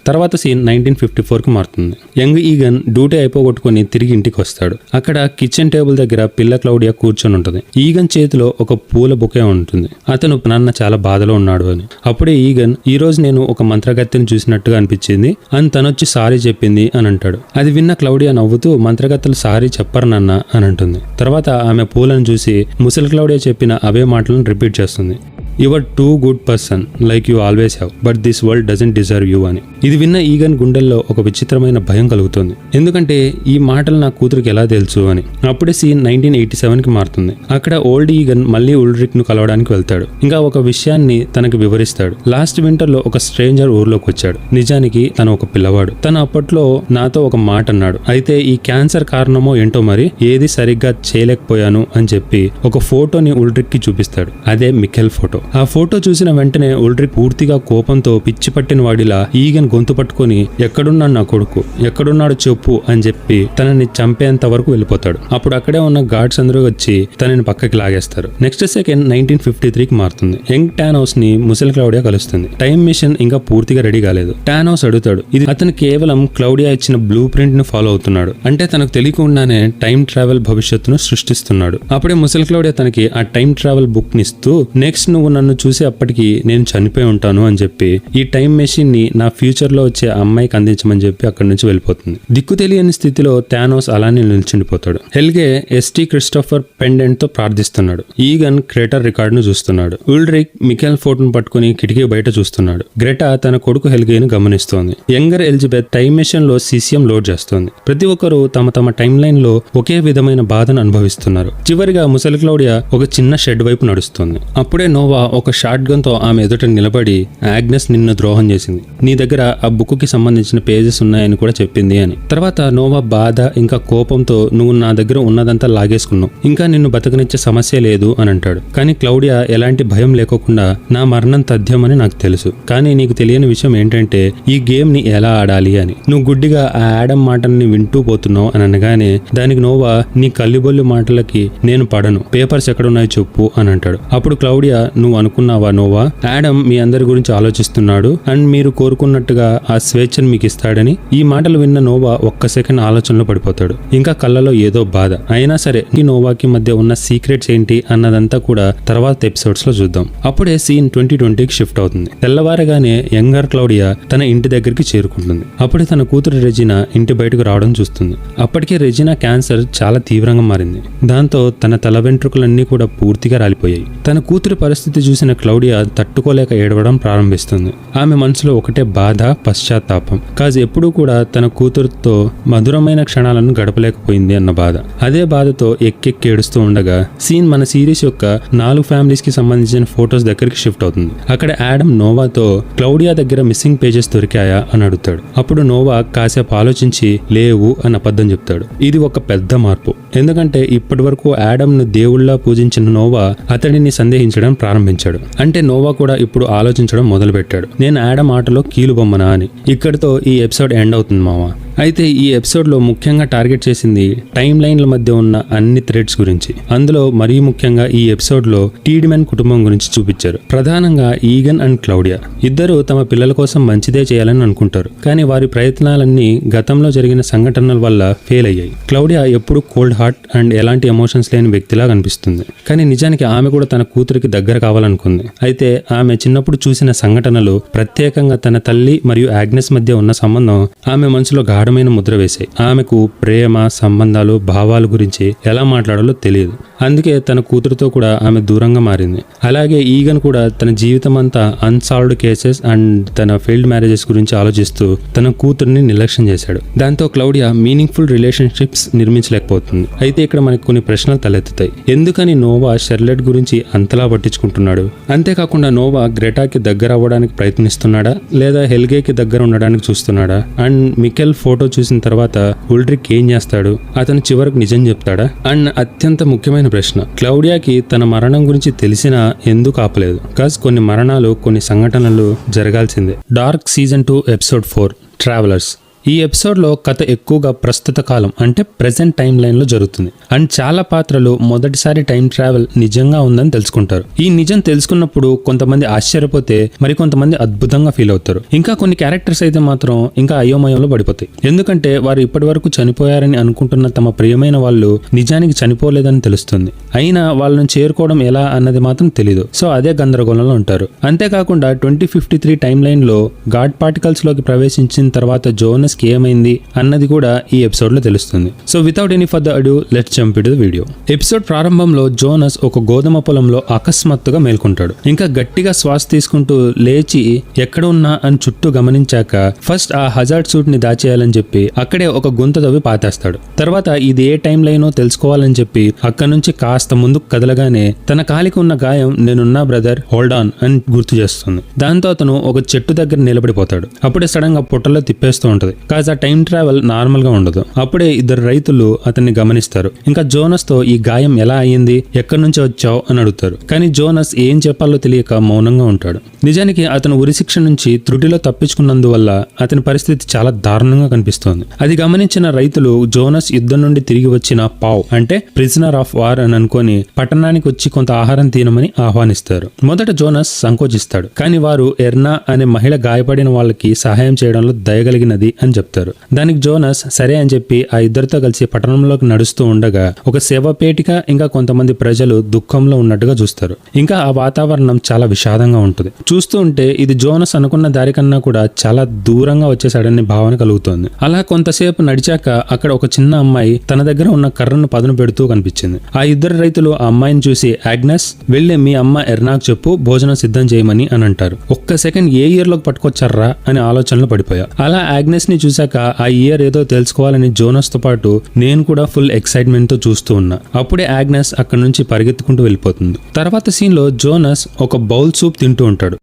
తర్వాత సీన్ 1954కి మారుతుంది. యంగ్ ఈగన్ డ్యూటీ అయిపోగొట్టుకుని తిరిగి ఇంటికి వస్తాడు. అక్కడ కిచెన్ టేబుల్ దగ్గర పిల్ల క్లౌడియా కూర్చొని ఉంటుంది. ఈగన్ చేతిలో ఒక పూల బొకే ఉంటుంది. అతను నాన్న చాలా బాధలో ఉన్నాడు అని. అప్పుడే ఈగన్, ఈ రోజు నేను ఒక మంత్రగత్తెని చూసినట్టుగా అనిపించింది అని తనొచ్చి సారీ చెప్పింది అని అంటాడు. అది విన్న క్లౌడియా నవ్వుతూ, మంత్రగత్తెలు సారీ చెప్పరు నాన్న అని అంటుంది. తర్వాత ఆమె పూలను చూసి ముసలి క్లౌడియా చెప్పిన అవే మాటలను రిపీట్ చేస్తుంది, your too good person like you always have, but this world doesn't deserve you అని. ఇది విన్న ఈగన్ గుండెల్లో ఒక విచిత్రమైన భయం కలుగుతుంది. ఎందుకంటే ఈ మాటలు నా కూతురికి ఎలా తెలుసు అని. అప్పుడే సీన్ 1987కి మారుతుంది. అక్కడ ఓల్డ్ ఈగన్ మళ్ళీ ఉల్రిక్ ను కలవడానికి వెళ్తాడు. ఇంకా ఒక విషయాన్ని తనకు వివరిస్తాడు. లాస్ట్ వింటర్ లో ఒక స్ట్రేంజర్ ఊర్లోకి వచ్చాడు. నిజానికి తను ఒక పిల్లవాడు. తను అప్పట్లో నాతో ఒక మాట అన్నాడు. అయితే ఈ క్యాన్సర్ కారణమో ఏంటో మరి ఏది సరిగ్గా చేయలేకపోయాను అని చెప్పి ఒక ఫోటోని ఉల్రిక్ కి చూపిస్తాడు. అదే మికెల్ ఫోటో. ఆ ఫోటో చూసిన వెంటనే ఉల్రిక్ పూర్తిగా కోపంతో పిచ్చి పట్టిన వాడిలా ఈగన్ గొంతు పట్టుకొని, ఎక్కడున్నాడు నా కొడుకు, ఎక్కడున్నాడు చెప్పు అని చెప్పి తనని చంపేంత వరకు వెళ్ళిపోతాడు. అప్పుడు అక్కడే ఉన్న గార్డ్స్ అందరూ వచ్చి తనని పక్కకి లాగేస్తారు. నెక్స్ట్ సెకండ్ 1953కి మారుతుంది. యంగ్ టానోస్ ని ముసలి క్లౌడియా కలుస్తుంది. టైం మిషన్ ఇంకా పూర్తిగా రెడీ కాలేదు. టానోస్ అడుగుతాడు, ఇది అతను కేవలం క్లౌడియా ఇచ్చిన బ్లూ ప్రింట్ ను ఫాలో అవుతున్నాడు, అంటే తనకు తెలియకుండానే టైం ట్రావెల్ భవిష్యత్తును సృష్టిస్తున్నాడు. అప్పుడే ముసలి క్లౌడియా తనకి ఆ టైం ట్రావెల్ బుక్ ని ఇస్తూ, నెక్స్ట్ నువ్వు నన్ను చూసి అప్పటికి నేను చనిపోయి ఉంటాను అని చెప్పి ఈ టైం మెషిన్ ని నా ఫ్యూచర్ లో వచ్చే అమ్మాయికి అందించమని చెప్పి అక్కడి నుంచి వెళ్ళిపోతుంది. దిక్కు తెలియని స్థితిలో థానోస్ అలానే నిల్చుండిపోతాడు. హెల్గే ఎస్టీ క్రిస్టోఫర్ పెండెంట్ తో ప్రార్థిస్తున్నాడు. ఈగన్ క్రేటర్ రికార్డ్ ను చూస్తున్నాడు. ఉల్రిక్ మికెల్ ఫోటోను పట్టుకుని కిటికీ బయట చూస్తున్నాడు. గ్రెటా తన కొడుకు హెల్గేను గమనిస్తోంది. యంగర్ ఎలిజబెత్ టైం మెషిన్ లో సీసియం లోడ్ చేస్తోంది. ప్రతి ఒక్కరూ తమ తమ టైం లైన్ లో ఒకే విధమైన బాధను అనుభవిస్తున్నారు. చివరిగా ముసలి క్లౌడియా ఒక చిన్న షెడ్ వైపు నడుస్తుంది. అప్పుడే నోవా ఒక షార్ట్ గన్ తో ఆమె ఎదుట నిలబడి, ఆగ్నెస్ నిన్ను ద్రోహం చేసింది, నీ దగ్గర ఆ బుక్ కి సంబంధించిన పేజెస్ ఉన్నాయని కూడా చెప్పింది అని. తర్వాత నోవా బాధ ఇంకా కోపంతో, నువ్వు నా దగ్గర ఉన్నదంతా లాగేసుకున్నావు, ఇంకా నిన్ను బతకనిచ్చే సమస్య లేదు అని అంటాడు. కానీ క్లౌడియా ఎలాంటి భయం లేకోకుండా, నా మరణం తథ్యమని నాకు తెలుసు, కానీ నీకు తెలియని విషయం ఏంటంటే ఈ గేమ్ ని ఎలా ఆడాలి అని. నువ్వు గుడ్డిగా ఆ యాడమ్ మాటల్ని వింటూ పోతున్నావు అని అనగానే దానికి నోవా, నీ కల్లిబొల్లి మాటలకి నేను పడను, పేపర్స్ ఎక్కడున్నాయో చెప్పు అని అంటాడు. అప్పుడు క్లౌడియా, నువ్వు అనుకున్నావా నోవా, యాడమ్ మీ అందరి గురించి ఆలోచిస్తున్నాడు అండ్ మీరు కోరుకున్నట్టుగా ఆ స్వేచ్ఛను మీకు ఇస్తాడని. ఈ మాటలు విన్న నోవా ఒక్క సెకండ్ ఆలోచనలో పడిపోతాడు. ఇంకా కళ్ళలో ఏదో బాధ. అయినా సరే ఈ నోవాకి మధ్య ఉన్న సీక్రెట్స్ ఏంటి అన్నదంతా కూడా తర్వాత ఎపిసోడ్స్ లో చూద్దాం. అప్పుడే సీన్ 2020కి షిఫ్ట్ అవుతుంది. తెల్లవారగానే యంగర్ క్లౌడియా తన ఇంటి దగ్గరికి చేరుకుంటుంది. అప్పుడే తన కూతురు రెజినా ఇంటి బయటకు రావడం చూస్తుంది. అప్పటికే రెజినా క్యాన్సర్ చాలా తీవ్రంగా మారింది. దాంతో తన తల వెంట్రుకలన్నీ కూడా పూర్తిగా రాలిపోయాయి. తన కూతురి పరిస్థితి చూసిన క్లౌడియా తట్టుకోలేక ఏడవడం ప్రారంభిస్తుంది. ఆమె మనసులో ఒకటే బాధ, పశ్చాత్తాపం. కాజ్ ఎప్పుడూ కూడా తన కూతురుతో మధురమైన క్షణాలను గడపలేకపోయింది అన్న బాధ. అదే బాధతో ఎక్కెక్కి ఏడుస్తూ ఉండగా సీన్ మన సిరీస్ యొక్క 4 ఫ్యామిలీస్ కి సంబంధించిన ఫొటోస్ దగ్గరికి షిఫ్ట్ అవుతుంది. అక్కడ యాడమ్ నోవాతో, క్లౌడియా దగ్గర మిస్సింగ్ పేజెస్ దొరికాయా అని అడుగుతాడు. అప్పుడు నోవా కాసేపు ఆలోచించి, లేవు అని అబద్ధం చెప్తాడు. ఇది ఒక పెద్ద మార్పు. ఎందుకంటే ఇప్పటి వరకు యాడమ్ ను దేవుళ్లా పూజించిన నోవా అతడిని సందేహించడం ప్రారంభించాడు. అంటే నోవా కూడా ఇప్పుడు ఆలోచించడం మొదలుపెట్టాడు, నేను యాడమ్ ఆటలో కీలుబొమ్మనా అని. ఇక్కడితో ఈ ఎపిసోడ్ ఎండ్ అవుతుంది మావా. అయితే ఈ ఎపిసోడ్ లో ముఖ్యంగా టార్గెట్ చేసింది టైమ్ లైన్ల మధ్య ఉన్న అన్ని థ్రెడ్స్ గురించి. అందులో మరీ ముఖ్యంగా ఈ ఎపిసోడ్ లో టీడీమెన్ కుటుంబం గురించి చూపించారు. ప్రధానంగా ఈగన్ అండ్ క్లౌడియా ఇద్దరు తమ పిల్లల కోసం మంచిదే చేయాలని అనుకుంటారు, కానీ వారి ప్రయత్నాలన్నీ గతంలో జరిగిన సంఘటనల వల్ల ఫెయిల్ అయ్యాయి. క్లౌడియా ఎప్పుడు కోల్డ్ హార్ట్ అండ్ ఎలాంటి ఎమోషన్స్ లేని వ్యక్తిలా కనిపిస్తుంది, కానీ నిజానికి ఆమె కూడా తన కూతురికి దగ్గర కావాలనుకుంది. అయితే ఆమె చిన్నప్పుడు చూసిన సంఘటనలు, ప్రత్యేకంగా తన తల్లి మరియు ఆగ్నెస్ మధ్య ఉన్న సంబంధం ఆమె మనసులో గాఢమైన ముద్ర వేశాయి. ఆమెకు ప్రేమ, సంబంధాలు, భావాల గురించి ఎలా మాట్లాడాలో తెలియదు. అందుకే తన కూతురుతో కూడా ఆమె దూరంగా మారింది. అలాగే ఈగన్ కూడా తన జీవితం అంతా అన్సాల్వ్డ్ కేసెస్ అండ్ తన ఫెయిల్డ్ మ్యారేజెస్ గురించి ఆలోచిస్తూ తన కూతుర్ని నిర్లక్ష్యం చేశాడు. దాంతో క్లౌడియా మీనింగ్ఫుల్ రిలేషన్షిప్స్ నిర్మించలేకపోతుంది. అయితే ఇక్కడ మనకి కొన్ని ప్రశ్నలు తలెత్తుతాయి. ఎందుకని నోవా షెర్లెట్ గురించి అంతలా పట్టించుకుంటున్నాడు? అంతేకాకుండా నోవా గ్రెటాకి దగ్గర అవ్వడానికి ప్రయత్నిస్తున్నాడా, లేదా హెల్గేకి దగ్గర ఉండడానికి చూస్తున్నాడా? అండ్ మికెల్ ఫోటో చూసిన తర్వాత ఉల్డ్రిక్ ఏం చేస్తాడు? అతను చివరికి నిజం చెప్తాడా? అండ్ అత్యంత ముఖ్యమైన ప్రశ్న, క్లౌడియాకి తన మరణం గురించి తెలిసినా ఎందుకు ఆపలేదు? కాజ్ కొన్ని మరణాలు, కొన్ని సంఘటనలు జరగాల్సిందే. Dark season 2 episode 4 travellers. ఈ ఎపిసోడ్లో కథ ఎక్కువగా ప్రస్తుత కాలం అంటే ప్రెజెంట్ టైం లైన్లో జరుగుతుంది. అండ్ చాలా పాత్రలు మొదటిసారి టైం ట్రావెల్ నిజంగా ఉందని తెలుసుకుంటారు. ఈ నిజం తెలుసుకున్నప్పుడు కొంతమంది ఆశ్చర్యపోతే మరికొంతమంది అద్భుతంగా ఫీల్ అవుతారు. ఇంకా కొన్ని క్యారెక్టర్స్ అయితే మాత్రం ఇంకా అయోమయంలో పడిపోతాయి. ఎందుకంటే వారు ఇప్పటి వరకు చనిపోయారని అనుకుంటున్న తమ ప్రియమైన వాళ్ళు నిజానికి చనిపోలేదని తెలుస్తుంది. అయినా వాళ్ళని చేరుకోవడం ఎలా అన్నది మాత్రం తెలీదు. సో అదే గందరగోళంలో ఉంటారు. అంతేకాకుండా 2053 టైం లైన్ లో గాడ్ పార్టికల్స్ లోకి ప్రవేశించిన తర్వాత జోనస్ ఏమైంది అన్నది కూడా ఈ ఎపిసోడ్ లో తెలుస్తుంది. So without any further adieu let's jump into the video. Episode ప్రారంభంలో జోనస్ ఒక గోధుమ పొలంలో అకస్మాత్తుగా మేల్కొంటాడు. ఇంకా గట్టిగా శ్వాస తీసుకుంటూ లేచి ఎక్కడ ఉన్నా అని చుట్టూ గమనించాక ఫస్ట్ ఆ హజార్డ్ సూట్ ని దాచేయాలని చెప్పి అక్కడే ఒక గుంత తవ్వి పాతేస్తాడు. తర్వాత ఇది ఏ టైం లైనో తెలుసుకోవాలని చెప్పి అక్కడి నుంచి కాస్త ముందుకు కదలగానే తన కాలికి ఉన్న గాయం నేనున్నా బ్రదర్ హోల్డ్ ఆన్ అని గుర్తు చేస్తుంది. దాంతో అతను ఒక చెట్టు దగ్గర నిలబడిపోతాడు. అప్పుడే సడన్ గా పొట్టలో తిప్పేస్తూ ఉంటది. కాజ్ ఆ టైం ట్రావెల్ నార్మల్ గా ఉండదు. అప్పుడే ఇద్దరు రైతులు అతన్ని గమనిస్తారు. ఇంకా జోనస్ తో ఈ గాయం ఎలా అయ్యింది, ఎక్కడి నుంచి వచ్చావు అని అడుగుతారు. కానీ జోనస్ ఏం చెప్పాలో తెలియక మౌనంగా ఉంటాడు. నిజానికి అతను ఉరిశిక్ష నుంచి త్రుటిలో తప్పించుకున్నందువల్ల అతని పరిస్థితి చాలా దారుణంగా కనిపిస్తోంది. అది గమనించిన రైతులు జోనస్ యుద్ధం నుండి తిరిగి వచ్చిన పావ్ అంటే ప్రిజనర్ ఆఫ్ వార్ అని అనుకొని పట్టణానికి వచ్చి కొంత ఆహారం తినమని ఆహ్వానిస్తారు. మొదట జోనస్ సంకోచిస్తాడు, కానీ వారు ఎర్నా అనే మహిళ గాయపడిన వాళ్ళకి సహాయం చేయడంలో దయగలిగినది అని చెప్తారు. దానికి జోనస్ సరే అని చెప్పి ఆ ఇద్దరితో కలిసి పట్టణంలోకి నడుస్తూ ఉండగా ఒక శవపేటిక ఇంకా కొంతమంది ప్రజలు దుఃఖంలో ఉన్నట్టుగా చూస్తారు. ఇంకా ఆ వాతావరణం చాలా విషాదంగా ఉంటుంది. చూస్తూ ఉంటే ఇది జోనస్ అనుకున్న దారి కన్నా కూడా చాలా దూరంగా వచ్చేసాడని భావన కలుగుతోంది. అలా కొంతసేపు నడిచాక అక్కడ ఒక చిన్న అమ్మాయి తన దగ్గర ఉన్న కర్రను పదును పెడుతూ కనిపించింది. ఆ ఇద్దరు రైతులు ఆ అమ్మాయిని చూసి ఆగ్నెస్ వెళ్ళి మీ అమ్మ ఎర్నాకు చెప్పు భోజనం సిద్ధం చేయమని అని అంటారు. ఒక్క సెకండ్ ఏ ఇయర్ లోకి పట్టుకొచ్చారా అని ఆలోచనలో పడిపోయా. అలా ఆగ్నెస్ ని చూశాక ఆ ఇయర్ ఏదో తెలుసుకోవాలని జోనస్ తో పాటు నేను కూడా ఫుల్ ఎక్సైట్మెంట్ తో చూస్తూ ఉన్నా. అప్పుడే ఆగ్నెస్ అక్కడ నుంచి పరిగెత్తుకుంటూ వెళ్ళిపోతుంది. తర్వాత సీన్ లో జోనస్ ఒక బౌల్ సూప్ తింటూ ఉంటాడు.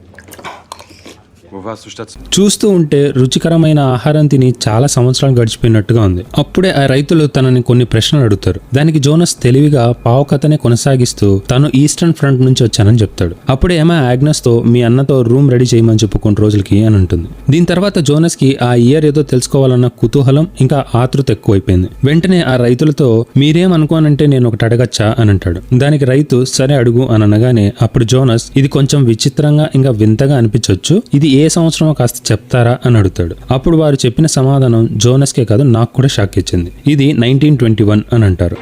చూస్తూ ఉంటే రుచికరమైన ఆహారం తిని చాలా సంవత్సరాలు గడిచిపోయినట్టుగా ఉంది. అప్పుడే ఆ రైతులు తనని కొన్ని ప్రశ్నలు అడుగుతారు. దానికి జోనస్ తెలివిగా పావు కథనే కొనసాగిస్తూ తాను ఈస్టర్న్ ఫ్రంట్ నుంచి వచ్చానని చెప్తాడు. అప్పుడే ఏమో ఆగ్నెస్ తో మీ అన్నతో రూమ్ రెడీ చేయమని చెప్పు కొన్ని రోజులకి అని అంటుంది. దీని తర్వాత జోనస్ కి ఆ ఇయర్ ఏదో తెలుసుకోవాలన్న కుతూహలం ఇంకా ఆతృత ఎక్కువైపోయింది. వెంటనే ఆ రైతులతో మీరేమనుకోనంటే నేను ఒకటి అడగచ్చా అని అంటాడు. దానికి రైతు సరే అడుగు అని అనగానే అప్పుడు జోనస్ ఇది కొంచెం విచిత్రంగా ఇంకా వింతగా అనిపించవచ్చు, ఇది ఏ సంవత్సరమో కాస్త చెప్తారా అని అడుగుతాడు. అప్పుడు వారు చెప్పిన సమాధానం జోనస్కే కాదు నాకు కూడా షాక్ ఇచ్చింది. ఇది 1921 అని అంటారు.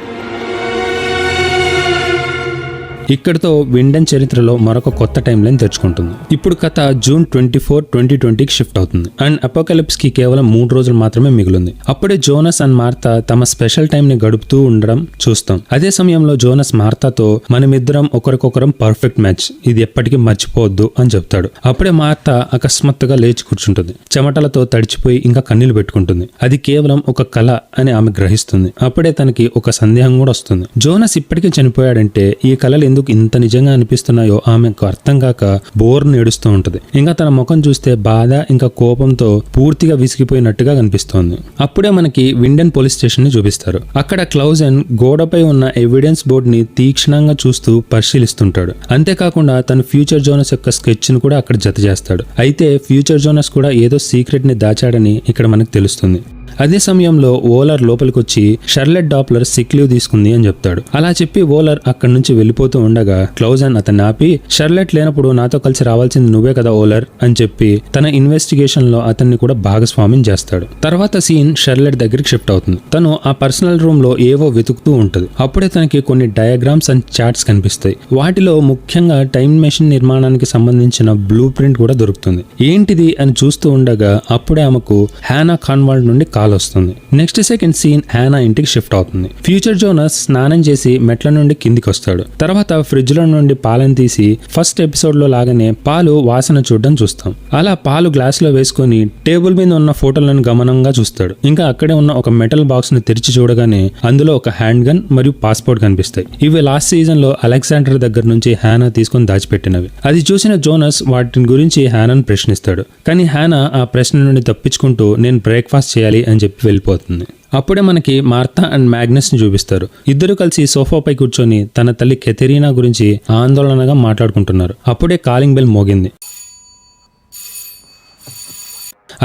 ఇక్కడితో విండెన్ చరిత్రలో మరొక కొత్త టైం లైన్ తెరుచుకుంటుంది. ఇప్పుడు కథ జూన్ 24, 2020కి షిఫ్ట్ అవుతుంది. అండ్ అపోకలిప్స్ కి కేవలం 3 రోజులు మాత్రమే మిగిలింది. అప్పుడే జోనస్ అండ్ మార్తా తమ స్పెషల్ టైం ని గడుపుతూ ఉండడం చూస్తాం. అదే సమయంలో జోనస్ మార్తాతో మనమిద్దరం ఒకరికొకరం పర్ఫెక్ట్ మ్యాచ్, ఇది ఎప్పటికీ మర్చిపోవద్దు అని చెప్తాడు. అప్పుడే మార్తా అకస్మాత్తుగా లేచి కూర్చుంటుంది. చెమటలతో తడిచిపోయి ఇంకా కన్నీళ్లు పెట్టుకుంటుంది. అది కేవలం ఒక కళ అని ఆమె గ్రహిస్తుంది. అప్పుడే తనకి ఒక సందేహం కూడా వస్తుంది. జోనస్ ఇప్పటికే చనిపోయాడంటే ఈ కళలు ఎందుకు ఇంత నిజంగా అనిపిస్తున్నాయో ఆమెకు అర్థం కాక బోర్ను ఏడుస్తూ ఉంటది. ఇంకా తన ముఖం చూస్తే బాధ ఇంకా కోపంతో పూర్తిగా విసిగిపోయినట్టుగా కనిపిస్తోంది. అప్పుడే మనకి విండెన్ పోలీస్ స్టేషన్ ని చూపిస్తారు. అక్కడ క్లౌజెన్ గోడపై ఉన్న ఎవిడెన్స్ బోర్డ్ ని తీక్షణంగా చూస్తూ పరిశీలిస్తుంటాడు. అంతేకాకుండా తన ఫ్యూచర్ జోనస్ యొక్క స్కెచ్ ను కూడా అక్కడ జత చేస్తాడు. అయితే ఫ్యూచర్ జోనస్ కూడా ఏదో సీక్రెట్ ని దాచాడని ఇక్కడ మనకు తెలుస్తుంది. అదే సమయంలో ఓలర్ లోపలికొచ్చి షర్లెట్ డాప్లర్ సిక్ లీవ్ తీసుకుంది అని చెప్తాడు. అలా చెప్పి ఓలర్ అక్కడి నుంచి వెళ్ళిపోతూ ఉండగా క్లౌజన్ అతన్ని ఆపి, షర్లెట్ లేనప్పుడు నాతో కలిసి రావాల్సింది నువ్వే కదా ఓలర్ అని చెప్పి తన ఇన్వెస్టిగేషన్ లో అతన్ని కూడా భాగస్వామ్యం చేస్తాడు. తర్వాత సీన్ షర్లెట్ దగ్గరికి షిఫ్ట్ అవుతుంది. తను ఆ పర్సనల్ రూమ్ లో ఏవో వెతుకుతూ ఉంటది. అప్పుడే తనకి కొన్ని డయాగ్రామ్స్ అండ్ చార్ట్స్ కనిపిస్తాయి. వాటిలో ముఖ్యంగా టైం మెషిన్ నిర్మాణానికి సంబంధించిన బ్లూ ప్రింట్ కూడా దొరుకుతుంది. ఏంటిది అని చూస్తూ ఉండగా అప్పుడే ఆమెకు హ్యానా కాన్వాల్డ్ నుండి కాల్ వస్తుంది. నెక్స్ట్ సెకండ్ సీన్ హ్యానా ఇంటికి షిఫ్ట్ అవుతుంది. ఫ్యూచర్ జోనస్ స్నానం చేసి మెట్ల నుండి కిందికి వస్తాడు. తర్వాత ఫ్రిడ్జ్ లో నుండి పాలను తీసి ఫస్ట్ ఎపిసోడ్ లో లాగానే పాలు వాసన చూడడం చూస్తాం. అలా పాలు గ్లాస్ లో వేసుకొని టేబుల్ మీద ఉన్న ఫోటోలను గమనంగా చూస్తాడు. ఇంకా అక్కడే ఉన్న ఒక మెటల్ బాక్స్ ని తెరిచి చూడగానే అందులో ఒక హ్యాండ్ గన్ మరియు పాస్పోర్ట్ కనిపిస్తాయి. ఇవి లాస్ట్ సీజన్ లో అలెగ్జాండర్ దగ్గర నుంచి హ్యానా తీసుకొని దాచిపెట్టినవి. అది చూసిన జోనస్ వాటిని గురించి హ్యానాను ప్రశ్నిస్తాడు. కానీ హ్యానా ఆ ప్రశ్న నుండి తప్పించుకుంటూ నేను బ్రేక్ఫాస్ట్ చేయాలి అని చెప్పి వెళ్ళిపోతుంది. అప్పుడే మనకి మార్తా అండ్ మ్యాగ్నస్ ని చూపిస్తారు. ఇద్దరు కలిసి సోఫాపై కూర్చొని తన తల్లి కెథెరీనా గురించి ఆందోళనగా మాట్లాడుకుంటున్నారు. అప్పుడే కాలింగ్ బెల్ మోగింది.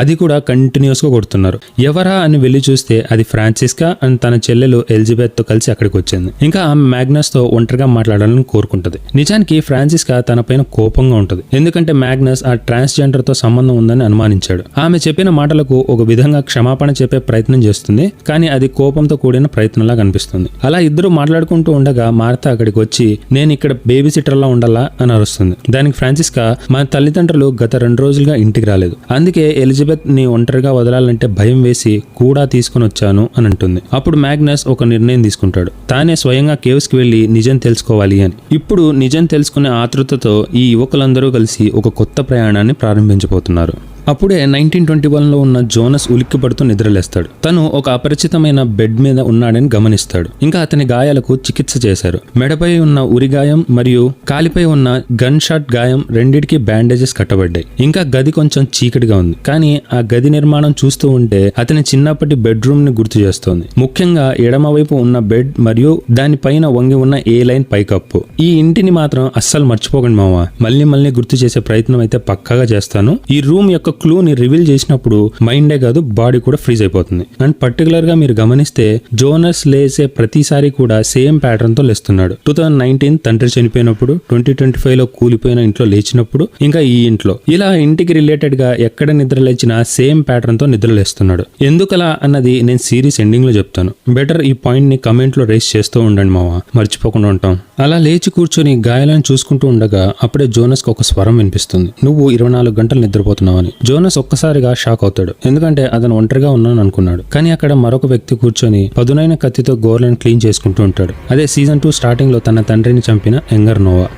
అది కూడా కంటిన్యూస్ గా కొడుతున్నారు. ఎవరా అని వెళ్లి చూస్తే అది ఫ్రాన్సిస్కా అండ్ తన చెల్లెలు ఎలిజబెత్ తో కలిసి అక్కడికి వచ్చింది. ఇంకా ఆమె మ్యాగ్నస్ తో ఒంటరిగా మాట్లాడాలని కోరుకుంటది. నిజానికి ఫ్రాన్సిస్కా తన పైన కోపంగా ఉంటది. ఎందుకంటే మ్యాగ్నస్ ఆ ట్రాన్స్జెండర్ తో సంబంధం ఉందని అనుమానించాడు. ఆమె చెప్పిన మాటలకు ఒక విధంగా క్షమాపణ చెప్పే ప్రయత్నం చేస్తుంది. కానీ అది కోపంతో కూడిన ప్రయత్నంలా కనిపిస్తుంది. అలా ఇద్దరు మాట్లాడుకుంటూ ఉండగా మార్తా అక్కడికి వచ్చి నేను ఇక్కడ బేబీ సిటర్ లా ఉండాలా అని అరుస్తుంది. దానికి ఫ్రాన్సిస్కా మన తల్లిదండ్రులు గత 2 రోజులుగా ఇంటికి రాలేదు, అందుకే ఎలిజబెత్ ని ఒంటరిగా వదలాలంటే భయం వేసి కూడా తీసుకుని వచ్చాను అని అంటుంది. అప్పుడు మ్యాగ్నస్ ఒక నిర్ణయం తీసుకుంటాడు. తానే స్వయంగా కేవ్స్ కి వెళ్లి నిజం తెలుసుకోవాలి అని. ఇప్పుడు నిజం తెలుసుకునే ఆతృతతో ఈ యువకులందరూ కలిసి ఒక కొత్త ప్రయాణాన్ని ప్రారంభించబోతున్నారు. అప్పుడే 1921లో ఉన్న జోనస్ ఉలిక్కిపడుతూ నిద్రలేస్తాడు. తను ఒక అపరిచితమైన బెడ్ మీద ఉన్నాడని గమనిస్తాడు. ఇంకా అతని గాయాలకు చికిత్స చేశారు. మెడపై ఉన్న ఉరిగాయం మరియు కాలిపై ఉన్న గన్ షాట్ గాయం రెండిటికి బ్యాండేజెస్ కట్టబడ్డాయి. ఇంకా గది కొంచెం చీకటిగా ఉంది. కానీ ఆ గది నిర్మాణం చూస్తూ ఉంటే అతని చిన్నప్పటి బెడ్రూమ్ ని గుర్తు చేస్తోంది. ముఖ్యంగా ఎడమవైపు ఉన్న బెడ్ మరియు దానిపైన వంగి ఉన్న ఏ లైన్ పైకప్పు. ఈ ఇంటిని మాత్రం అస్సలు మర్చిపోకండి మావా. మళ్ళీ గుర్తు చేసే ప్రయత్నం అయితే పక్కాగా చేస్తాను. ఈ రూమ్ యొక్క క్లూని రివీల్ చేసినప్పుడు మైండే కాదు బాడీ కూడా ఫ్రీజ్ అయిపోతుంది. అండ్ పర్టికులర్ గా మీరు గమనిస్తే జోనస్ లేసే ప్రతిసారి కూడా సేమ్ ప్యాటర్న్ తో లేస్తున్నాడు. 2019 తండ్రి చనిపోయినప్పుడు, 2025లో కూలిపోయిన ఇంట్లో లేచినప్పుడు, ఇంకా ఈ ఇంట్లో ఇలా ఇంటికి రిలేటెడ్ గా ఎక్కడ నిద్ర లేచినా సేమ్ ప్యాటర్న్ తో నిద్ర లేస్తున్నాడు. ఎందుకలా అన్నది నేను సిరీస్ ఎండింగ్ లో చెప్తాను. బెటర్ ఈ పాయింట్ ని కమెంట్ లో రేస్ చేస్తూ ఉండండి మావా, మర్చిపోకుండా ఉంటాం. అలా లేచి కూర్చొని గాయాలను చూసుకుంటూ ఉండగా అప్పుడే జోనస్ కు ఒక స్వరం వినిపిస్తుంది. నువ్వు 24 గంటలు నిద్రపోతున్నావని. జోనస్ ఒక్కసారిగా షాక్ అవుతాడు. ఎందుకంటే అతను ఒంటరిగా ఉన్నాను అనుకున్నాడు. కానీ అక్కడ మరొక వ్యక్తి కూర్చొని పదునైన కత్తితో గోర్లను క్లీన్ చేసుకుంటూ ఉంటాడు. అదే సీజన్ 2 స్టార్టింగ్ లో తన తండ్రిని చంపిన యంగర్ నోవా.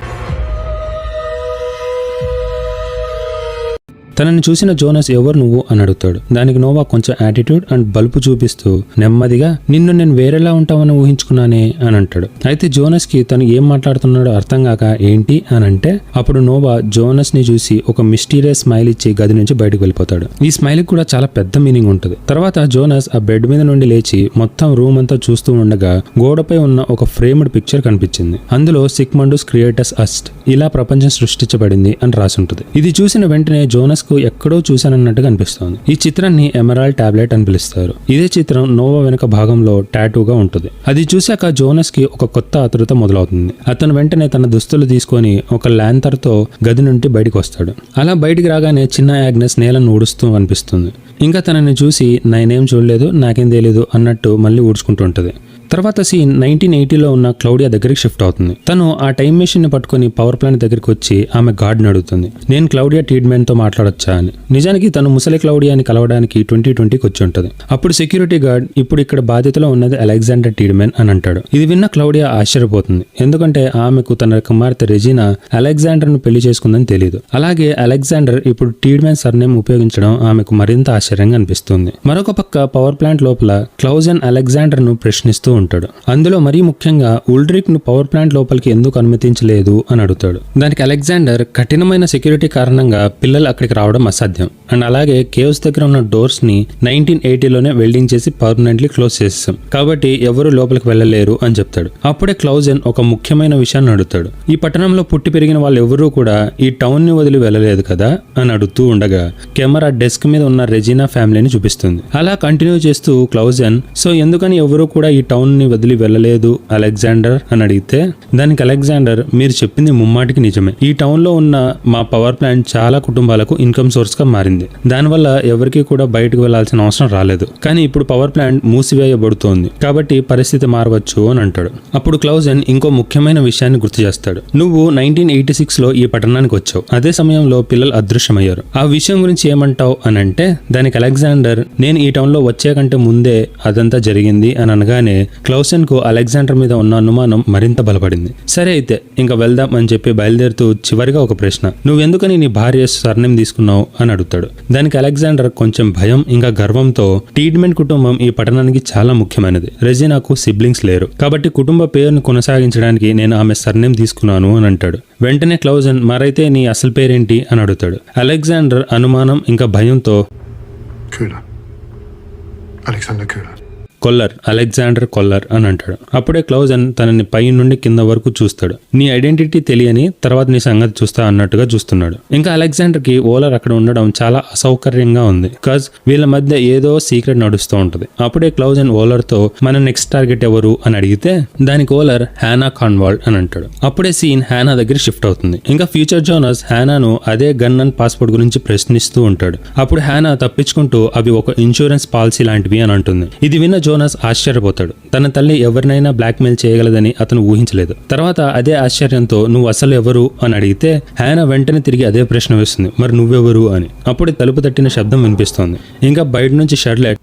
తనని చూసిన జోనస్ ఎవరు నువ్వు అని అడుగుతాడు. దానికి నోవా కొంచెం యాటిట్యూడ్ అండ్ బలుపు చూపిస్తూ నెమ్మదిగా నిన్ను నేను వేరేలా ఉంటావని ఊహించుకున్నానే అని అంటాడు. అయితే జోనస్ కి తను ఏం మాట్లాడుతున్నాడో అర్థం కాక ఏంటి అని అంటే అప్పుడు నోవా జోనస్ ని చూసి ఒక మిస్టీరియస్ స్మైల్ ఇచ్చి గది నుంచి బయటకు వెళ్ళిపోతాడు. ఈ స్మైల్ కూడా చాలా పెద్ద మీనింగ్ ఉంటుంది. తర్వాత జోనస్ ఆ బెడ్ మీద నుండి లేచి మొత్తం రూమ్ అంతా చూస్తూ ఉండగా గోడపై ఉన్న ఒక ఫ్రేమ్డ్ పిక్చర్ కనిపించింది. అందులో సిగ్మండస్ క్రియేటస్ అస్ట్ ఇలా ప్రపంచం సృష్టించబడింది అని రాసి ఉంటుంది. ఇది చూసిన వెంటనే జోనస్ ఎక్కడో చూశానన్నట్టుగా అనిపిస్తోంది. ఈ చిత్రాన్ని ఎమరాల్డ్ టాబ్లెట్ అని పిలుస్తారు. ఇదే చిత్రం నోవా వెనుక భాగంలో టాటూగా ఉంటుంది. అది చూశాక జోనస్ కి ఒక కొత్త ఆతృత మొదలవుతుంది. అతను వెంటనే తన దుస్తులు తీసుకొని ఒక ల్యాంతర్ తో గది నుండి బయటకు వస్తాడు. అలా బయటికి రాగానే చిన్న యాగ్నెస్ నేలను ఊడుస్తూ అనిపిస్తుంది. ఇంకా తనని చూసి నేనేం చూడలేదు, నాకేం తెలియదు అన్నట్టు మళ్ళీ ఊడ్చుకుంటూ ఉంటది. తర్వాత సీన్ 1980లో ఉన్న క్లౌడియా దగ్గరికి షిఫ్ట్ అవుతుంది. తను ఆ టైం మెషిన్ ని పట్టుకుని పవర్ ప్లాంట్ దగ్గరికి వచ్చి ఆమె గార్డ్ని అడుగుతుంది, నేను క్లౌడియా ట్రీట్మెంట్ తో మాట్లాడొచ్చా అని. నిజానికి తను ముసలి క్లౌడియాని కలవడానికి 2020కి వచ్చి ఉంటుంది. అప్పుడు సెక్యూరిటీ గార్డ్ ఇప్పుడు ఇక్కడ బాధ్యతలో ఉన్నది అలెగ్జాండర్ టీడ్మెన్ అని అంటాడు. ఇది విన్న క్లౌడియా ఆశ్చర్యపోతుంది. ఎందుకంటే ఆమెకు తన కుమార్తె రెజీనా అలెగ్జాండర్ ను పెళ్లి చేసుకుందని తెలియదు. అలాగే అలెగ్జాండర్ ఇప్పుడు టీడ్మెన్ సర్నేమ్ ఉపయోగించడం ఆమెకు మరింత ఆశ్చర్యంగా అనిపిస్తుంది. మరొక పక్క పవర్ ప్లాంట్ లోపల క్లౌజన్ అలెగ్జాండర్ ను ప్రశ్నిస్తూ ఉంటాడు. అందులో మరీ ముఖ్యంగా ఉల్డ్రిక్ ను పవర్ ప్లాంట్ లోపలికి ఎందుకు అనుమతించలేదు అని అడుగుతాడు. దానికి అలెగ్జాండర్ కఠినమైన సెక్యూరిటీ కారణంగా పిల్లలు అక్కడికి రావడం అసాధ్యం అండ్ అలాగే కేవ్స్ దగ్గర ఉన్న డోర్స్ ని 1980లోనే వెల్డింగ్ చేసి పర్మనెంట్లీ క్లోజ్ చేసేసాం కాబట్టి ఎవరు లోపలికి వెళ్ళలేరు అని చెప్తాడు. అప్పుడే క్లౌజెన్ ఒక ముఖ్యమైన విషయాన్ని అడుగుతాడు. ఈ పట్టణంలో పుట్టి పెరిగిన వాళ్ళు ఎవరూ కూడా ఈ టౌన్ ని వదిలి వెళ్ళలేదు కదా అని అడుగుతూ ఉండగా కెమెరా డెస్క్ మీద ఉన్న రెజినా ఫ్యామిలీని చూపిస్తుంది. అలా కంటిన్యూ చేస్తూ క్లౌజెన్ సో ఎందుకని ఎవరూ కూడా ఈ టౌన్ ని వదిలి వెళ్ళలేదు అలెగ్జాండర్ అని అడిగితే దానికి అలెగ్జాండర్ మీరు చెప్పింది ముమ్మాటికి నిజమే. ఈ టౌన్ లో ఉన్న మా పవర్ ప్లాంట్ చాలా కుటుంబాలకు ఇన్కమ్ సోర్స్ గా మారింది. దానివల్ల ఎవరికీ కూడా బయటకు వెళ్లాల్సిన అవసరం రాలేదు. కానీ ఇప్పుడు పవర్ ప్లాంట్ మూసివేయబడుతోంది కాబట్టి పరిస్థితి మారవచ్చు అని అంటాడు. అప్పుడు క్లౌజెన్ ఇంకో ముఖ్యమైన విషయాన్ని గుర్తు చేస్తాడు. నువ్వు 1986లో ఈ పట్టణానికి వచ్చావు. అదే సమయంలో పిల్లలు అదృశ్యమయ్యారు. ఆ విషయం గురించి ఏమంటావు అని అంటే దానికి అలెగ్జాండర్ నేను ఈ టౌన్ లో వచ్చే కంటే ముందే అదంతా జరిగింది అని అనగానే క్లౌజెన్ కు అలెగ్జాండర్ మీద ఉన్న అనుమానం మరింత బలపడింది. సరే అయితే ఇంకా వెళ్దాం అని చెప్పి బయలుదేరుతూ చివరిగా ఒక ప్రశ్న, నువ్వెందుకని నీ భార్య సర్నేమ్ తీసుకున్నావు అని అడుగుతాడు. దానికి అలెగ్జాండర్ కొంచెం భయం ఇంకా గర్వంతో టీడ్మెంట్ కుటుంబం ఈ పట్టణానికి చాలా ముఖ్యమైనది. రెజినాకు సిబ్లింగ్స్ లేరు కాబట్టి కుటుంబ పేరును కొనసాగించడానికి నేను ఆమె సర్నేమ్ తీసుకున్నాను అని అంటాడు. వెంటనే క్లౌజెన్ మరైతే నీ అసలు పేరేంటి అని అడుగుతాడు. అలెగ్జాండర్ అనుమానం ఇంకా భయంతో Köhler. Alexander Köhler. Kollar, Alexander Kollar అని అంటాడు. అప్పుడే క్లౌజెన్ తనని పై నుండి కింద వరకు చూస్తాడు. నీ ఐడెంటిటీ తెలియని తర్వాత నీ సంగతి చూస్తా అన్నట్టుగా చూస్తున్నాడు. ఇంకా అలెగ్జాండర్ కి ఓలర్ అక్కడ ఉండడం చాలా అసౌకర్యంగా ఉంది బికాజ్ వీళ్ళ మధ్య ఏదో సీక్రెట్ నడుస్తూ ఉంటది. అప్పుడే క్లౌజెన్ ఓలర్ తో మన నెక్స్ట్ టార్గెట్ ఎవరు అని అడిగితే దానికి ఓలర్ హ్యానా కాన్వాల్డ్ అని అంటాడు. అప్పుడే సీన్ హ్యానా దగ్గర షిఫ్ట్ అవుతుంది. ఇంకా ఫ్యూచర్ జోనస్ హ్యానాను అదే గన్ అండ్ పాస్పోర్ట్ గురించి ప్రశ్నిస్తూ ఉంటాడు. అప్పుడు హ్యానా తప్పించుకుంటూ అవి ఒక ఇన్సూరెన్స్ పాలసీ లాంటివి అని అంటుంది. ఇది విన్న జోనస్ ఆశ్చర్యపోతాడు. తన తల్లి ఎవరినైనా బ్లాక్మెయిల్ చేయగలదని అతను ఊహించలేదు. తర్వాత అదే ఆశ్చర్యంతో నువ్వు అసలు ఎవరు అని అడిగితే హ్యానా వెంటనే తిరిగి అదే ప్రశ్న వేస్తుంది, మరి నువ్వెవరు అని. అప్పుడే తలుపు తట్టిన శబ్దం వినిపిస్తోంది. ఇంకా బయట నుంచి షర్లెట్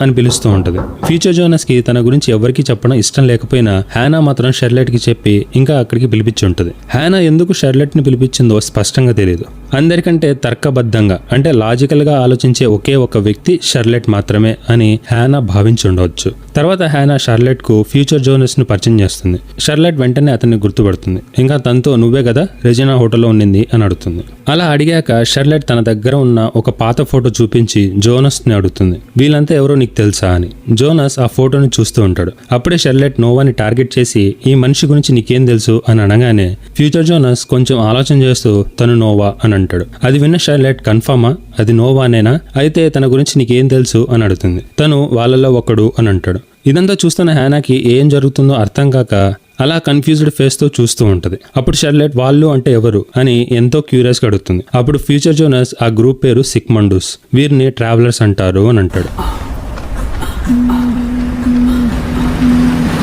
అని పిలుస్తూ ఉంటది. ఫ్యూచర్ జోనస్ కి తన గురించి ఎవరికి చెప్పడం ఇష్టం లేకపోయినా హ్యానా మాత్రం షర్లెట్ కి చెప్పి ఇంకా అక్కడికి పిలిపించి ఉంటది. హ్యానా ఎందుకు షర్లెట్ ని పిలిపించిందో స్పష్టంగా తెలియదు. అందరికంటే తర్కబద్ధంగా అంటే లాజికల్ గా ఆలోచించే ఒకే ఒక వ్యక్తి షర్లెట్ మాత్రమే అని హ్యానా భావించి ఉండవచ్చు. తర్వాత హ్యానా షర్లెట్ కు ఫ్యూచర్ జోనస్ ను పరిచయం చేస్తుంది. షర్లెట్ వెంటనే అతన్ని గుర్తుపడుతుంది. ఇంకా తనతో నువ్వే కదా రెజినా హోటల్లో ఉండింది అని అడుగుతుంది. అలా అడిగాక షర్లెట్ తన దగ్గర ఉన్న ఒక పాత ఫోటో చూపించి జోనస్ ని అడుగుతుంది, వీళ్ళంతా ఎవరో నీకు తెలుసా అని. జోనస్ ఆ ఫోటోని చూస్తూ ఉంటాడు. అప్పుడే షర్లెట్ నోవాని టార్గెట్ చేసి ఈ మనిషి గురించి నీకేం తెలుసు అని అనగానే ఫ్యూచర్ జోనస్ కొంచెం ఆలోచన చేస్తూ తను నోవా అని అంటాడు. అది విన్న షర్లెట్ కన్ఫర్మా అది నోవానేనా, అయితే తన గురించి నీకేం తెలుసు అని అడుగుతుంది. తను వాళ్ళలో ఒకడు అని అంటాడు. ఇదంతా చూస్తున్న హ్యానాకి ఏం జరుగుతుందో అర్థం కాక అలా కన్ఫ్యూజ్డ్ ఫేస్ తో చూస్తూ ఉంటది. అప్పుడు షర్లెట్ వాళ్ళు అంటే ఎవరు అని ఎంతో క్యూరియస్ గా అడుగుతుంది. అప్పుడు ఫ్యూచర్ జోనస్ ఆ గ్రూప్ పేరు సిగ్మండూస్, వీరిని ట్రావెలర్స్ అంటారు అని అంటాడు.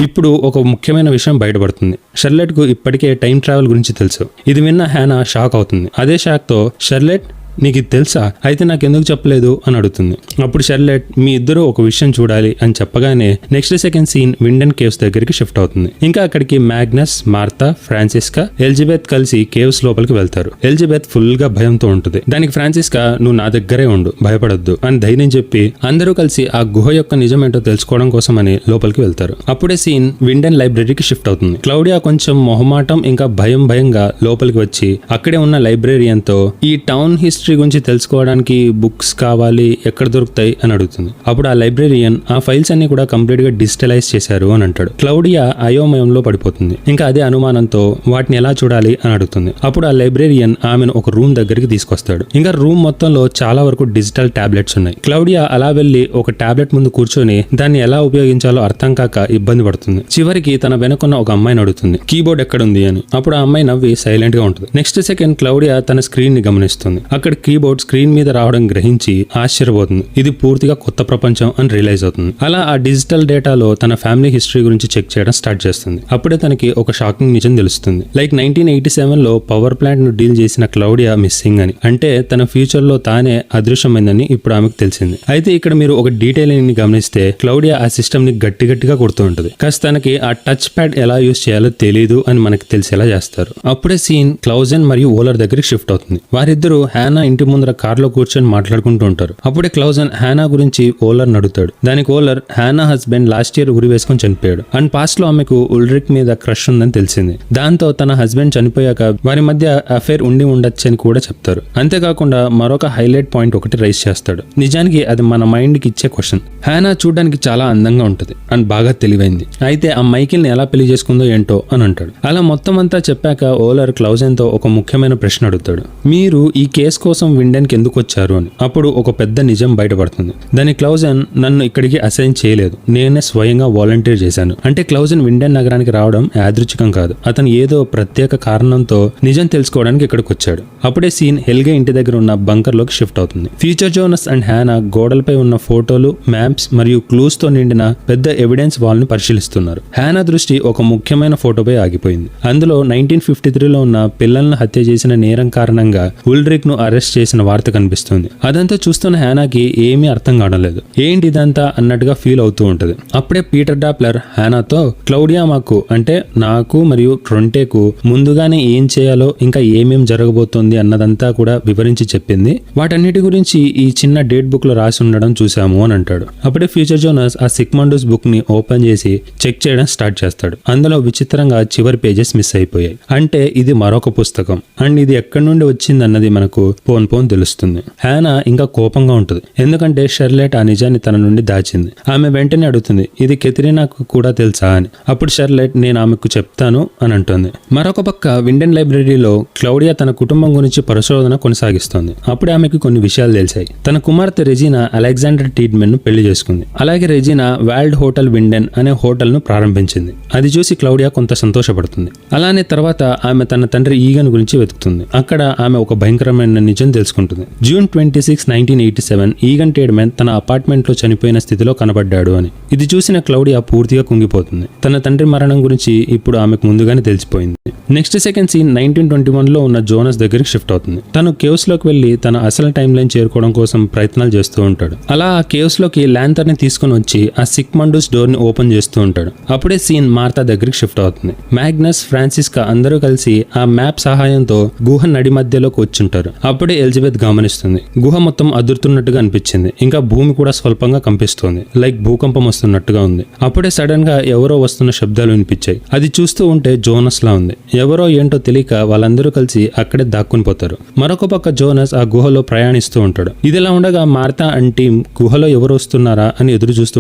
ఇప్పుడు ఒక ముఖ్యమైన విషయం బయటపడుతుంది. షర్లెట్ కు ఇప్పటికే టైం ట్రావెల్ గురించి తెలుసు. ఇది విన్న హ్యానా షాక్ అవుతుంది. అదే షాక్ తో షర్లెట్ నీకు ఇది తెలుసా, అయితే నాకెందుకు చెప్పలేదు అని అడుగుతుంది. అప్పుడు షర్లెట్ మీ ఇద్దరు ఒక విషయం చూడాలి అని చెప్పగానే నెక్స్ట్ సెకండ్ సీన్ విండెన్ కేవ్స్ దగ్గరికి షిఫ్ట్ అవుతుంది. ఇంకా అక్కడికి మ్యాగ్నస్, మార్తా, ఫ్రాన్సిస్కా, ఎలిజబెత్ కలిసి కేవ్స్ లోపలికి వెళ్తారు. ఎలిజబెత్ ఫుల్ గా భయంతో ఉంటుంది. దానికి ఫ్రాన్సిస్కా నువ్వు నా దగ్గరే ఉండు, భయపడొద్దు అని ధైర్యం చెప్పి అందరూ కలిసి ఆ గుహ యొక్క నిజమేంటో తెలుసుకోవడం కోసమని లోపలికి వెళ్తారు. అప్పుడే సీన్ విండెన్ లైబ్రరీకి షిఫ్ట్ అవుతుంది. క్లౌడియా కొంచెం మొహమాటం ఇంకా భయంగా లోపలికి వచ్చి అక్కడే ఉన్న లైబ్రేరియన్ తో ఈ టౌన్ హిస్టరీ గురించి తెలుసుకోవడానికి బుక్స్ కావాలి, ఎక్కడ దొరుకుతాయి అని అడుగుతుంది. అప్పుడు ఆ లైబ్రేరియన్ ఆ ఫైల్స్ అన్ని కూడా కంప్లీట్ గా డిజిటలైజ్ చేశారు అని అంటాడు. క్లౌడియా అయోమయంలో పడిపోతుంది. ఇంకా అదే అనుమానంతో వాటిని ఎలా చూడాలి అని అడుగుతుంది. అప్పుడు ఆ లైబ్రేరియన్ ఆమెను ఒక రూమ్ దగ్గరికి తీసుకొస్తాడు. ఇంకా రూమ్ మొత్తంలో చాలా వరకు డిజిటల్ టాబ్లెట్స్ ఉన్నాయి. క్లౌడియా అలా వెళ్లి ఒక టాబ్లెట్ ముందు కూర్చొని దాన్ని ఎలా ఉపయోగించాలో అర్థం కాక ఇబ్బంది పడుతుంది. చివరికి తన వెనుకున్న ఒక అమ్మాయిని అడుగుతుంది కీబోర్డ్ ఎక్కడుంది అని. అప్పుడు ఆ అమ్మాయి నవ్వి సైలెంట్ గా ఉంటుంది. నెక్స్ట్ సెకండ్ క్లౌడియా తన స్క్రీన్ ని గమనిస్తుంది. అక్కడ కీబోర్డ్ స్క్రీన్ మీద రావడం గ్రహించి ఆశ్చర్యపోతుంది. ఇది పూర్తిగా కొత్త ప్రపంచం అని రియలైజ్ అవుతుంది. అలా ఆ డిజిటల్ డేటాలో తన ఫ్యామిలీ హిస్టరీ గురించి చెక్ చేయడం స్టార్ట్ చేస్తుంది. అప్పుడే తనకి ఒక షాకింగ్ నిజం తెలుస్తుంది. లైక్ 1987లో పవర్ ప్లాంట్ ను డీల్ చేసిన క్లౌడియా మిస్సింగ్ అని. అంటే తన ఫ్యూచర్ లో తానే అదృశ్యమైందని ఇప్పుడు ఆమెకు తెలిసింది. అయితే ఇక్కడ మీరు ఒక డీటెయిలింగ్ ని గమనిస్తే క్లౌడియా ఆ సిస్టమ్ ని గట్టిగా కొడుతూ ఉంటుంది. కాస్త తనకి ఆ టచ్ ప్యాడ్ ఎలా యూజ్ చేయాలో తెలియదు అని మనకి తెలిసేలా చేస్తారు. అప్పుడే సీన్ క్లౌజెన్ మరియు ఓలర్ దగ్గరికి షిఫ్ట్ అవుతుంది. వారిద్దరూ హ్యానా హ్యానా ఇంటి ముందర కార్లో కూర్చొని మాట్లాడుకుంటూ ఉంటారు. అప్పుడే క్లౌజన్ హ్యానా గురించి ఓలర్ అడుగుతాడు. దానికి ఓలర్ హ్యానా హస్బెండ్ లాస్ట్ ఇయర్ ఉరి వేసుకొని చనిపోయాడు అండ్ పాస్ట్ లో ఆమెకు ఉల్రిక్ మీద క్రష్ ఉందని తెలిసింది. దాంతో తన హస్బెండ్ చనిపోయాక వారి మధ్య అఫేర్ ఉండి ఉండొచ్చు అని కూడా చెప్తారు. అంతేకాకుండా మరొక హైలైట్ పాయింట్ ఒకటి రైజ్ చేస్తాడు. నిజానికి అది మన మైండ్ కి ఇచ్చే క్వశ్చన్. హ్యానా చూడడానికి చాలా అందంగా ఉంటది అండ్ బాగా తెలివైంది. అయితే ఆ మైకిల్ ని ఎలా పెళ్లి చేసుకుందో ఏంటో అని అంటాడు. అలా మొత్తం అంతా చెప్పాక ఓలర్ క్లౌజన్ తో ఒక ముఖ్యమైన ప్రశ్న అడుగుతాడు. మీరు ఈ కేసు కోసం విండెన్ కి ఎందుకు వచ్చారు అని. అప్పుడు ఒక పెద్ద నిజం బయటపడుతుంది. దాని క్లౌజన్ నన్ను ఇక్కడికి అసైన్ చేయలేదు, నేనే స్వయంగా వాలంటీర్ చేశాను. అంటే క్లౌజన్ విండెన్ నగరానికి రావడం యాదృచ్ఛికం కాదు. అతను ఏదో ప్రత్యేక కారణంతో నిజం తెలుసుకోవడానికి ఇక్కడికి వచ్చాడు. అప్పుడే సీన్ హెల్గే ఇంటి దగ్గర ఉన్న బంకర్ లోకి షిఫ్ట్ అవుతుంది. ఫ్యూచర్ జోనస్ అండ్ హ్యానా గోడలపై ఉన్న ఫోటోలు, మ్యాప్స్ మరియు క్లూస్ తో నిండిన పెద్ద ఎవిడెన్స్ వాల్ ని పరిశీలిస్తున్నారు. హ్యానా దృష్టి ఒక ముఖ్యమైన ఫోటోపై ఆగిపోయింది. అందులో 1953లో ఉన్న పిల్లలను హత్య చేసిన నేరం కారణంగా ఉల్రిక్ ను అరెస్ట్ చేసిన వార్త కనిపిస్తుంది. అదంతా చూస్తున్న హ్యానాకి ఏమీ అర్థం కావడం లేదు. ఏంటి ఇదంతా అన్నట్టుగా ఫీల్ అవుతూ ఉంటది. అప్పుడే పీటర్ డాప్లర్ హ్యానాతో క్లౌడియా మాకు అంటే నాకు మరియు ట్రొంటేకు ముందుగానే ఏం చేయాలో ఇంకా ఏమేం జరగబోతోంది అన్నదంతా కూడా వివరించి చెప్పింది. వాటన్నిటి గురించి ఈ చిన్న డేట్ బుక్ లో రాసి ఉండడం చూసాము అని అంటాడు. అప్పుడే ఫ్యూచర్ జోనస్ ఆ సిగ్మండస్ బుక్ ని ఓపెన్ చేసి చెక్ చేయడం స్టార్ట్ చేస్తాడు. అందులో విచిత్రంగా చివరి పేజెస్ మిస్ అయిపోయాయి. అంటే ఇది మరొక పుస్తకం అండ్ ఇది ఎక్కడి నుండి వచ్చింది అన్నది మనకు పోన్ తెలుస్తుంది. హ్యానా ఇంకా కోపంగా ఉంటుంది. ఎందుకంటే షర్లెట్ ఆ నిజాన్ని తన నుండి దాచింది. ఆమె వెంటనే అడుగుతుంది, ఇది కెథరీనాకు కూడా తెలుసా అని. అప్పుడు షర్లెట్ నేను ఆమెకు చెప్తాను అని అంటుంది. మరొక పక్క విండెన్ లైబ్రరీలో క్లౌడియా తన కుటుంబం గురించి పరిశోధన కొనసాగిస్తోంది. అప్పుడే ఆమెకు కొన్ని విషయాలు తెలిసాయి. తన కుమార్తె రెజీనా అలెగ్జాండర్ టీడ్మెన్ ను పెళ్లి చేసుకుంది. అలాగే రెజీనా వాల్డ్ హోటల్ విండెన్ అనే హోటల్ ను ప్రారంభించింది. అది చూసి క్లౌడియా కొంత సంతోషపడుతుంది. అలానే తర్వాత ఆమె తన తండ్రి ఈగన్ గురించి వెతుకుతుంది. అక్కడ ఆమె ఒక భయంకరమైన నిజం తెలుసుకుంటుంది. జూన్ 26, 1987 ఈగన్ టేడ్మెన్ తన అపార్ట్మెంట్ లో చనిపోయిన స్థితిలో కనబడ్డాడు అని. ఇది చూసిన క్లౌడియా పూర్తిగా కుంగిపోతుంది. తన తండ్రి మరణం గురించి ఇప్పుడు ఆమెకు ముందుగానే తెలిసిపోయింది. నెక్స్ట్ సెకండ్ సీన్ 1921లో ఉన్న జోనస్ దగ్గరికి షిఫ్ట్ అవుతుంది. తను కేవ్స్ లోకి వెళ్లి తన అసలు టైం లైన్ చేరుకోవడం కోసం ప్రయత్నాలు చేస్తూ ఉంటాడు. అలా ఆ కేవ్స్ లోకి ల్యాంతర్ ని తీసుకుని వచ్చి ఆ సిగ్మండస్ డోర్ ని ఓపెన్ చేస్తూ ఉంటాడు. అప్పుడే సీన్ మార్తా దగ్గరికి షిఫ్ట్ అవుతుంది. మ్యాగ్నస్, ఫ్రాన్సిస్కా అందరూ కలిసి ఆ మ్యాప్ సహాయంతో గుహ నడి మధ్యలోకి వచ్చుంటారు. అప్పుడే ఎలిజబెత్ గమనిస్తుంది. గుహ మొత్తం అదురుతున్నట్టుగా అనిపించింది. ఇంకా భూమి కూడా స్వల్పంగా కంపిస్తోంది. లైక్ భూకంపం వస్తున్నట్టుగా ఉంది. అప్పుడే సడన్ గా ఎవరో వస్తున్న శబ్దాలు వినిపించాయి. అది చూస్తూ ఉంటే జోనస్ లా ఉంది. ఎవరో ఏంటో తెలియక వాళ్ళందరూ కలిసి అక్కడే దాక్కుని పోతారు. మరొక పక్క జోనస్ ఆ గుహలో ప్రయాణిస్తూ ఉంటాడు. ఇదిలా ఉండగా మార్తా అండ్ టీమ్ గుహలో ఎవరు వస్తున్నారా అని ఎదురు చూస్తూ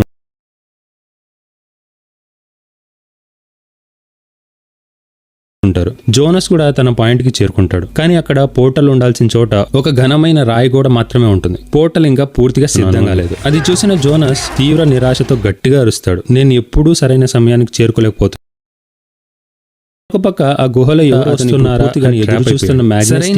ఉంటారు. జోనస్ కూడా తన పాయింట్ కి చేరుకుంటాడు. కానీ అక్కడ పోర్టల్ ఉండాల్సిన చోట ఒక ఘనమైన రాయి గోడ మాత్రమే ఉంటుంది. పోర్టల్ ఇంకా పూర్తిగా సిద్ధంగా లేదు. అది చూసిన జోనస్ తీవ్ర నిరాశతో గట్టిగా అరుస్తాడు. నేను ఎప్పుడూ సరైన సమయానికి చేరుకోలేకపోతున్నాను. ఒక పక్క ఆ గుహలో ఎవరు వస్తున్నారా అని ఎదురు చూస్తున్న మ్యాగ్నస్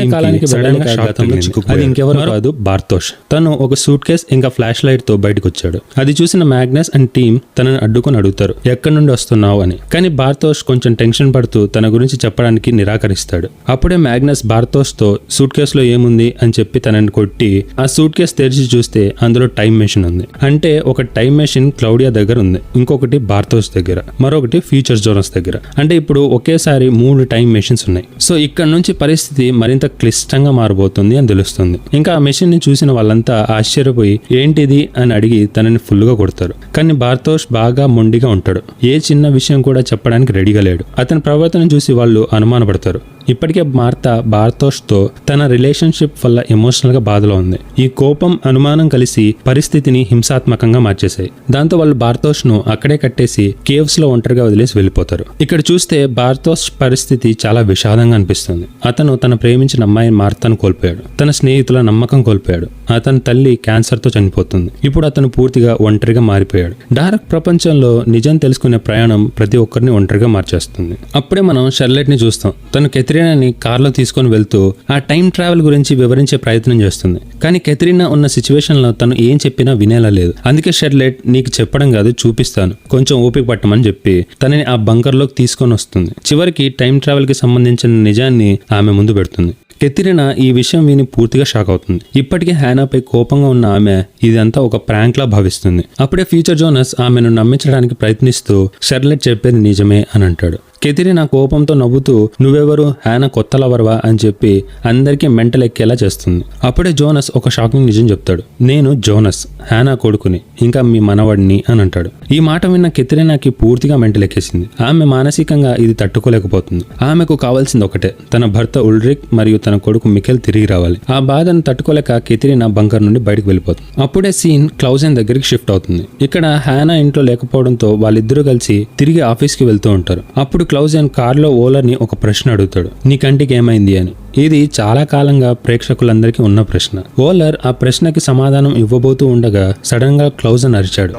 అది ఇంకెవరో కాదు, బార్తోష్. తను ఒక సూట్ కేస్ ఇంకా ఫ్లాష్ లైట్ తో బయటకు వచ్చాడు. అది చూసిన మ్యాగ్నస్ అండ్ టీమ్ తనని అడ్డుకొని అడుగుతారు, ఎక్కడి నుండి వస్తున్నావు అని. కానీ బార్తోష్ కొంచెం టెన్షన్ పడుతూ తన గురించి చెప్పడానికి నిరాకరిస్తాడు. అప్పుడే మ్యాగ్నస్ బార్తోష్ తో సూట్ కేస్ లో ఏముంది అని చెప్పి తనని కొట్టి ఆ సూట్ కేస్ తెరిచి చూస్తే అందులో టైం మెషిన్ ఉంది. అంటే ఒక టైం మెషిన్ క్లౌడియా దగ్గర ఉంది, ఇంకొకటి బార్తోష్ దగ్గర, మరొకటి ఫ్యూచర్ జోనస్ దగ్గర. అంటే ఇప్పుడు ఒకేసారి 3 టైం మెషిన్స్ ఉన్నాయి. సో ఇక్కడ నుంచి పరిస్థితి మరింత క్లిష్టంగా మారబోతుంది అని తెలుస్తుంది. ఇంకా ఆ మెషిన్ ని చూసిన వాళ్ళంతా ఆశ్చర్యపోయి ఏంటిది అని అడిగి తనని ఫుల్ గా కొడతారు. కానీ బార్తోష్ బాగా మొండిగా ఉంటాడు. ఏ చిన్న విషయం కూడా చెప్పడానికి రెడీగా లేడు. అతని ప్రవర్తన చూసి వాళ్ళు అనుమానపడతారు. ఇప్పటికే మార్తా బార్తోష్ తో తన రిలేషన్షిప్ వల్ల ఎమోషనల్ గా బాధలో ఉంది. ఈ కోపం, అనుమానం కలిసి పరిస్థితిని హింసాత్మకంగా మార్చేశాయి. దాంతో వాళ్ళు బార్తోష్ ను అక్కడే కట్టేసి కేవ్స్ లో ఒంటరిగా వదిలేసి వెళ్ళిపోతారు. ఇక్కడ చూస్తే బార్తోష్ పరిస్థితి చాలా విషాదంగా అనిపిస్తుంది. అతను తన ప్రేమించిన అమ్మాయి మార్తాను కోల్పోయాడు. తన స్నేహితుల నమ్మకం కోల్పోయాడు. అతని తల్లి క్యాన్సర్ తో చనిపోతుంది. ఇప్పుడు అతను పూర్తిగా ఒంటరిగా మారిపోయాడు. డార్క్ ప్రపంచంలో నిజం తెలుసుకునే ప్రయాణం ప్రతి ఒక్కరిని ఒంటరిగా మార్చేస్తుంది. అప్పుడే మనం షర్లెట్ ని చూస్తాం. తను కెథరీనాని కార్లో తీసుకొని వెళ్తూ ఆ టైం ట్రావెల్ గురించి వివరించే ప్రయత్నం చేస్తుంది. కానీ కెథరీనా ఉన్న సిచ్యువేషన్ లో తను ఏం చెప్పినా వినేలా లేదు. అందుకే షర్లెట్ నీకు చెప్పడం కాదు, చూపిస్తాను, కొంచెం ఓపిక పట్టమని చెప్పి తనని ఆ బంకర్ లోకి తీసుకొని వస్తుంది. చివరికి టైం ట్రావెల్ కి సంబంధించిన నిజాన్ని ఆమె ముందు పెడుతుంది. కెథరీనా ఈ విషయం విని పూర్తిగా షాక్ అవుతుంది. ఇప్పటికే హ్యానాపై కోపంగా ఉన్న ఆమె ఇదంతా ఒక ప్రాంక్ లా భావిస్తుంది. అప్పుడే ఫ్యూచర్ జోనస్ ఆమెను నమ్మించడానికి ప్రయత్నిస్తూ షర్లెట్ చెప్పేది నిజమే అని అంటాడు. కెథరినా కోపంతో నవ్వుతూ నువ్వెవరు, హ్యానా కొత్త లవర్వా అని చెప్పి అందరికీ మెంటల్ ఎక్కేలా చేస్తుంది. అప్పుడే జోనస్ ఒక షాకింగ్ నిజం చెప్తాడు. నేను జోనస్, హ్యానా కొడుకుని, ఇంకా మీ మనవడిని అని అంటాడు. ఈ మాట విన్న కెథరినాకి పూర్తిగా మెంటల్ ఎక్కేసింది. ఆమె మానసికంగా ఇది తట్టుకోలేకపోతుంది. ఆమెకు కావాల్సింది ఒకటే, తన భర్త ఉల్రిక్ మరియు తన కొడుకు మికెల్ తిరిగి రావాలి. ఆ బాధను తట్టుకోలేక కెథరినా బంకర్ నుండి బయటకు వెళ్ళిపోతుంది. అప్పుడే సీన్ క్లౌజెన్ దగ్గరికి షిఫ్ట్ అవుతుంది. ఇక్కడ హ్యానా ఇంట్లో లేకపోవడంతో వాళ్ళిద్దరూ కలిసి తిరిగి ఆఫీస్కి వెళ్తూ ఉంటారు. అప్పుడు క్లౌజెన్ కార్లో ఓలర్ని ఒక ప్రశ్న అడుగుతాడు, నీ కంటికి ఏమైంది అని. ఇది చాలా కాలంగా ప్రేక్షకులందరికీ ఉన్న ప్రశ్న. ఓలర్ ఆ ప్రశ్నకి సమాధానం ఇవ్వబోతూ ఉండగా సడన్ గా క్లౌజెన్ అరిచాడు.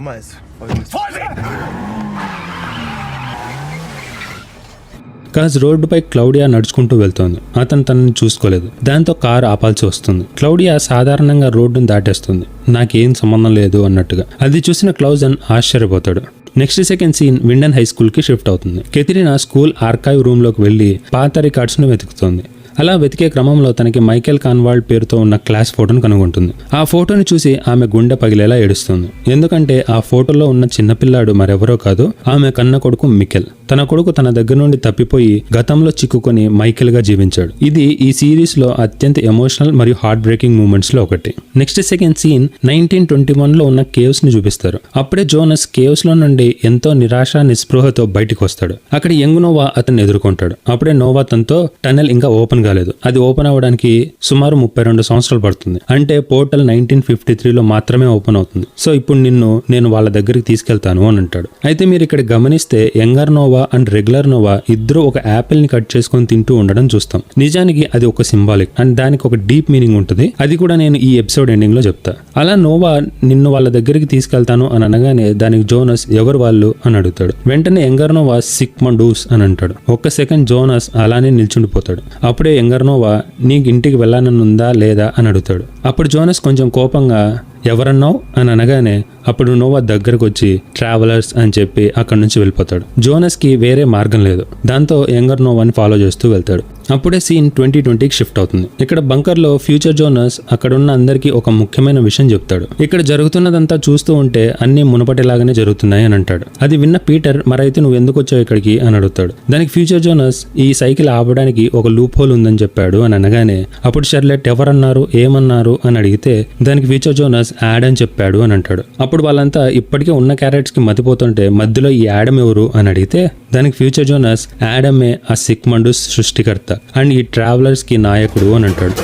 కాజ్ రోడ్డుపై క్లౌడియా నడుచుకుంటూ వెళ్తోంది. అతను తనని చూసుకోలేదు. దాంతో కారు ఆపాల్సి వస్తుంది. క్లౌడియా సాధారణంగా రోడ్డును దాటేస్తుంది, నాకేం సంబంధం లేదు అన్నట్టుగా. అది చూసిన క్లౌజెన్ ఆశ్చర్యపోతాడు. Next second scene Winden high school కి షిఫ్ట్ అవుతుంది. కెథరినా స్కూల్ ఆర్కైవ్ రూమ్ లోకి వెళ్లి పాత రికార్డ్స్ ను వెతుకుతోంది. అలా వెతికే క్రమంలో తనకి మైకేల్ కాన్వాల్డ్ పేరుతో ఉన్న క్లాస్ ఫోటోను కనుగొంటుంది. ఆ ఫోటోని చూసి ఆమె గుండె పగిలేలా ఏడుస్తుంది. ఎందుకంటే ఆ ఫోటోలో ఉన్న చిన్నపిల్లాడు మరెవరో కాదు, ఆమె కన్న కొడుకు మికెల్. తన కొడుకు తన దగ్గర నుండి తప్పిపోయి గతంలో చిక్కుకొని మైకేల్ గా జీవించాడు. ఇది ఈ సిరీస్ లో అత్యంత ఎమోషనల్ మరియు హార్ట్ బ్రేకింగ్ మూమెంట్స్ లో ఒకటి. నెక్స్ట్ సెకండ్ సీన్ 1921 లో ఉన్న కేవ్స్ ని చూపిస్తారు. అప్పుడే జోనస్ కేవ్స్ లో నుండి ఎంతో నిరాశ నిస్పృహతో బయటికి వస్తాడు. అక్కడ యంగ్ నోవా అతన్ని ఎదుర్కొంటాడు. అప్పుడే నోవా తనతో టనెల్ ఇంకా ఓపెన్ కాలేదు, అది ఓపెన్ అవ్వడానికి సుమారు 32 సంవత్సరాలు పడుతుంది. అంటే పోర్టల్ 1953లో మాత్రమే ఓపెన్ అవుతుంది. సో ఇప్పుడు నేను వాళ్ళ దగ్గరికి తీసుకెళ్తాను అని అంటాడు. అయితే మీరు ఇక్కడ గమనిస్తే younger Noah and regular Noah ఇద్దరు ఒక యాపిల్ ని కట్ చేసుకొని తింటూ ఉండడం చూస్తాం. నిజానికి అది ఒక సింబాలిక్ అండ్ దానికి ఒక డీప్ మీనింగ్ ఉంటుంది. అది కూడా నేను ఈ ఎపిసోడ్ ఎండింగ్ లో చెప్తా. అలా నోవా నిన్ను వాళ్ళ దగ్గరికి తీసుకెళ్తాను అని అనగానే దానికి జోనస్ ఎవరు వాళ్ళు అని అడుగుతాడు. వెంటనే యంగర్ నోవా సిక్మండూస్ అని అంటాడు. ఒక్క సెకండ్ జోనస్ అలానే నిల్చుండిపోతాడు. అప్పుడే యంగర్ నోవా నీకు ఇంటికి వెళ్ళాలనుందా లేదా అని అడుగుతాడు. అప్పుడు జోనస్ కొంచెం కోపంగా ఎవరన్నావు అని అనగానే అప్పుడు నోవా దగ్గరకు వచ్చి ట్రావెలర్స్ అని చెప్పి అక్కడి నుంచి వెళ్ళిపోతాడు. జోనస్ కి వేరే మార్గం లేదు. దాంతో యంగర్ నోవాని ఫాలో చేస్తూ వెళ్తాడు. అప్పుడే సీన్ 2020కి షిఫ్ట్ అవుతుంది. ఇక్కడ బంకర్ లో ఫ్యూచర్ జోనస్ అక్కడున్న అందరికీ ఒక ముఖ్యమైన విషయం చెప్తాడు. ఇక్కడ జరుగుతున్నదంతా చూస్తూ ఉంటే అన్ని మునపటిలాగానే జరుగుతున్నాయి అని అంటాడు. అది విన్న పీటర్ మరైతే నువ్వు ఎందుకు వచ్చావు ఇక్కడికి అని అడుగుతాడు. దానికి ఫ్యూచర్ జోనస్ ఈ సైకిల్ ఆపడానికి ఒక లూప్ హోల్ ఉందని చెప్పాడు అని అనగానే అప్పుడు షర్లెట్ ఎవరన్నారు ఏమన్నారు అని అడిగితే దానికి ఫ్యూచర్ జోనస్ యాడమ్ చెప్పాడు అని అంటాడు. అప్పుడు వాళ్ళంతా ఇప్పటికే ఉన్న క్యారెక్టర్స్ కి మతిపోతుంటే మధ్యలో ఈ యాడమ్ ఎవరు అని అడిగితే దానికి ఫ్యూచర్ జోనస్ యాడమే ఆ సిక్మండూస్ సృష్టికర్త అండ్ ఈ ట్రావెలర్స్ కి నాయకుడు అని అంటాడు.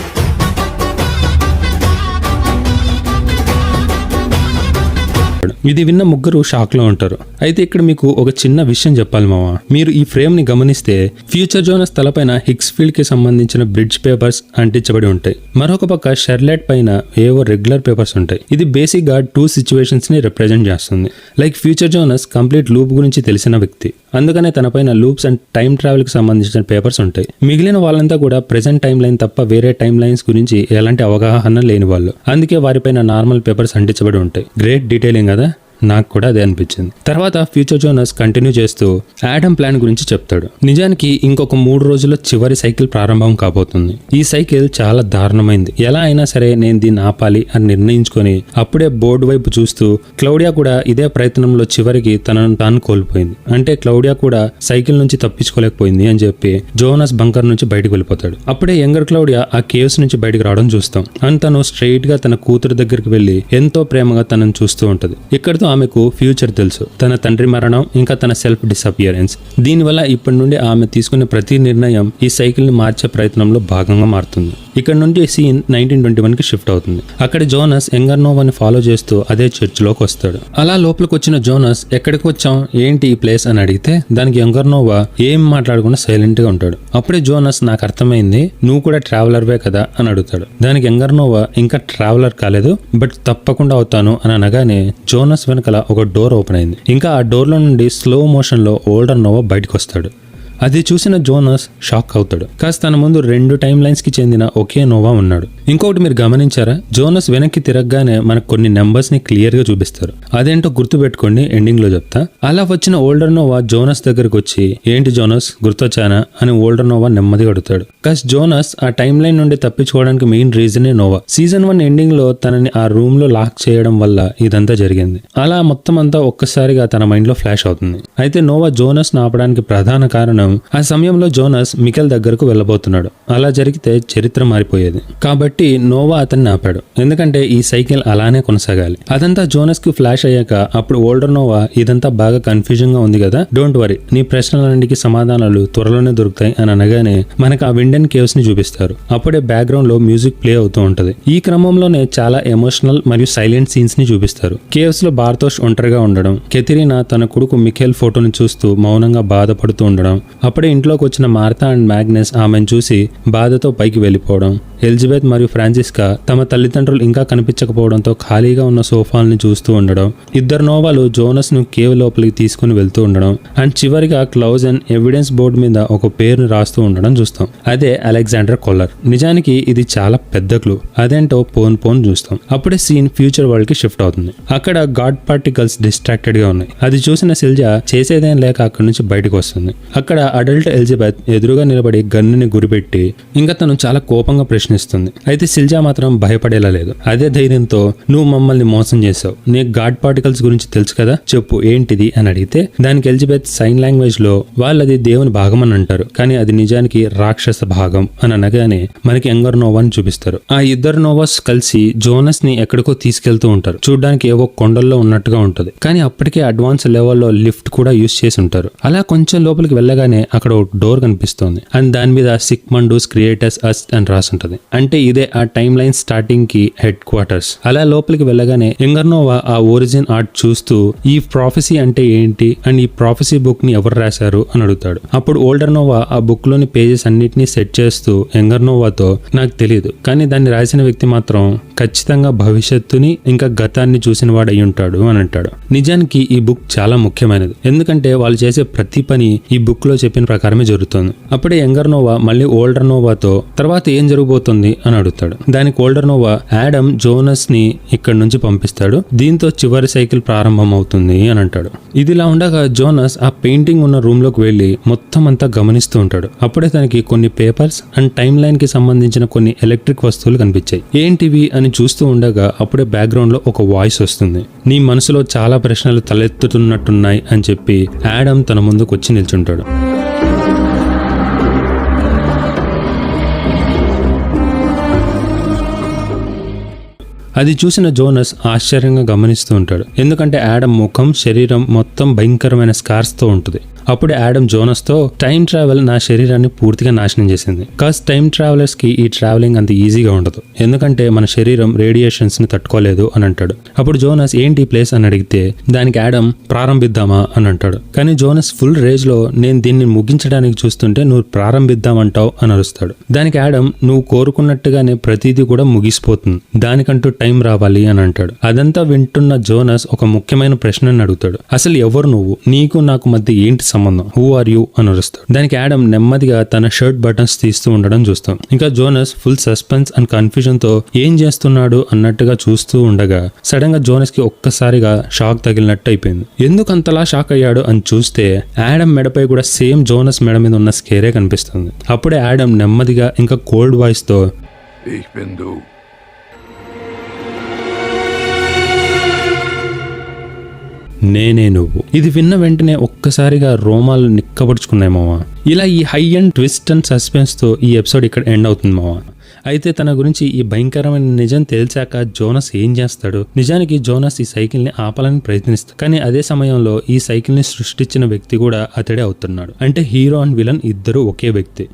ఇది విన్న ముగ్గురు షాక్ లో ఉంటారు. అయితే ఇక్కడ మీకు ఒక చిన్న విషయం చెప్పాలి మావా. మీరు ఈ ఫ్రేమ్ ని గమనిస్తే ఫ్యూచర్ జోనస్ తలపైన హిగ్స్ ఫీల్డ్ కి సంబంధించిన బ్రిడ్జ్ పేపర్స్ అంటించబడి ఉంటాయి. మరొక పక్క షెర్లెట్ పైన ఏవో రెగ్యులర్ పేపర్స్ ఉంటాయి. ఇది బేసిక్ గా 2 సిచ్యువేషన్స్ ని రిప్రజెంట్ చేస్తుంది. Like future Jonas complete loop గురించి తెలిసిన వ్యక్తి, అందుకనే తన పైన లూప్స్ అండ్ టైం ట్రావెల్ కి సంబంధించిన పేపర్స్ ఉంటాయి. మిగిలిన వాళ్ళంతా కూడా ప్రెసెంట్ టైం లైన్ తప్ప వేరే టైం లైన్స్ గురించి ఎలాంటి అవగాహన లేని వాళ్ళు. అందుకే వారిపైన నార్మల్ పేపర్స్ అంటించబడి ఉంటాయి. గ్రేట్ డీటెయిలింగ్ కదా, నాకు కూడా అదే అనిపించింది. తర్వాత ఫ్యూచర్ జోనస్ కంటిన్యూ చేస్తూ యాడమ్ ప్లాన్ గురించి చెప్తాడు. నిజానికి ఇంకొక 3 రోజుల్లో చివరి సైకిల్ ప్రారంభం కాబోతుంది. ఈ సైకిల్ చాలా దారుణమైంది. ఎలా అయినా సరే నేను దీన్ని ఆపాలి అని నిర్ణయించుకొని అప్పుడే బోర్డు వైపు చూస్తూ క్లౌడియా కూడా ఇదే ప్రయత్నంలో చివరికి తనను తాను కోల్పోయింది. అంటే క్లౌడియా కూడా సైకిల్ నుంచి తప్పించుకోలేకపోయింది అని చెప్పి జోనస్ బంకర్ నుంచి బయటకు వెళ్ళిపోతాడు. అప్పుడే యంగర్ క్లౌడియా ఆ కేవ్స్ నుంచి బయటకు రావడం చూస్తాం. అండ్ తను స్ట్రైట్ గా తన కూతురు దగ్గరికి వెళ్లి ఎంతో ప్రేమగా తనను చూస్తూ ఉంటది. ఇక్కడతో ఆమెకు ఫ్యూచర్ తెలుసు, తన తండ్రి మరణం ఇంకా తన సెల్ఫ్ డిసపియరెన్స్. దీనివల్ల ఇప్పటి నుండి ఆమె తీసుకునే ప్రతి నిర్ణయం ఈ సైకిల్ ని మార్చే ప్రయత్నంలో భాగంగా మారుతుంది. ఇక్కడ నుండి సీన్ 1921కి షిఫ్ట్ అవుతుంది. అక్కడ జోనస్ యంగర్ నోవాని ఫాలో చేస్తూ అదే చర్చ్ లోకి వస్తాడు. అలా లోపలికి వచ్చిన జోనస్ ఎక్కడికి వచ్చాం ఏంటి ఈ ప్లేస్ అని అడిగితే దానికి యంగర్ నోవా ఏం మాట్లాడకుండా సైలెంట్ గా ఉంటాడు. అప్పుడే జోనస్ నాకు అర్థమైంది, నువ్వు కూడా ట్రావెలర్ వే కదా అని అడుగుతాడు. దానికి యంగర్ నోవా ఇంకా ట్రావెలర్ కాలేదు, బట్ తప్పకుండా అవుతాను అని అనగానే జోనస్ వెనకాల ఒక డోర్ ఓపెన్ అయింది. ఇంకా ఆ డోర్ లో నుండి స్లో మోషన్ లో ఓల్డర్ నోవా బయటకు వస్తాడు. అది చూసిన జోనస్ షాక్ అవుతాడు. కాస్త తన ముందు 2 టైం లైన్స్ కి చెందిన ఒకే నోవా ఉన్నాడు. ఇంకొకటి మీరు గమనించారా, జోనస్ వెనక్కి తిరగగానే మనకు కొన్ని నెంబర్స్ ని క్లియర్ గా చూపిస్తారు. అదేంటో గుర్తు పెట్టుకోండి, ఎండింగ్ లో చెప్తా. అలా వచ్చిన ఓల్డర్ నోవా జోనస్ దగ్గరకు వచ్చి ఏంటి జోనస్ గుర్తొచ్చానా అని ఓల్డర్ నోవా నెమ్మదిగా అడుగుతాడు. కాస్ జోనస్ ఆ టైం లైన్ నుండి తప్పించుకోవడానికి మెయిన్ రీజనే నోవా. సీజన్ 1 ఎండింగ్ లో తనని ఆ రూమ్ లో లాక్ చేయడం వల్ల ఇదంతా జరిగింది. అలా మొత్తం అంతా ఒక్కసారిగా తన మైండ్ లో ఫ్లాష్ అవుతుంది. అయితే నోవా జోనస్ ఆపడానికి ప్రధాన కారణం విషయం. ఆ సమయంలో జోనస్ మికెల్ దగ్గరకు వెళ్ళబోతున్నాడు. అలా జరిగితే చరిత్ర మారిపోయేది. కాబట్టి నోవా అతన్ని ఆపాడు, ఎందుకంటే ఈ సైకిల్ అలానే కొనసాగాలి. అదంతా జోనస్ కి ఫ్లాష్ అయ్యాక అప్పుడు ఓల్డర్ నోవా ఇదంతా బాగా కన్ఫ్యూజన్ గా ఉంది కదా, డోంట్ వరీ, నీ ప్రశ్నలన్నిటికీ సమాధానాలు త్వరలోనే దొరుకుతాయి అని అనగానే మనకు ఆ విండెన్ కేవ్స్ ని చూపిస్తారు. అప్పుడే బ్యాక్గ్రౌండ్ లో మ్యూజిక్ ప్లే అవుతూ ఉంటది. ఈ క్రమంలోనే చాలా ఎమోషనల్ మరియు సైలెంట్ సీన్స్ ని చూపిస్తారు. కేవ్స్ లో బార్తోష్ ఒంటరిగా ఉండడం, కెథరీనా తన కొడుకు మిఖేల్ ఫోటోని చూస్తూ మౌనంగా బాధపడుతూ ఉండడం, అప్పుడే ఇంట్లోకి వచ్చిన మార్తా అండ్ మ్యాగ్నస్ ఆమెను చూసి బాధతో పైకి వెళ్ళిపోవడం, ఎలిజబెత్ మరియు ఫ్రాన్సిస్కా తమ తల్లిదండ్రులు ఇంకా కనిపించకపోవడంతో ఖాళీగా ఉన్న సోఫాల్ని చూస్తూ ఉండడం, ఇద్దరు నోవాలు జోనస్ ను కేవ్ లోపలికి తీసుకుని వెళ్తూ ఉండడం, అండ్ చివరిగా క్లౌజన్ ఎవిడెన్స్ బోర్డు మీద ఒక పేరుని రాస్తూ ఉండడం చూస్తాం. అదే అలెగ్జాండర్ కొల్లర్. నిజానికి ఇది చాలా పెద్ద క్లూ. అదేంటో పోన్ చూస్తాం. అప్పుడే సీన్ ఫ్యూచర్ వరల్డ్ కి షిఫ్ట్ అవుతుంది. అక్కడ గాడ్ పార్టికల్స్ డిస్ట్రాక్టెడ్ గా ఉన్నాయి. అది చూసిన సిల్జా చేసేదేం లేక అక్కడి నుంచి బయటకు వస్తుంది. అక్కడ అడల్ట్ ఎలిజబెత్ ఎదురుగా నిలబడి గన్నుని గురిపెట్టి ఇంకా తను చాలా కోపంగా ప్రశ్నిస్తుంది. అయితే సిల్జా మాత్రం భయపడేలా లేదు. అదే ధైర్యంతో, నువ్వు మమ్మల్ని మోసం చేసావు, నీకు గాడ్ పార్టికల్స్ గురించి తెలుసు కదా, చెప్పు ఏంటిది అని అడిగితే దానికి ఎలిజబెత్ సైన్ లాంగ్వేజ్ లో వాళ్ళది దేవుని భాగం అని అంటారు, కానీ అది నిజానికి రాక్షస భాగం అని అనగానే మనకి యంగర్ నోవాని చూపిస్తారు. ఆ ఇద్దరు నోవాస్ కలిసి జోనస్ ని ఎక్కడికో తీసుకెళ్తూ ఉంటారు. చూడ్డానికి ఏవో కొండల్లో ఉన్నట్టుగా ఉంటది, కానీ అప్పటికే అడ్వాన్స్ లెవెల్లో లిఫ్ట్ కూడా యూజ్ చేసి ఉంటారు. అలా కొంచెం లోపలికి వెళ్ళగానే అక్కడ ఒక డోర్ కనిపిస్తుంది అండ్ దాని మీద సిగ్మండూస్ క్రియేటర్స్ అస్ అని రాసి ఉంటది. అంటే ఇదే ఆ టైమ్ లైన్ స్టార్టింగ్ కి హెడ్ క్వార్టర్స్. అలా లోపలికి వెళ్ళగానే యంగర్ నోవా ఆ ఒరిజిన్ ఆర్ట్ చూస్తూ ఈ ప్రాఫెసీ అంటే ఏంటి అండ్ ఈ ప్రాఫెసీ బుక్ ని ఎవరు రాశారు అని అడుగుతాడు. అప్పుడు ఓల్డర్ నోవా ఆ బుక్ లోని పేజెస్ అన్నిటినీ సెట్ చేస్తూ యంగర్ నోవాతో, నాకు తెలియదు, కానీ దాన్ని రాసిన వ్యక్తి మాత్రం ఖచ్చితంగా భవిష్యత్తుని ఇంకా గతాన్ని చూసిన వాడు అయి ఉంటాడు అని అంటాడు. నిజానికి ఈ బుక్ చాలా ముఖ్యమైనది, ఎందుకంటే వాళ్ళు చేసే ప్రతి పని ఈ బుక్ లో చెప్పిన ప్రకారమే జరుగుతుంది. అప్పుడే యంగర్ నోవా మళ్ళీ ఓల్డర్ నోవాతో తర్వాత ఏం జరగబోతుంది అని అడుగుతాడు. దానికి ఓల్డర్ నోవా యాడమ్ జోనస్ ని ఇక్కడ నుంచి పంపిస్తాడు, దీంతో చివరి సైకిల్ ప్రారంభం అవుతుంది అని అంటాడు. ఇదిలా ఉండగా జోనస్ ఆ పెయింటింగ్ ఉన్న రూమ్ లోకి వెళ్లి మొత్తం అంతా గమనిస్తూ ఉంటాడు. అప్పుడే తనకి కొన్ని పేపర్స్ అండ్ టైమ్ లైన్ కి సంబంధించిన కొన్ని ఎలక్ట్రిక్ వస్తువులు కనిపించాయి. ఏంటివి అని చూస్తూ ఉండగా అప్పుడే బ్యాక్గ్రౌండ్ లో ఒక వాయిస్ వస్తుంది. నీ మనసులో చాలా ప్రశ్నలు తలెత్తుతున్నట్టున్నాయి అని చెప్పి యాడమ్ తన ముందుకు వచ్చి నిల్చుంటాడు. అది చూసిన జోనస్ ఆశ్చర్యంగా గమనిస్తూ ఉంటాడు, ఎందుకంటే యాడమ్ ముఖం శరీరం మొత్తం భయంకరమైన స్కార్స్ తో ఉంటుంది. అప్పుడు యాడమ్ జోనస్ తో, టైం ట్రావెల్ నా శరీరాన్ని పూర్తిగా నాశనం చేసింది. కాస్ టైం ట్రావెలర్స్ కి ఈ ట్రావెలింగ్ అంత ఈజీగా ఉండదు, ఎందుకంటే మన శరీరం రేడియేషన్స్ ని తట్టుకోలేదు అని అంటాడు. అప్పుడు జోనస్ ఏంటి ప్లేస్ అని అడిగితే దానికి యాడమ్ ప్రారంభిద్దామా అని అంటాడు. కానీ జోనస్ ఫుల్ రేజ్ లో, నేను దీన్ని ముగించడానికి చూస్తుంటే నువ్వు ప్రారంభిద్దామంటావు అని అరుస్తాడు. దానికి యాడమ్, నువ్వు కోరుకున్నట్టుగానే ప్రతిదీ కూడా ముగిసిపోతుంది, దానికంటూ టైం రావాలి అని అంటాడు. అదంతా వింటున్న జోనస్ ఒక ముఖ్యమైన ప్రశ్నని అడుగుతాడు, అసలు ఎవరు నువ్వు, నీకు నాకు మధ్య ఏంటి సంబంధం, హూ ఆర్ యూ అని అరుస్తాడు. దానికి యాడమ్ నెమ్మదిగా తన షర్ట్ బటన్స్ తీస్తూ ఉండడం చూస్తాం. ఇంకా Jonas full suspense and confusion తో ఏం చేస్తున్నాడు అన్నట్టుగా చూస్తూ ఉండగా సడన్ గా జోనస్ కి ఒక్కసారిగా షాక్ తగిలినట్టు అయిపోయింది. ఎందుకు అంతలా షాక్ అయ్యాడు అని చూస్తే యాడమ్ మెడపై కూడా సేమ్ జోనస్ మెడ మీద ఉన్న స్కేరే కనిపిస్తుంది. అప్పుడే యాడమ్ నెమ్మదిగా ఇంకా కోల్డ్ వాయిస్ తో, Ich bin du. నేనే నువ్వు. ఇది విన్న వెంటనే ఒక్కసారిగా రోమాలు నిక్కబడుచుకున్నాయి మావా. ఇలా ఈ high and twist and suspense తో ఈ ఎపిసోడ్ ఇక్కడ ఎండ్ అవుతుంది మావా. అయితే తన గురించి ఈ భయంకరమైన నిజం తెలిసాక జోనస్ ఏం చేస్తాడు? నిజానికి జోనస్ ఈ సైకిల్ ని ఆపాలని ప్రయత్నిస్తాడు, కానీ అదే సమయంలో ఈ సైకిల్ ని సృష్టించిన వ్యక్తి కూడా అతడే అవుతున్నాడు. అంటే హీరో అండ్ విలన్ ఇద్దరు ఒకే వ్యక్తి.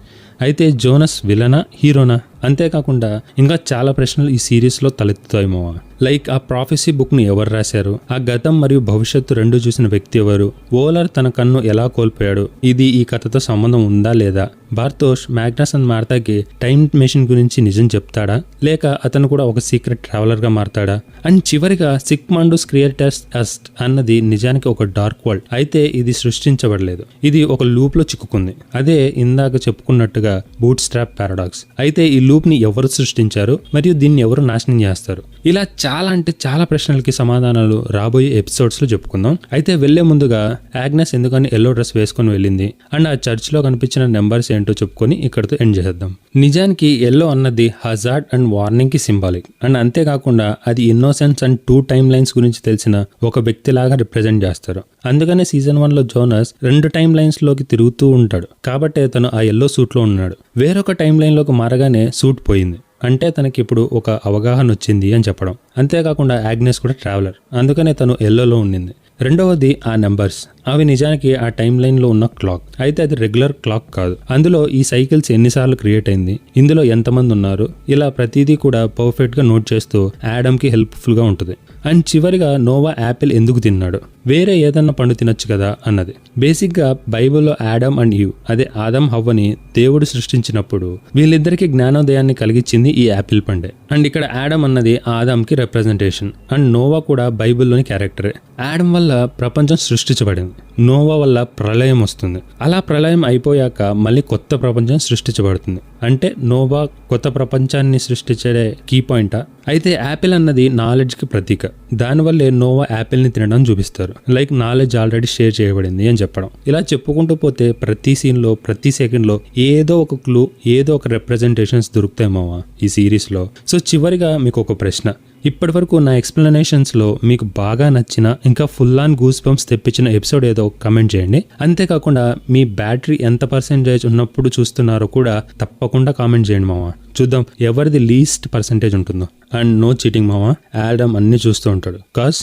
అయితే జోనస్ విలనా హీరోనా? అంతేకాకుండా ఇంకా చాలా ప్రశ్నలు ఈ సిరీస్ లో తలెత్తుతాయి మావా. లైక్ ఆ ప్రాఫెసీ బుక్ ని ఎవరు రాశారు, ఆ గతం మరియు భవిష్యత్తు రెండు చూసిన వ్యక్తి ఎవరు, ఓలర్ తన కన్ను ఎలా కోల్పోయాడు, ఇది ఈ కథతో సంబంధం ఉందా లేదా, బార్తోష్ మ్యాగ్నస్ అండ్ మార్తాకి టైం మెషిన్ గురించి నిజం చెప్తాడా, లేక అతను కూడా ఒక సీక్రెట్ ట్రావెలర్ గా మారతాడా, అండ్ చివరిగా సిగ్మండూస్ క్రియేటర్స్ అస్ట్ అన్నది నిజానికి ఒక డార్క్ వరల్డ్, అయితే ఇది సృష్టించబడలేదు, ఇది ఒక లూప్ లో చిక్కుకుంది. అదే ఇందాక చెప్పుకున్నట్టుగా బూట్ స్ట్రాప్ పారాడాక్స్. అయితే ఈ లూప్ ని ఎవరు సృష్టించారు మరియు దీన్ని ఎవరు నాశనం చేస్తారు? ఇలా చాలా అంటే చాలా ప్రశ్నలకి సమాధానాలు రాబోయే ఎపిసోడ్స్ లో చెప్పుకుందాం. అయితే వెళ్లే ముందుగా ఆగ్నెస్ ఎందుకని ఎల్లో డ్రెస్ వేసుకుని వెళ్ళింది అండ్ ఆ చర్చ్ లో కనిపించిన నెంబర్స్ ఏంటో చెప్పుకొని ఇక్కడితో ఎండ్ చేసేద్దాం. నిజానికి ఎల్లో అన్నది హజార్డ్ అండ్ వార్నింగ్ కి సింబాలిక్ అండ్ అంతేకాకుండా అది ఇన్నోసెన్స్ అండ్ 2 టైమ్ లైన్స్ గురించి తెలిసిన ఒక వ్యక్తిలాగా రిప్రజెంట్ చేస్తారు. అందుకనే సీజన్ 1 లో జోనస్ 2 టైమ్ లైన్స్ లోకి తిరుగుతూ ఉంటాడు కాబట్టి తను ఆ ఎల్లో సూట్ లో ఉన్నాడు. వేరొక టైమ్ లైన్ లోకి మారగానే సూట్ పోయింది అంటే తనకి ఇప్పుడు ఒక అవగాహన వచ్చింది అని చెప్పడం. అంతేకాకుండా ఆగ్నెస్ కూడా ట్రావెలర్, అందుకనే తను ఎల్లోలో ఉండింది. రెండవది ఆ నెంబర్స్, అవి నిజానికి ఆ టైమ్ లైన్ లో ఉన్న క్లాక్, అయితే అది రెగ్యులర్ క్లాక్ కాదు. అందులో ఈ సైకిల్స్ ఎన్నిసార్లు క్రియేట్ అయింది, ఇందులో ఎంతమంది ఉన్నారు, ఇలా ప్రతిదీ కూడా పర్ఫెక్ట్ గా నోట్ చేస్తూ యాడమ్ కి హెల్ప్ఫుల్ గా ఉంటుంది. అండ్ చివరిగా నోవా యాపిల్ ఎందుకు తిన్నాడు, వేరే ఏదన్నా పండు తినొచ్చు కదా అన్నది. బేసిక్ గా బైబిల్లో యాడమ్ అండ్ ఈవ్, అదే ఆదం హవ్వని దేవుడు సృష్టించినప్పుడు వీళ్ళిద్దరికి జ్ఞానోదయాన్ని కలిగించింది ఈ యాపిల్ పండే. అండ్ ఇక్కడ యాడమ్ అన్నది ఆదాం కి రిప్రజెంటేషన్ అండ్ నోవా కూడా బైబిల్లోని క్యారెక్టరే. యాడమ్ వల్ల ప్రపంచం సృష్టించబడింది, నోవా వల్ల ప్రళయం వస్తుంది. అలా ప్రళయం అయిపోయాక మళ్ళీ కొత్త ప్రపంచం సృష్టించబడుతుంది. అంటే నోవా కొత్త ప్రపంచాన్ని సృష్టించే కీ పాయింటా? అయితే యాపిల్ అన్నది నాలెడ్జ్ కి ప్రతీక, దానివల్లే నోవా యాపిల్ ని తినడం చూపిస్తారు. లైక్ నాలెడ్జ్ ఆల్రెడీ షేర్ చేయబడింది అని చెప్పడం. ఇలా చెప్పుకుంటూ పోతే ప్రతి సీన్ లో ప్రతి సెకండ్ లో ఏదో ఒక క్లూ, ఏదో ఒక రిప్రజెంటేషన్స్ దొరుకుతాయి మావా ఈ సిరీస్ లో. సో చివరిగా మీకు ఒక ప్రశ్న, ఇప్పటి వరకు నా ఎక్స్ప్లెనేషన్స్ లో మీకు బాగా నచ్చిన ఇంకా ఫుల్ ఆన్ గూస్ బంప్స్ తెప్పించిన ఎపిసోడ్ ఏదో కమెంట్ చేయండి. అంతేకాకుండా మీ బ్యాటరీ ఎంత పర్సెంటేజ్ ఉన్నప్పుడు చూస్తున్నారో కూడా తప్పకుండా కామెంట్ చేయండి మావా. చూద్దాం ఎవరిది లీస్ట్ పర్సెంటేజ్ ఉంటుందో. అండ్ నో చీటింగ్ మావా, యాడమ్ అన్ని చూస్తూ ఉంటాడు కాజ్